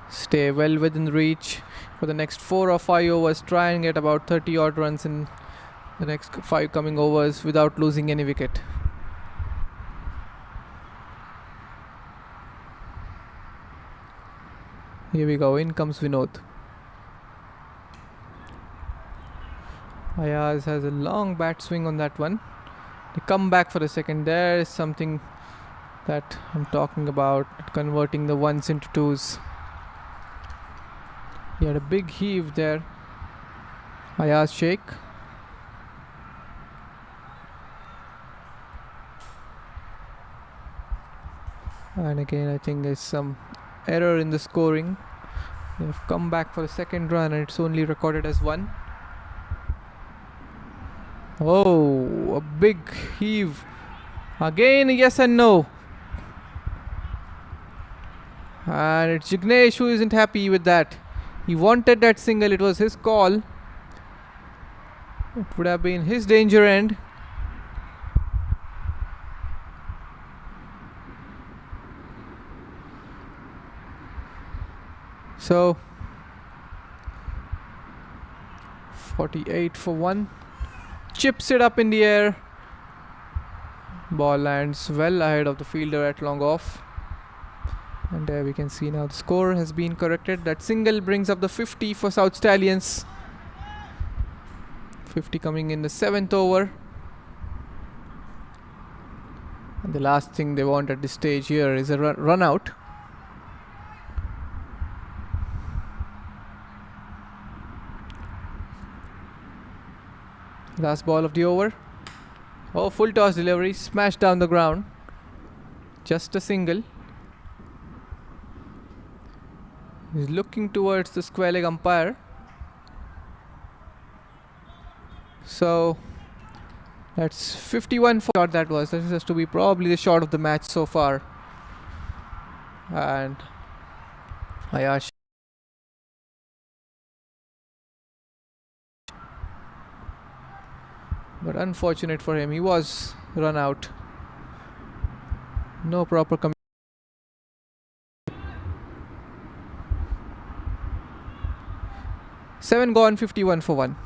Stay well within reach for the next 4 or 5 overs. Try and get about 30 odd runs in the next 5 coming overs without losing any wicket. Here we go, in comes Vinod. Ayaz has a long bat swing on that one. They come back for the second. There is something that I'm talking about, converting the ones into twos. He had a big heave there, Ayaz Sheikh. And again, I think there's some error in the scoring. They have come back for the second run and it's only recorded as 1. Oh, a big heave. Again, yes and no. And it's Jignesh who isn't happy with that. He wanted that single, it was his call. It would have been his danger end. So 48 for 1. Chips it up in the air. Ball lands well ahead of the fielder at long off. And there we can see now the score has been corrected. That single brings up the 50 for South Stallions. 50 coming in the 7th over. And the last thing they want at this stage here is a run out. Last ball of the over. Oh, full toss delivery, smashed down the ground. Just a single. He's looking towards the square leg umpire. So that's 51 for shot that was. This has to be probably the shot of the match so far. And Ayash. But unfortunate for him, he was run out. No proper communication. 7 gone, 51 for 1.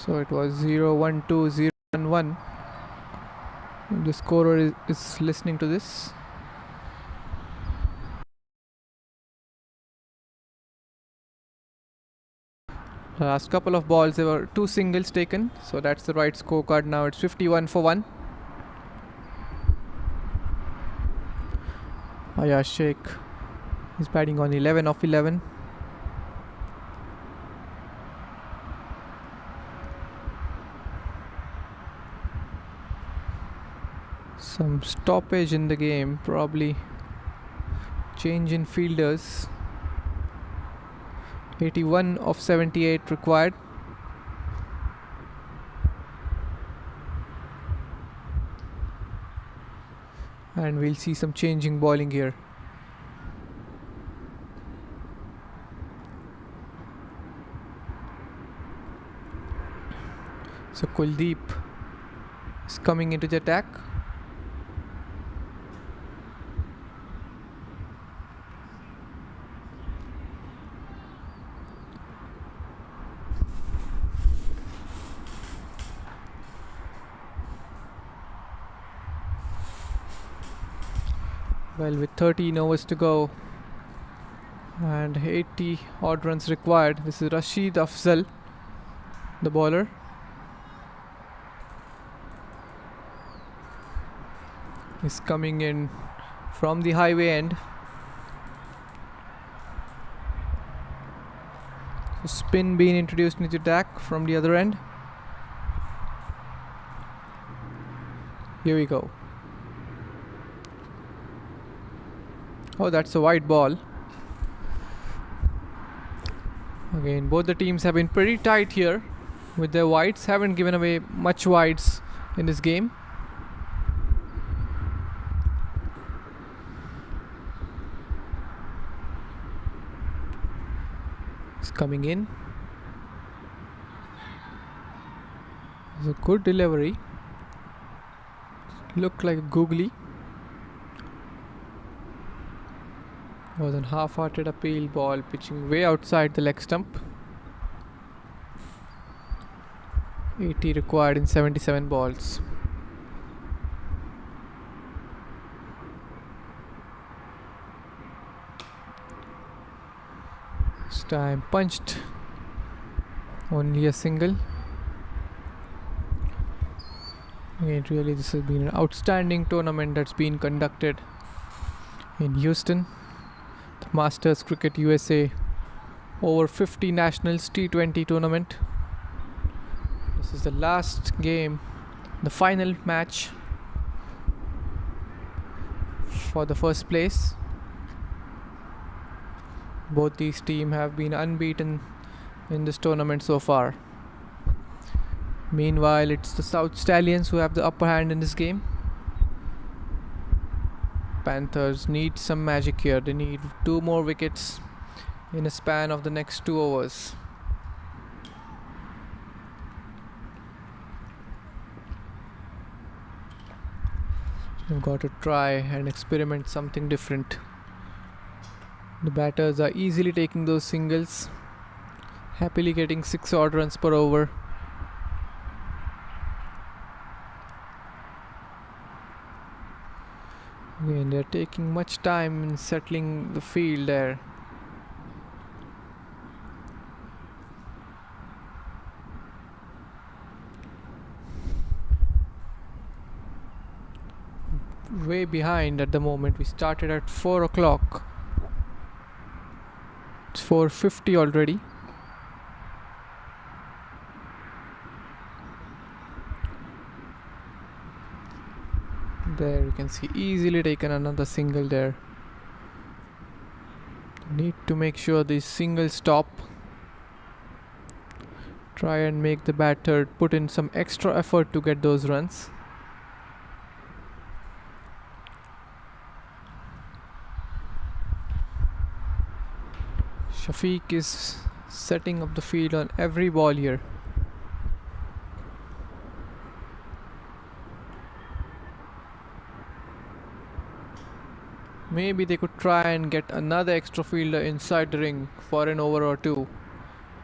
So it was 0-1-2, 0-1-1. The scorer is listening to this. Last couple of balls, there were 2 singles taken. So that's the right scorecard now. It's 51 for 1. Ayash Sheikh is batting on 11 of 11. Some stoppage in the game, probably change in fielders. 81 of 78 required. And we'll see some changing bowling here. So Kuldeep is coming into the attack. Well, with 13 overs to go and 80 odd runs required, this is Rashid Afzal, the bowler. He's coming in from the highway end. So spin being introduced into attack from the other end. Here we go. Oh, that's a wide ball. Again, both the teams have been pretty tight here with their wides. Haven't given away much wides in this game. It's coming in. It's a good delivery. Looked like a googly. Was a half-hearted appeal ball, pitching way outside the leg stump. 80 required in 77 balls. This time punched. Only a single. Again, really this has been an outstanding tournament that's been conducted in Houston. The Masters Cricket USA over 50 Nationals T20 tournament. This is the last game, the final match for the first place. Both these teams have been unbeaten in this tournament so far. Meanwhile, it's the South Stallions who have the upper hand in this game. Panthers need some magic here. They need 2 more wickets in a span of the next 2 overs. They've got to try and experiment something different. The batters are easily taking those singles, happily getting 6 odd runs per over. Again, they're taking much time in settling the field there. Way behind at the moment. We started at 4 o'clock. It's 4:50 already. There you can see easily taken another single there. Need to make sure these singles stop. Try and make the batter put in some extra effort to get those runs. Shafi is setting up the field on every ball here. Maybe they could try and get another extra fielder inside the ring for an over or 2.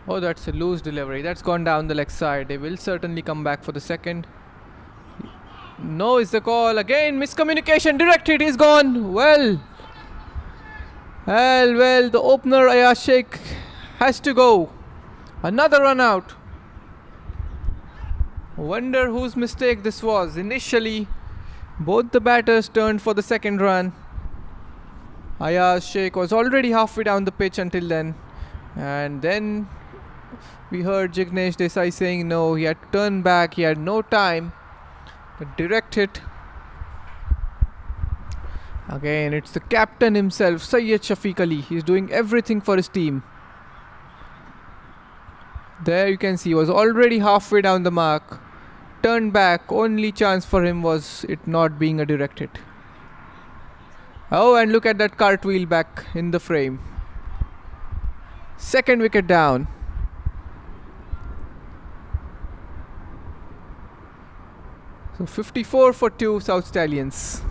Oh, that's a loose delivery. That's gone down the leg side. They will certainly come back for the second. No is the call. Again, miscommunication. Direct hit is gone. Well, the opener Ayaz Sheikh has to go. Another run out. Wonder whose mistake this was. Initially, both the batters turned for the second run. Ayaz Sheikh was already halfway down the pitch until then. And then we heard Jignesh Desai saying no, he had to turn back, he had no time. The direct hit. Again, it's the captain himself, Syed Shafiq Ali. He's doing everything for his team. There you can see he was already halfway down the mark. Turned back, only chance for him was it not being a direct hit. Oh, and look at that cartwheel back in the frame. Second wicket down. So 54 for 2 South Stallions.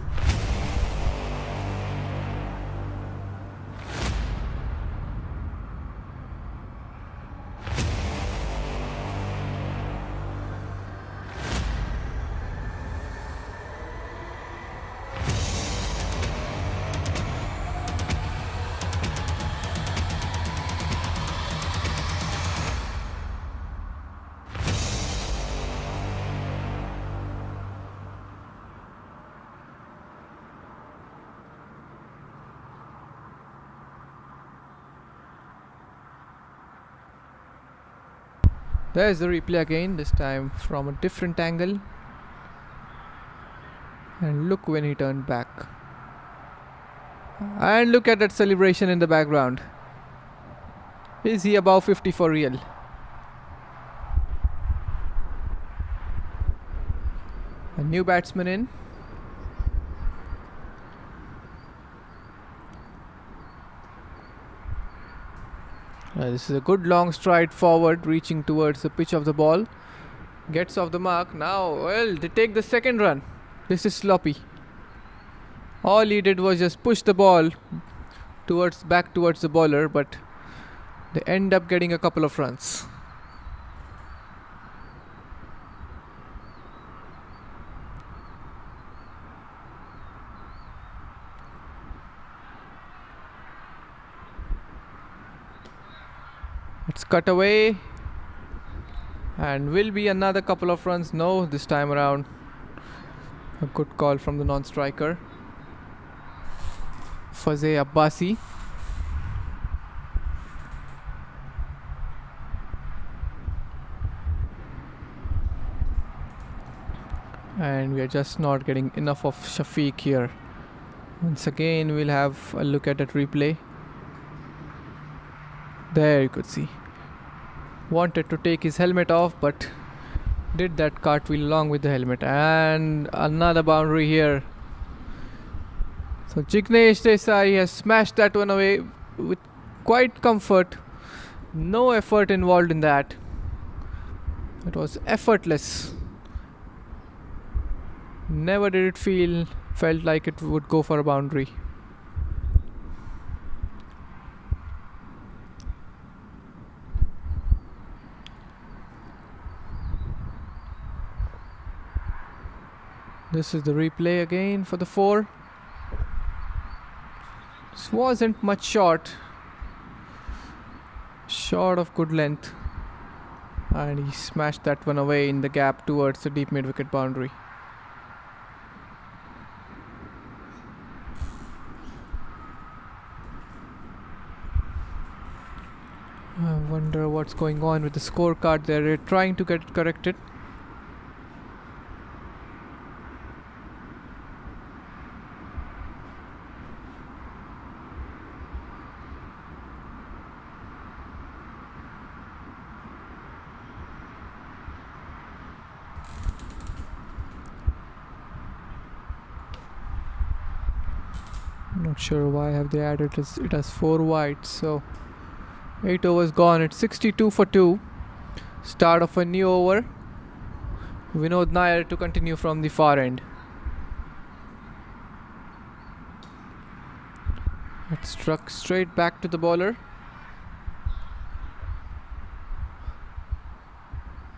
There's the replay again, this time from a different angle. And look when he turned back. And look at that celebration in the background. Is he above 50 for real? A new batsman in. This is a good long stride forward, reaching towards the pitch of the ball. Gets off the mark. Now, well, they take the second run. This is sloppy. All he did was just push the ball back towards the bowler, but they end up getting a couple of runs. It's cut away and will be another couple of runs. No, this time around a good call from the non-striker Fazeh Abbasi. and we are just not getting enough of Shafiq here. Once again, we'll have a look at that replay. There you could see. Wanted to take his helmet off, but did that cartwheel along with the helmet. And another boundary here. So Jignesh Desai has smashed that one away with quite comfort. No effort involved in that. It was effortless. Never did it felt like it would go for a boundary. This is the replay again for the 4. This wasn't much short of good length, and he smashed that one away in the gap towards the deep mid-wicket boundary. I wonder what's going on with the scorecard there. They're trying to get it corrected. Not sure why have they added it as 4 wide. So 8 overs gone. It's 62 for 2. Start of a new over. Vinod Nair to continue from the far end. It struck straight back to the bowler.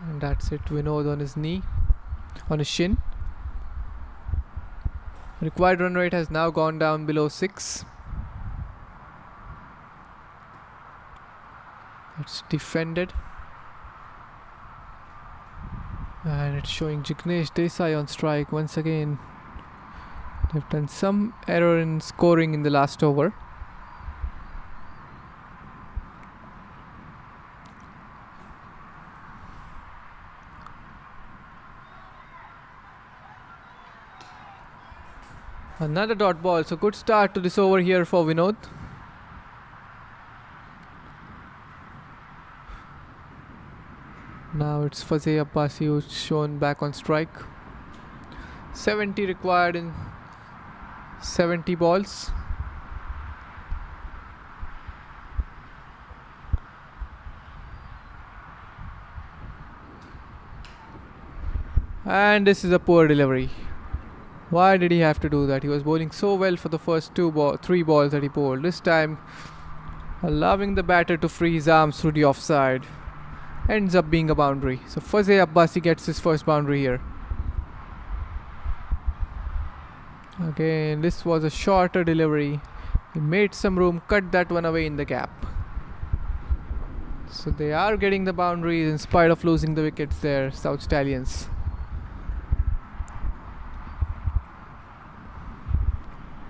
And that's it. Vinod on his knee, on his shin. Required run rate has now gone down below 6. It's defended. And it's showing Jignesh Desai on strike once again. They've done some error in scoring in the last over. Another dot ball, so good start to this over here for Vinod. Now it's Fazeh Abbasi who's shown back on strike. 70 required in 70 balls. And this is a poor delivery. Why did he have to do that? He was bowling so well for the first 3 balls that he bowled. This time, allowing the batter to free his arms through the offside. Ends up being a boundary. So Fazeh Abbasi gets his first boundary here. Again, this was a shorter delivery. He made some room, cut that one away in the gap. So they are getting the boundaries in spite of losing the wickets there, South Stallions.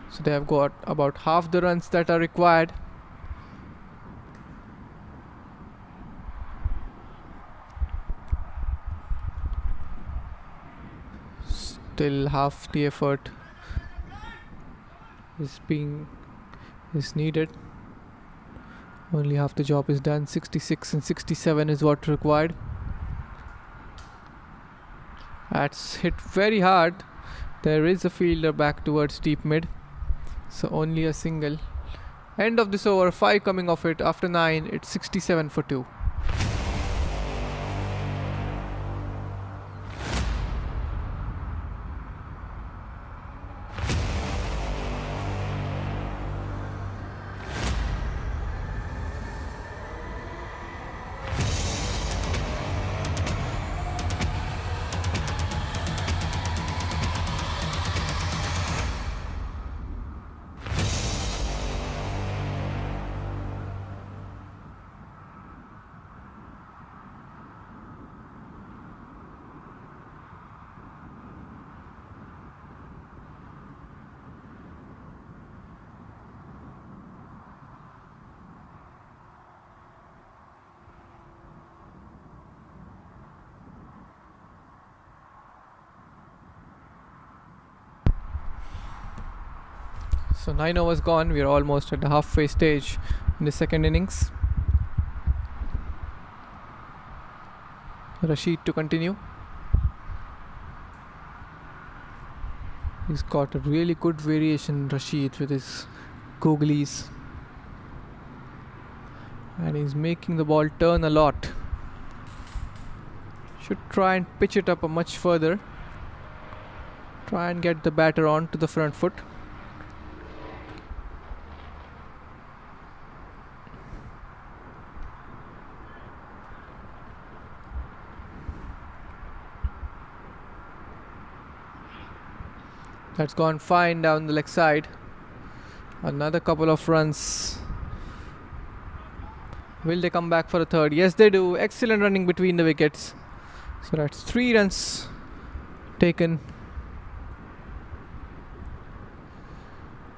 So they have got about half the runs that are required. Still half the effort is needed. Only half the job is done. 66 and 67 is what required. That's hit very hard. There is a fielder back towards deep mid. So only a single. End of this over, 5 coming off it. After 9, it's 67 for 2. So 9 overs gone. We are almost at the halfway stage in the second innings. Rashid to continue. He's got a really good variation, Rashid, with his googlies. And he's making the ball turn a lot. Should try and pitch it up a much further. Try and get the batter on to the front foot. That's gone fine down the leg side. Another couple of runs. Will they come back for a third? Yes, they do. Excellent running between the wickets. So that's 3 runs taken.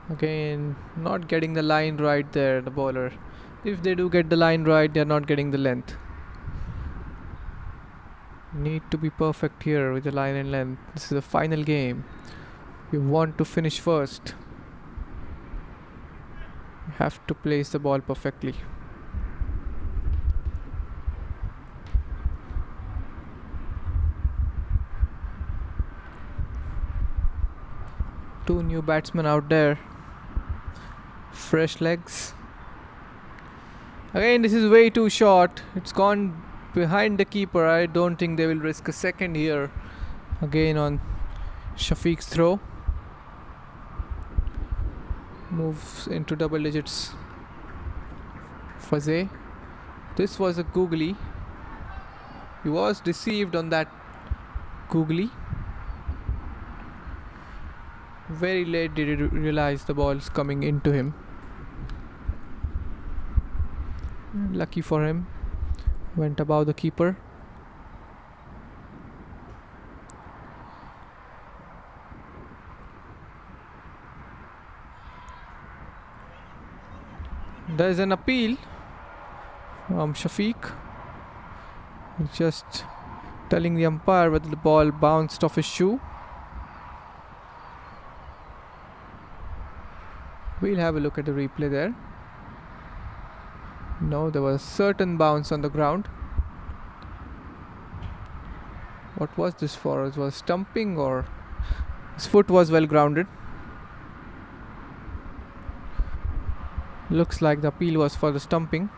Again, not getting the line right there, the bowler. If they do get the line right, they're not getting the length. Need to be perfect here with the line and length. This is the final game. You want to finish first. You have to place the ball perfectly. Two new batsmen out there. Fresh legs. Again, this is way too short. It's gone behind the keeper. I don't think they will risk a second here. Again on Shafiq's throw. Moves into double digits. Fazeh. This was a googly. He was deceived on that googly. Very late did he realize the ball's coming into him. Lucky for him. Went above the keeper. There is an appeal from Shafiq. He's just telling the umpire whether the ball bounced off his shoe. We'll have a look at the replay there. No, there was a certain bounce on the ground. What was this for? It was stumping, or his foot was well grounded. Looks like the appeal was for the stumping.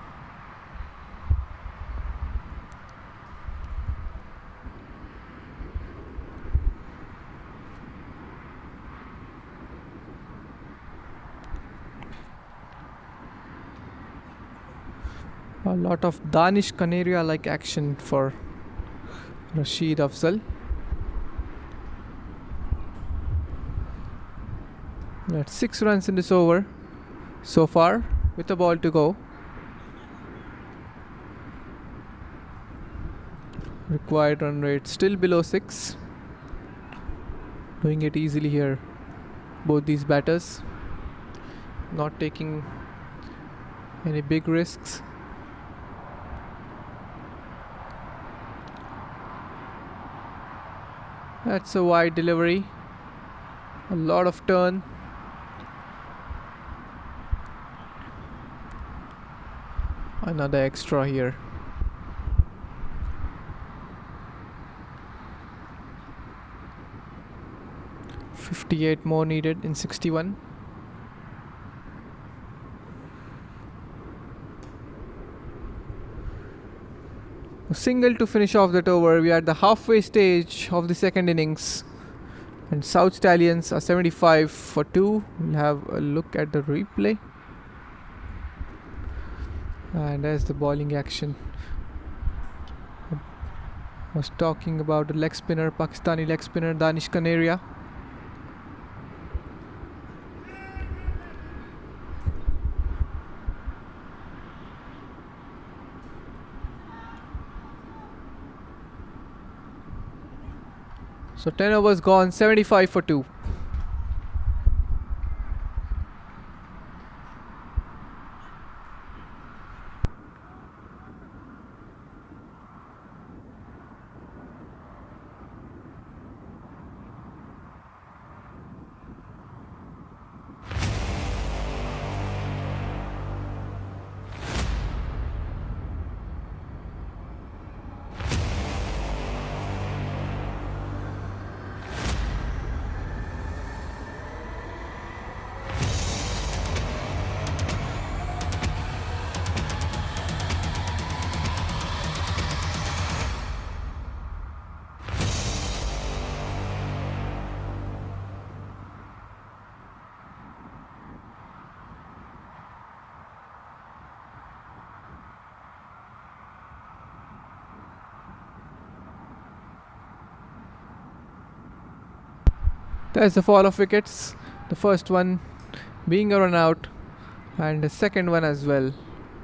A lot of Danish Canaria-like action for Rashid Afzal. That's 6 runs in this over so far, with a ball to go. Required run rate still below 6. Doing it easily here, both these batters. Not taking any big risks. That's a wide delivery. A lot of turn. Another extra here. .58 more needed in 61. A single to finish off that over. We are at the halfway stage of the second innings, and South Stallions are 75 for 2. We'll have a look at the replay. And there's the bowling action. I was talking about the leg spinner, Pakistani leg spinner, Danish Canaria. So 10 overs gone, 75 for 2. There's the fall of wickets. The first one being a run out, and the second one as well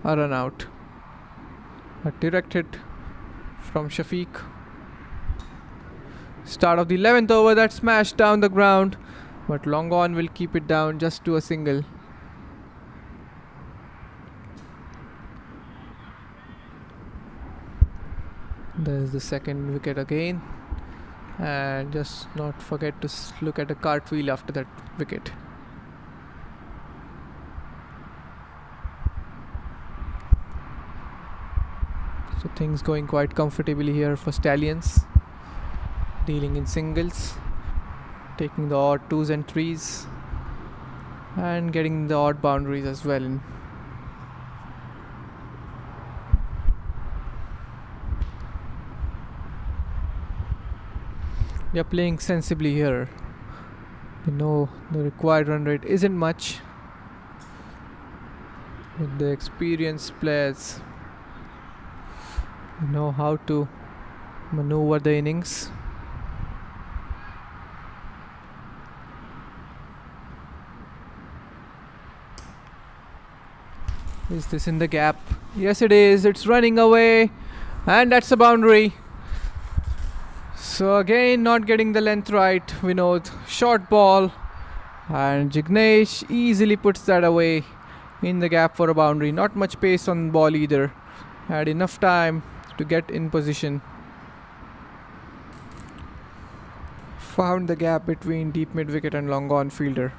a run out. A direct hit from Shafiq. Start of the 11th over, that smashed down the ground, but long on will keep it down just to a single. There's the second wicket again, and just not forget to look at the cartwheel after that wicket. So things going quite comfortably here for Stallions, dealing in singles, taking the odd 2s and 3s, and getting the odd boundaries as well. They are playing sensibly here. They know the required run rate isn't much, but the experienced players know how to maneuver the innings. Is this in the gap? Yes, it is. It's running away, and that's a boundary. So again, not getting the length right. Vinod, short ball, and Jignesh easily puts that away in the gap for a boundary. Not much pace on the ball either. Had enough time to get in position. Found the gap between deep mid wicket and long on fielder.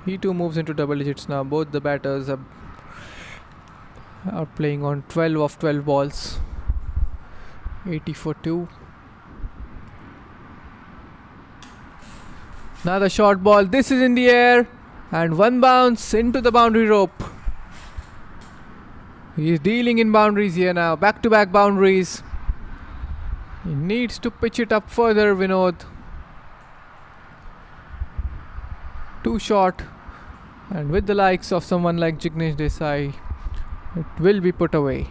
He too moves into double digits now. Both the batters are playing on 12 of 12 balls. 80 for 2. Another short ball. This is in the air, and one bounce into the boundary rope. He is dealing in boundaries here now. Back-to-back boundaries. He needs to pitch it up further, Vinod. Too short. And with the likes of someone like Jignesh Desai, it will be put away.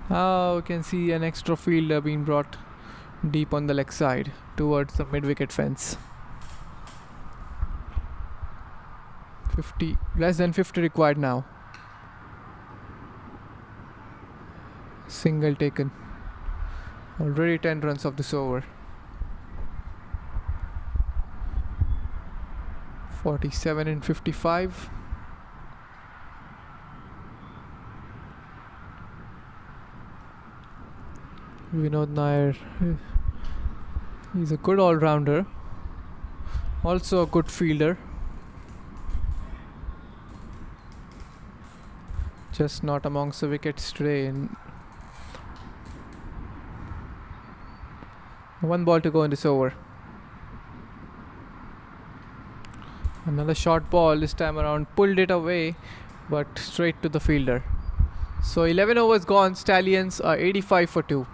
Now you can see an extra fielder being brought deep on the leg side towards the mid-wicket fence. 50, less than 50 required now. Single taken. Already 10 runs of this over. 47 in 55. Vinod Nair, he's a good all-rounder, also a good fielder, just not amongst the wickets today. And one ball to go in this over. Another short ball, this time around pulled it away, but straight to the fielder. So 11 overs gone. Stallions are 85 for 2.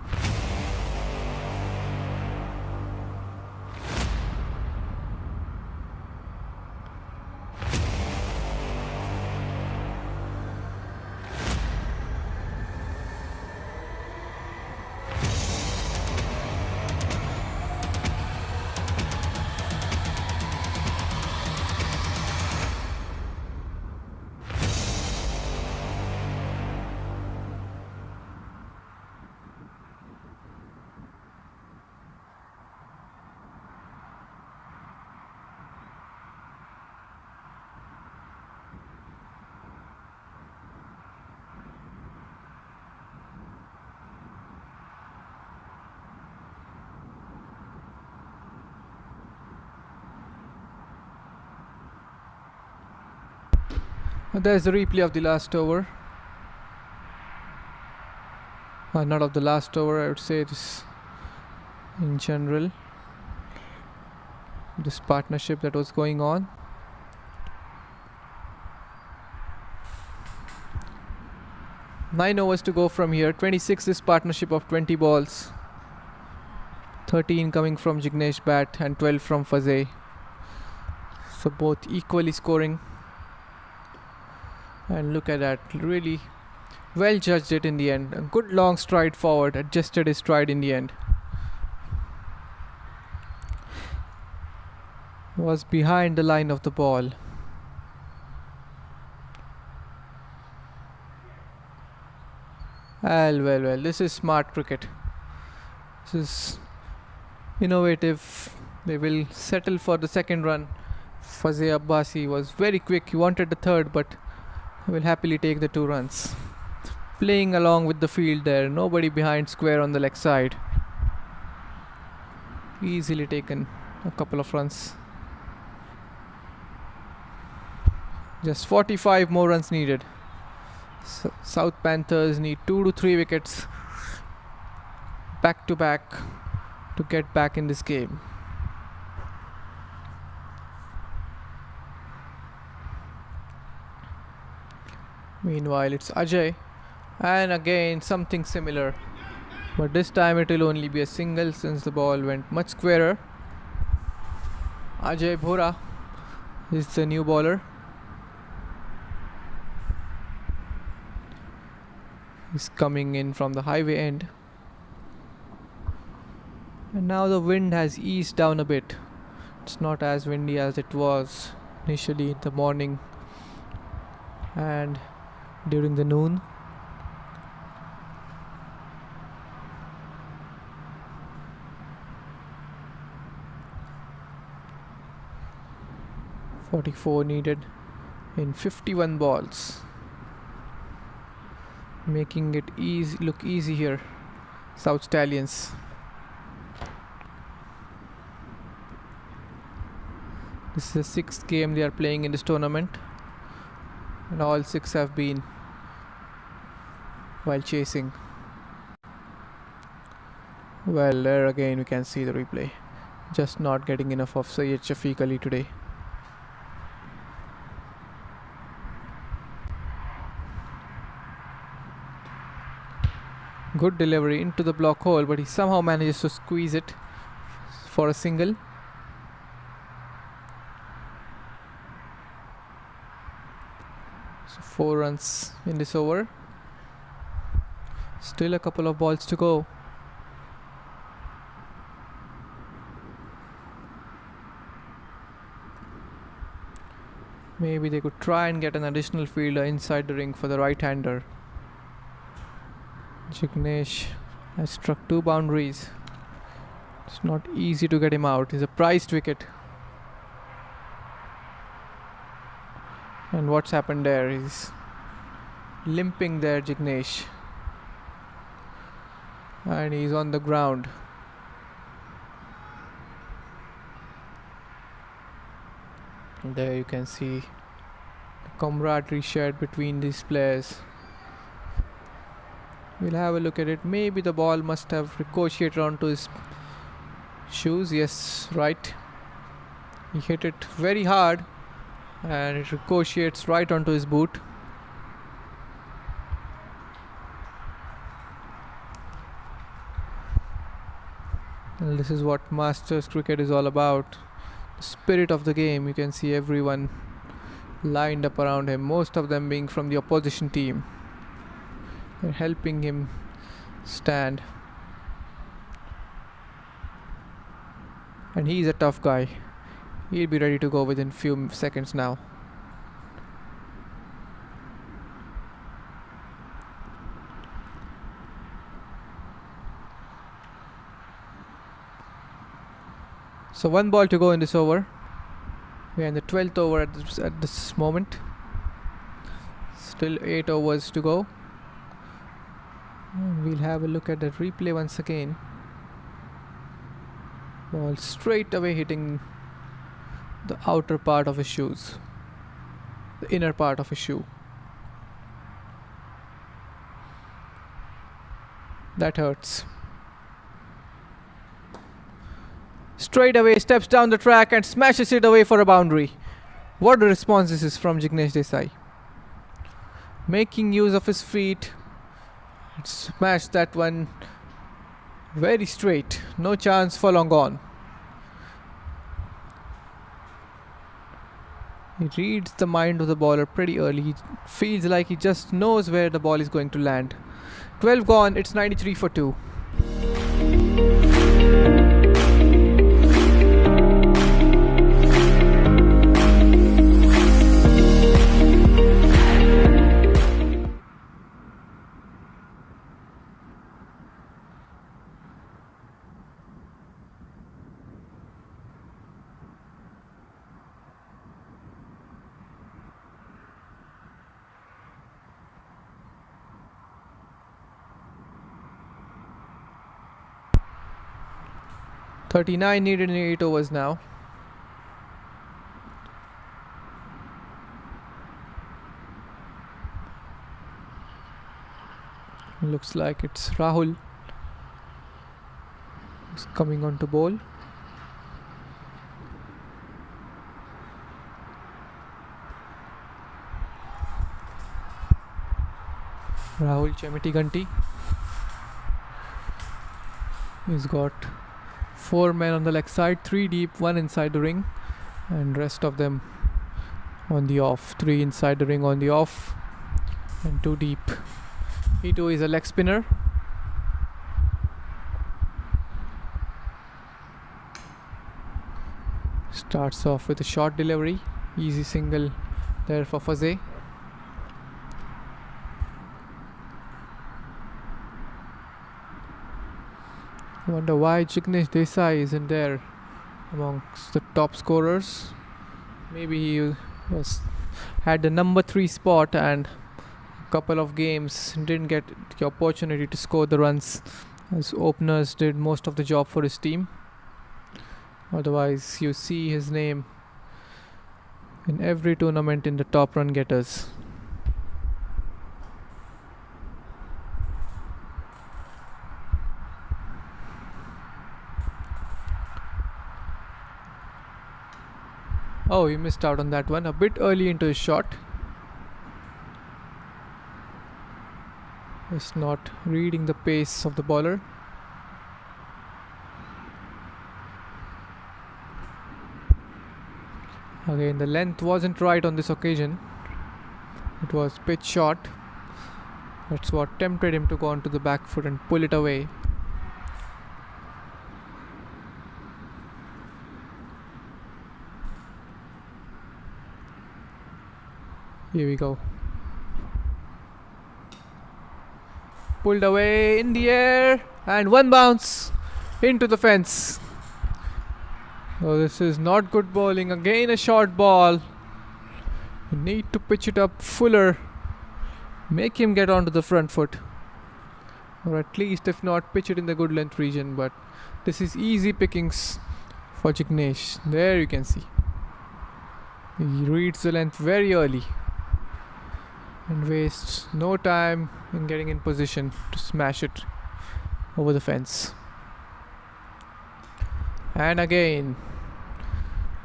There's the replay of the last over. Not of the last over, I would say this in general. This partnership that was going on. Nine overs to go from here. 26 is partnership of 20 balls. 13 coming from Jignesh bat and 12 from Fazay. So both equally scoring. And look at that, really well judged it in the end. A good long stride forward, adjusted his stride in the end. Was behind the line of the ball. Well, this is smart cricket. This is innovative. They will settle for the second run. Fazeh Abbasi was very quick. He wanted the third, but will happily take the 2 runs. Playing along with the field there. Nobody behind square on the leg side. Easily taken a couple of runs. Just 45 more runs needed. South Panthers need 2 to 3 wickets back to back to get back in this game. Meanwhile, it's Ajay, and again something similar, but this time it will only be a single since the ball went much squarer. Ajay Bhora is the new bowler. He's coming in from the highway end. And now the wind has eased down a bit. It's not as windy as it was initially in the morning and during the noon. .44 needed in 51 balls. Making it look easy here, South Stallions. This is the 6th game they are playing in this tournament, and all 6 have been while chasing. Well, there again we can see the replay. Just not getting enough of Syed Shafiq Ali today. Good delivery into the block hole, but he somehow manages to squeeze it for a single. So 4 runs in this over. Still a couple of balls to go. Maybe they could try and get an additional fielder inside the ring for the right-hander. Jignesh has struck 2 boundaries. It's not easy to get him out. He's a prized wicket. And what's happened there? He's limping there, Jignesh. And he's on the ground. And there you can see the camaraderie shared between these players. We'll have a look at it. Maybe the ball must have ricocheted onto his shoes. Yes, right. He hit it very hard and it ricochets right onto his boot. And this is what Masters cricket is all about. The spirit of the game. You can see everyone lined up around him, most of them being from the opposition team. They're helping him stand. And he's a tough guy. He'll be ready to go within few seconds now. So 1 ball to go in this over. We are in the 12th over at this moment. Still 8 overs to go. And we'll have a look at the replay once again. Ball straight away hitting the outer part of his shoes, the inner part of his shoe. That hurts. Straight away steps down the track and smashes it away for a boundary. What a response this is from Jignesh Desai. Making use of his feet. Smashed that one very straight. No chance for long on. He reads the mind of the bowler pretty early. He feels like he just knows where the ball is going to land. 12 gone, it's 93 for 2. .39 needed in 8 overs now. Looks like it's Rahul who's coming on to bowl. Rahul Chemiti-Ganti. He's got 4 men on the leg side, 3 deep, 1 inside the ring, and rest of them on the off. 3 inside the ring on the off, and 2 deep. He too is a leg spinner. Starts off with a short delivery, easy single there for Faze. I wonder why Jignesh Desai isn't there amongst the top scorers. Maybe he had the number 3 spot and a couple of games didn't get the opportunity to score the runs, as openers did most of the job for his team. Otherwise, you see his name in every tournament in the top run getters. Oh, he missed out on that one. A bit early into his shot. Just not reading the pace of the bowler. Again, the length wasn't right on this occasion. It was pitch short. That's what tempted him to go onto the back foot and pull it away. Here we go. Pulled away in the air and 1 bounce into the fence. Oh, this is not good bowling. Again a short ball. You need to pitch it up fuller. Make him get onto the front foot. Or at least, if not, pitch it in the good length region. But this is easy pickings for Jignesh. There you can see. He reads the length very early and wastes no time in getting in position to smash it over the fence. And again,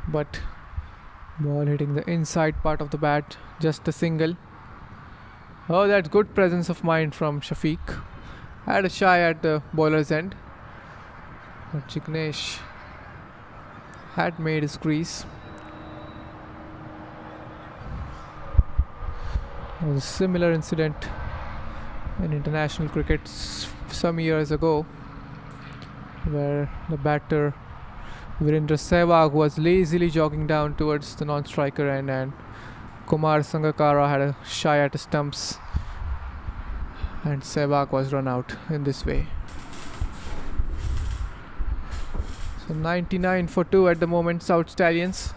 but ball hitting the inside part of the bat, just a single. Oh, that's good presence of mind from Shafiq. Had a shy at the bowler's end, but Jignesh had made his crease. There was a similar incident in international cricket some years ago, where the batter Virendra Sehwag was lazily jogging down towards the non-striker end, and Kumar Sangakkara had a shy at the stumps, and Sehwag was run out in this way. So 99 for 2 at the moment, South Stallions.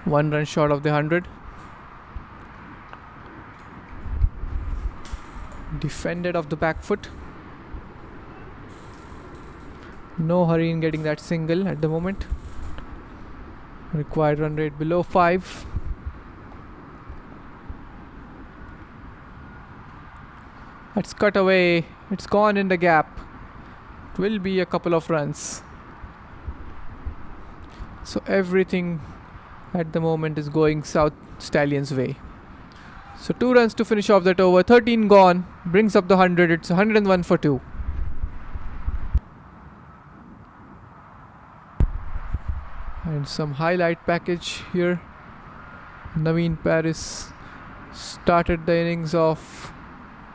1 run short of the 100. Defended off the back foot. No hurry in getting that single at the moment. Required run rate below 5. That's cut away. It's gone in the gap. It will be a couple of runs. So everything at the moment is going South Stallions' way. So 2 runs to finish off that over. 13 gone. Brings up the 100. It's 101 for 2. And some highlight package here. Naveen Paris started the innings off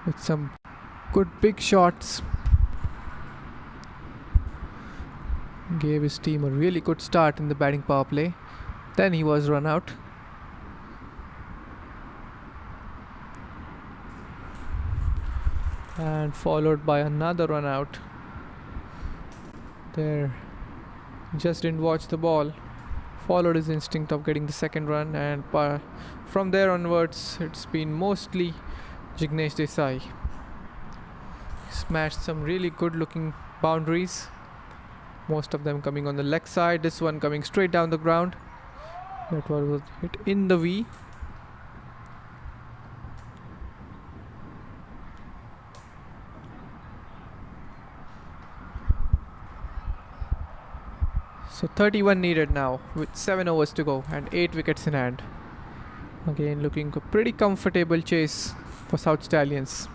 with some good big shots. Gave his team a really good start in the batting power play. Then he was run out. And followed by another run out. There, just didn't watch the ball. Followed his instinct of getting the second run, and from there onwards it's been mostly Jignesh Desai. Smashed some really good looking boundaries, most of them coming on the leg side, this one coming straight down the ground. That was hit in the V. So 31 needed now with 7 overs to go and 8 wickets in hand. Again looking a pretty comfortable chase for South Stallions.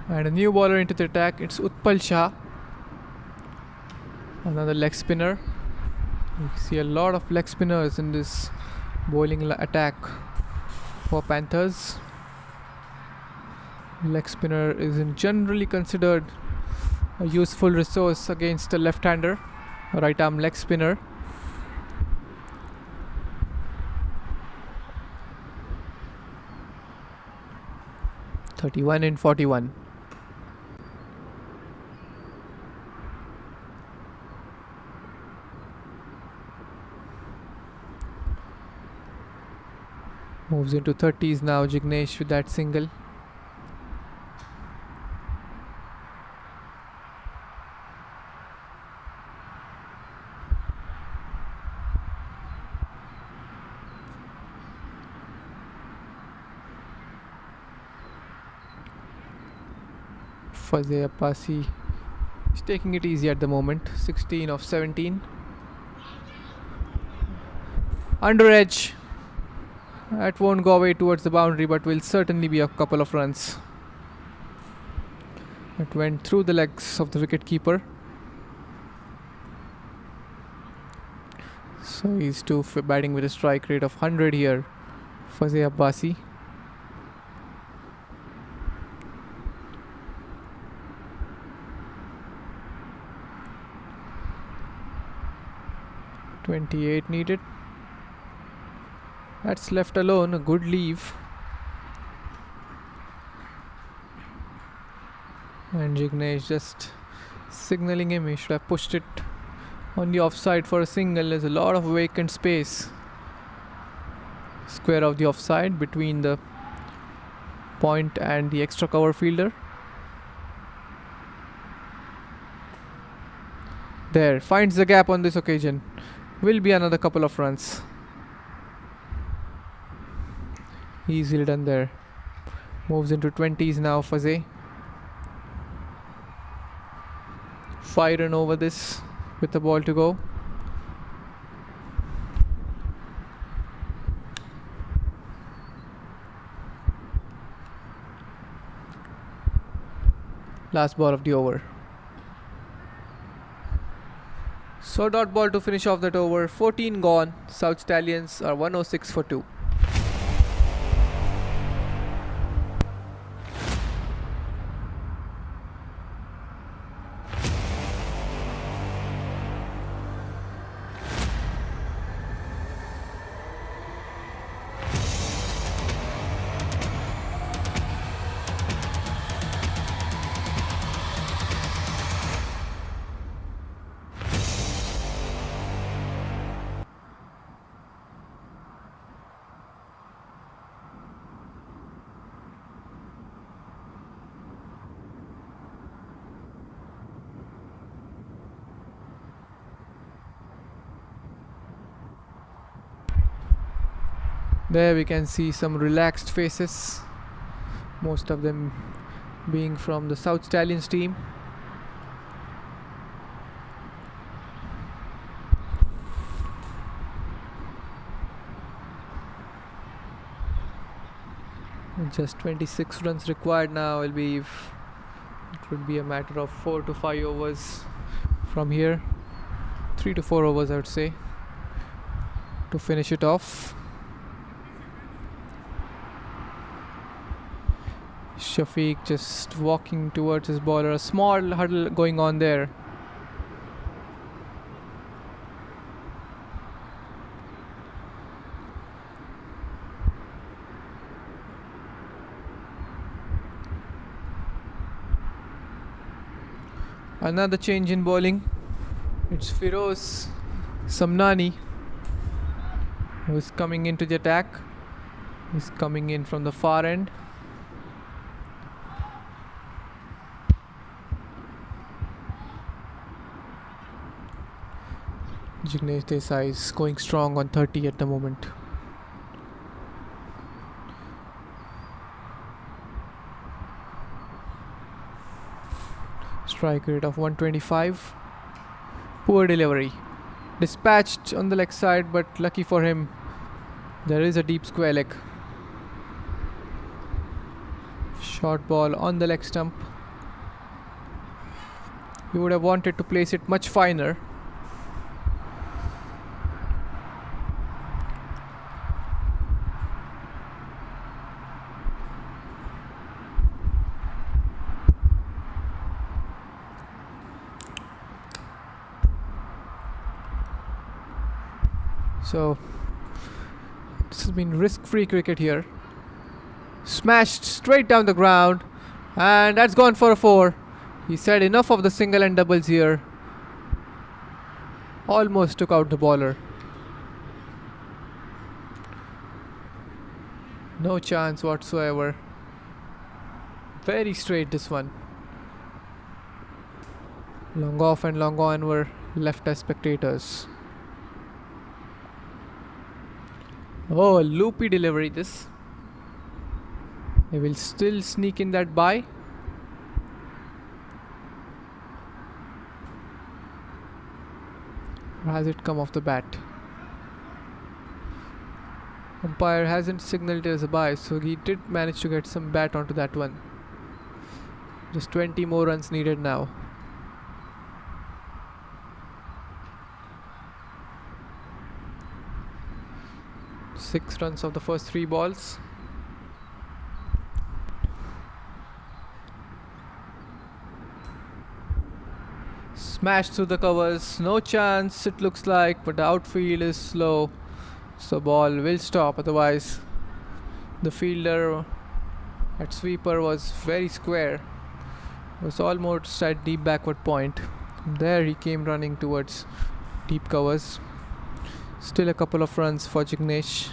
And a new bowler into the attack, it's Utpal Shah. Another leg spinner. You see a lot of leg spinners in this bowling attack for Panthers. Leg spinner is generally considered a useful resource against a left-hander, a right-arm leg spinner. (31 in 41). Moves into 30s now, Jignesh with that single. Fazeh Abbasi is taking it easy at the moment, 16 of 17. Under edge. That won't go away towards the boundary, but will certainly be a couple of runs. It went through the legs of the wicketkeeper. So he's batting with a strike rate of 100 here. Fazeh Abbasi. (28 needed). That's left alone, a good leave. And Jignesh just signaling him, he should have pushed it on the offside for a single. There's a lot of vacant space. Square of the offside between the point and the extra cover fielder. There, finds the gap on this occasion. Will be another couple of runs. Easily done there. Moves into 20s now, Fazeh. 5 run over this with the ball to go. Last ball of the over. So dot ball to finish off that over. 14 gone. South Stallions are 106 for 2. There we can see some relaxed faces, most of them being from the South Stallions team. Just 26 runs required now. It would be a matter of 4 to 5 overs from here. 3 to 4 overs, I would say, to finish it off. Shafi just walking towards his bowler. A small huddle going on there. Another change in bowling. It's Firoz Samnani who is coming into the attack. He's coming in from the far end. Jignesh Desai is going strong on 30 at the moment. Strike rate of 125. Poor delivery. Dispatched on the leg side, but lucky for him, there is a deep square leg. Short ball on the leg stump. He would have wanted to place it much finer. So this has been risk-free cricket here. Smashed straight down the ground, and that's gone for a 4. He said enough of the single and doubles here. Almost took out the bowler. No chance whatsoever. Very straight this one. Long off and long on were left as spectators. Oh, a loopy delivery this. He will still sneak in that bye. Or has it come off the bat? Umpire hasn't signaled it as a bye, so he did manage to get some bat onto that one. Just 20 more runs needed now. Six runs of the first 3 balls. Smashed through the covers. No chance, it looks like, but the outfield is slow, so ball will stop. Otherwise, the fielder at sweeper was very square. Was almost at deep backward point. There he came running towards deep covers. Still a couple of runs for Jignesh.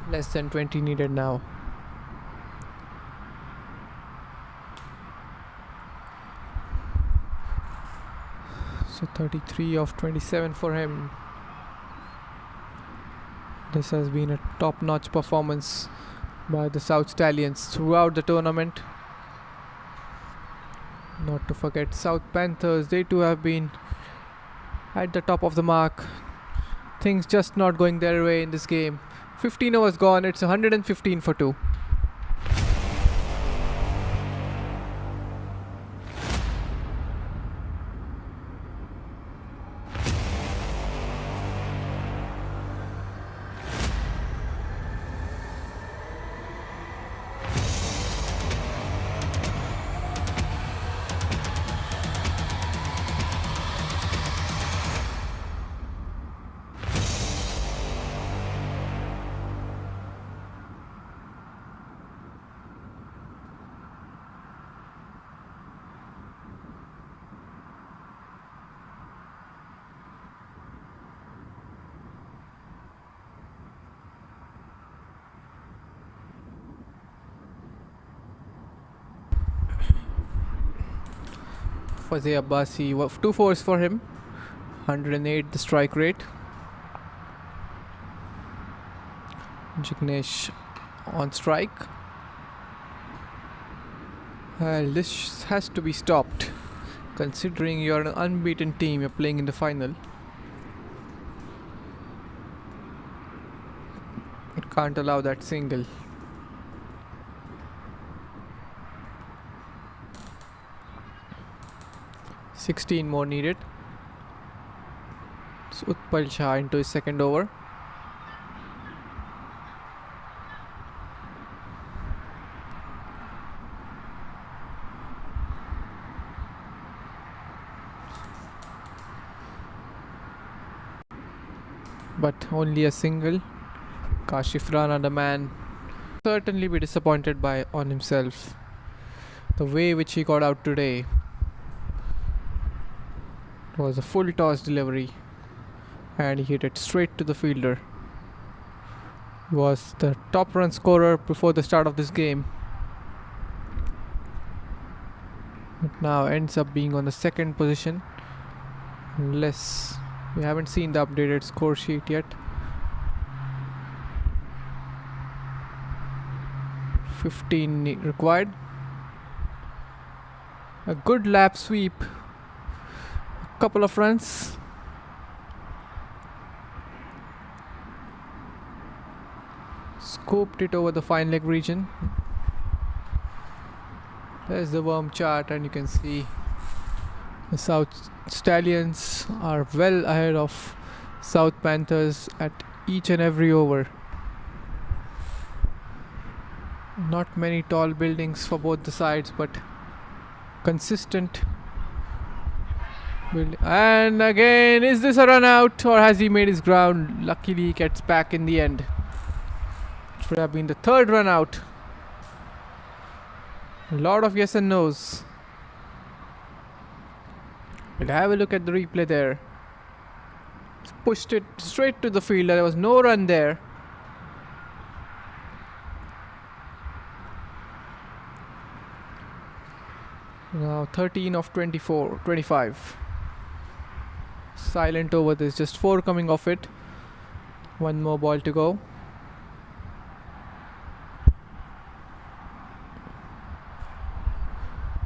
Less than 20 needed now. So 33 of 27 for him. This has been a top-notch performance by the South Stallions throughout the tournament. Not to forget South Panthers, they too have been at the top of the mark. Things just not going their way in this game. 15 overs gone, it's 115 for 2. Fazeh Abbasi, 2 fours for him. 108 the strike rate. Jignesh on strike. Well, this has to be stopped, considering you're an unbeaten team, you're playing in the final. It Can't allow that single. "16 more needed." It's Utpal Shah into his second over. But only a single. Kashif Rana, the man, certainly be disappointed on himself. The way which he got out today was a full toss delivery, and he hit it straight to the fielder. He was the top run scorer before the start of this game, but now ends up being on the second position, unless we haven't seen the updated score sheet yet. 15 required. A good lap sweep, a couple of runs. Scooped it over the fine leg region. There's the worm chart, and you can see the South Stallions are well ahead of South Panthers at each and every over. Not many tall buildings for both the sides, but consistent building. And again, is this a run out, or has he made his ground? Luckily he gets back in the end. It should have been the third run out. A lot of yes and no's. We'll have a look at the replay there. Pushed it straight to the fielder. There was no run there. Now 13 of 25. Silent over this, just 4 coming off it. One more ball to go.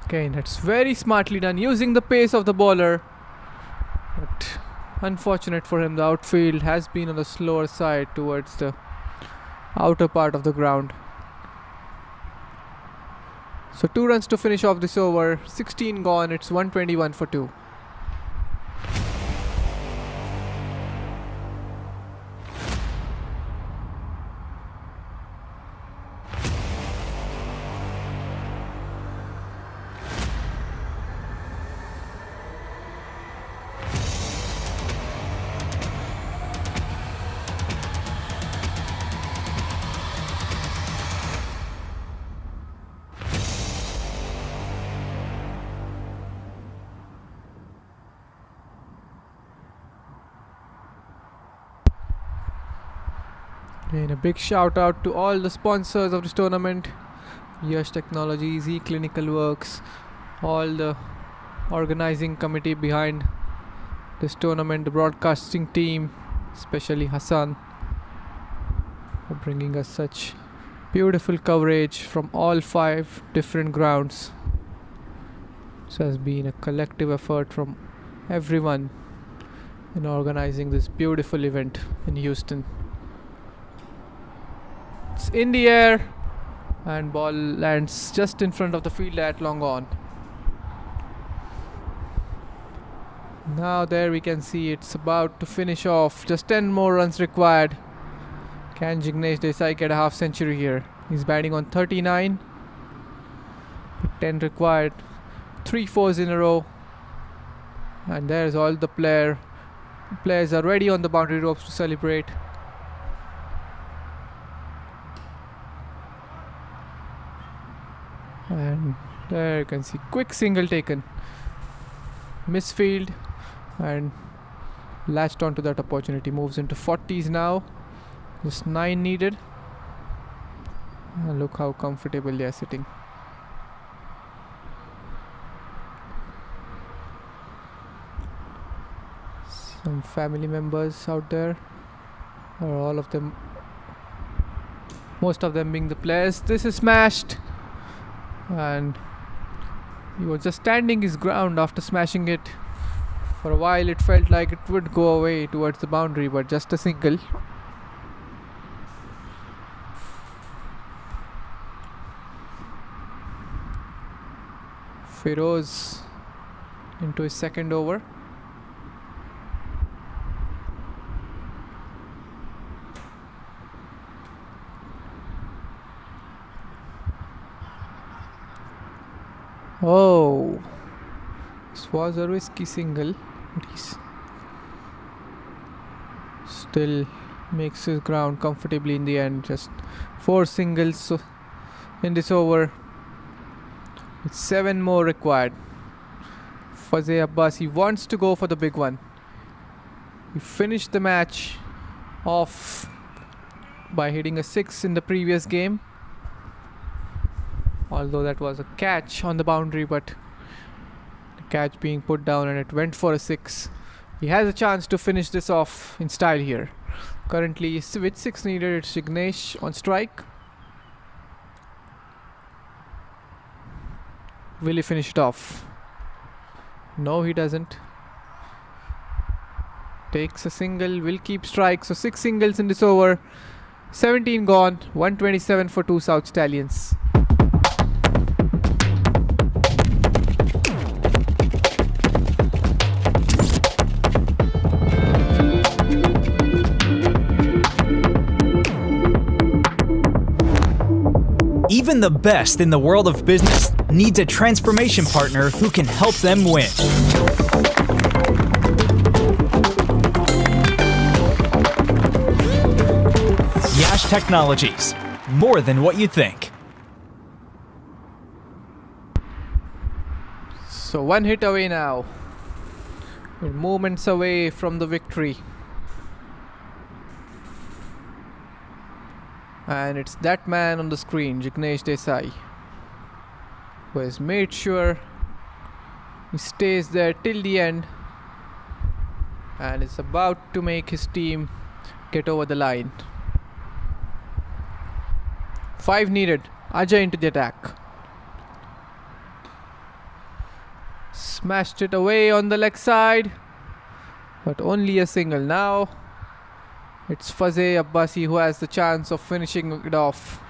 Okay, that's very smartly done, using the pace of the bowler. But unfortunate for him, the outfield has been on the slower side towards the outer part of the ground. So 2 runs to finish off this over. 16 gone. It's 121 for 2. And a big shout out to all the sponsors of this tournament: Yash Technologies, eClinical Works, all the organizing committee behind this tournament, the broadcasting team, especially Hassan, for bringing us such beautiful coverage from all 5 different grounds. This has been a collective effort from everyone in organizing this beautiful event in Houston. It's in the air, and ball lands just in front of the fielder at long on. Now there we can see it's about to finish off. Just 10 more runs required. Can Jignesh Desai get a half century here? He's batting on 39. 10 required. 3 fours in a row. And there's all the players are ready on the boundary ropes to celebrate. And there you can see quick single taken. Misfield, and latched onto that opportunity. Moves into 40s now. Just 9 needed. And look how comfortable they are sitting. Some family members out there, or all of them, most of them being the players. This is smashed, and he was just standing his ground after smashing it. For a while it felt like it would go away towards the boundary, but just a single. Feroz into his second over. Oh, this was a risky single, but he's still makes his ground comfortably in the end. Just 4 singles in this over, with 7 more required. Fazeh Abbasi wants to go for the big one. He finished the match off by hitting a 6 in the previous game, although that was a catch on the boundary, but the catch being put down and it went for a 6. He has a chance to finish this off in style here. Currently with 6 needed, it's Jignesh on strike. Will he finish it off? No, he doesn't. Takes a single, will keep strike. So 6 singles in this over. 17 gone, 127 for 2 South Stallions. Even the best in the world of business needs a transformation partner who can help them win. Yash Technologies, more than what you think. So 1 hit away now. We're moments away from the victory. And it's that man on the screen, Jignesh Desai, who has made sure he stays there till the end and is about to make his team get over the line. 5 needed. Ajay into the attack. Smashed it away on the leg side, but only a single now. It's Fazeh Abbasi who has the chance of finishing it off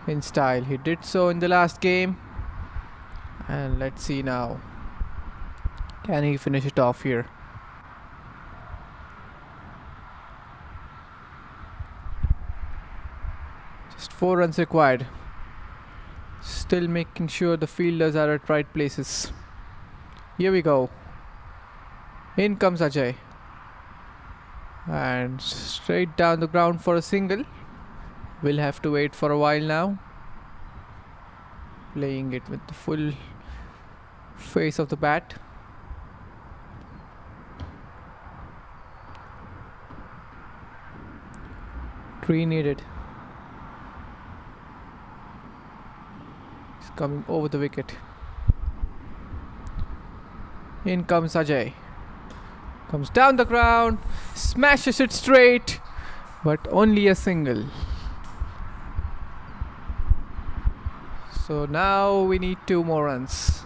in style. He did so in the last game. And let's see now. Can he finish it off here? Just 4 runs required. Still making sure the fielders are at right places. Here we go. In comes Ajay. And straight down the ground for a single. We'll have to wait for a while now. Playing it with the full face of the bat. Three needed. He's coming over the wicket. In comes Ajay. Comes down the ground, smashes it straight, but only a single. So now we need 2 more runs.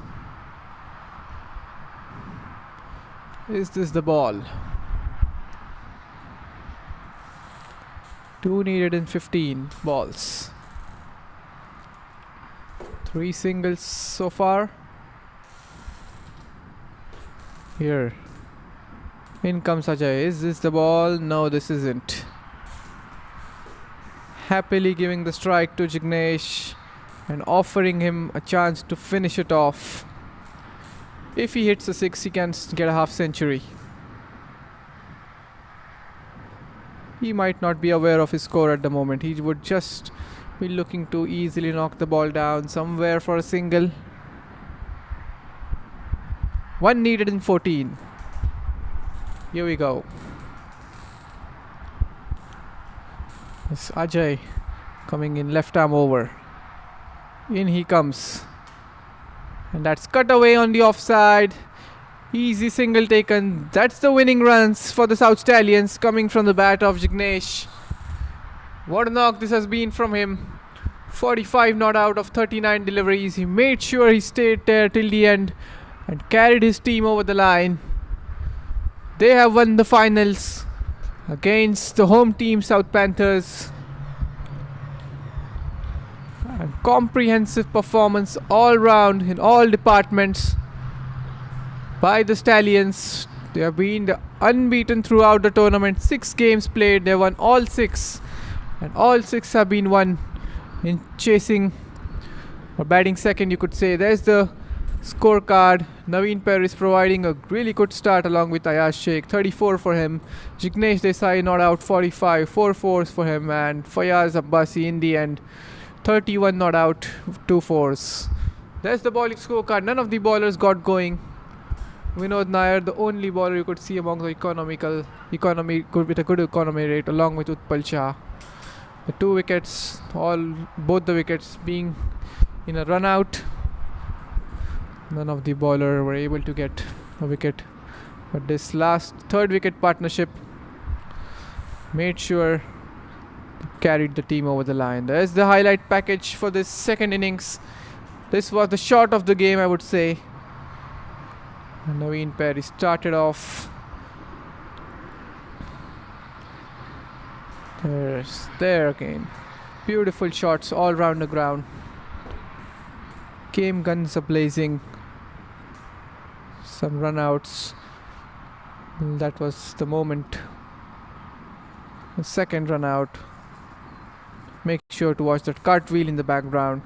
Is this the ball? 2 needed in 15 balls. 3 singles so far. Here. In comes Ajay. Is this the ball? No, this isn't. Happily giving the strike to Jignesh and offering him a chance to finish it off. If he hits a 6, he can get a half century. He might not be aware of his score at the moment. He would just be looking to easily knock the ball down somewhere for a single. 1 needed in 14. Here we go. It's Ajay coming in, left arm over. In he comes. And that's cut away on the offside. Easy single taken. That's the winning runs for the South Stallions coming from the bat of Jignesh. What a knock this has been from him. 45 not out of 39 deliveries. He made sure he stayed there till the end and carried his team over the line. They have won the finals against the home team South Panthers. And comprehensive performance all round in all departments. by the Stallions. They have been unbeaten throughout the tournament. 6 games played, they won all 6, and all 6 have been won in chasing or batting second, you could say. There's the scorecard. Naveen Paris providing a really good start along with Ayaz Sheikh. 34 for him. Jignesh Desai not out, 45. 4 fours for him. And Fayaz Abbasi in the end, 31 not out, 2 fours. There's the bowling scorecard. None of the bowlers got going. Vinod Nair, the only bowler you could see among the with a good economy rate, along with Utpal Shah. The 2 wickets, both the wickets being in a run out. None of the bowler were able to get a wicket, but this last 3rd wicket partnership made sure carried the team over the line. There's the highlight package for this second innings. This was the shot of the game, I would say. And Naveen Perry started off. There again. Beautiful shots all round the ground. Came guns a-blazing. Some runouts. That was the moment. The second run out. Make sure to watch that cartwheel in the background.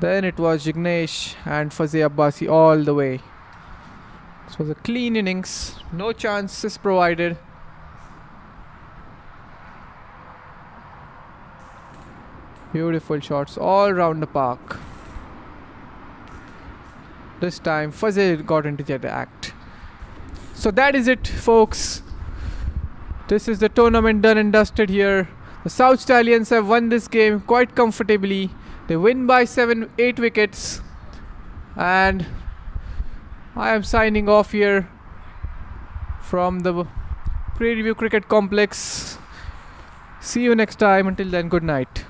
Then it was Jignesh and Fazeh Abbasi all the way. This was a clean innings. No chances provided. Beautiful shots all round the park. This time Fazeh got into the act. So that is it, folks. This is the tournament done and dusted here. The South Stallions have won this game quite comfortably. They win by 8 wickets. And I am signing off here from the Prairie View Cricket Complex. See you next time. Until then, good night.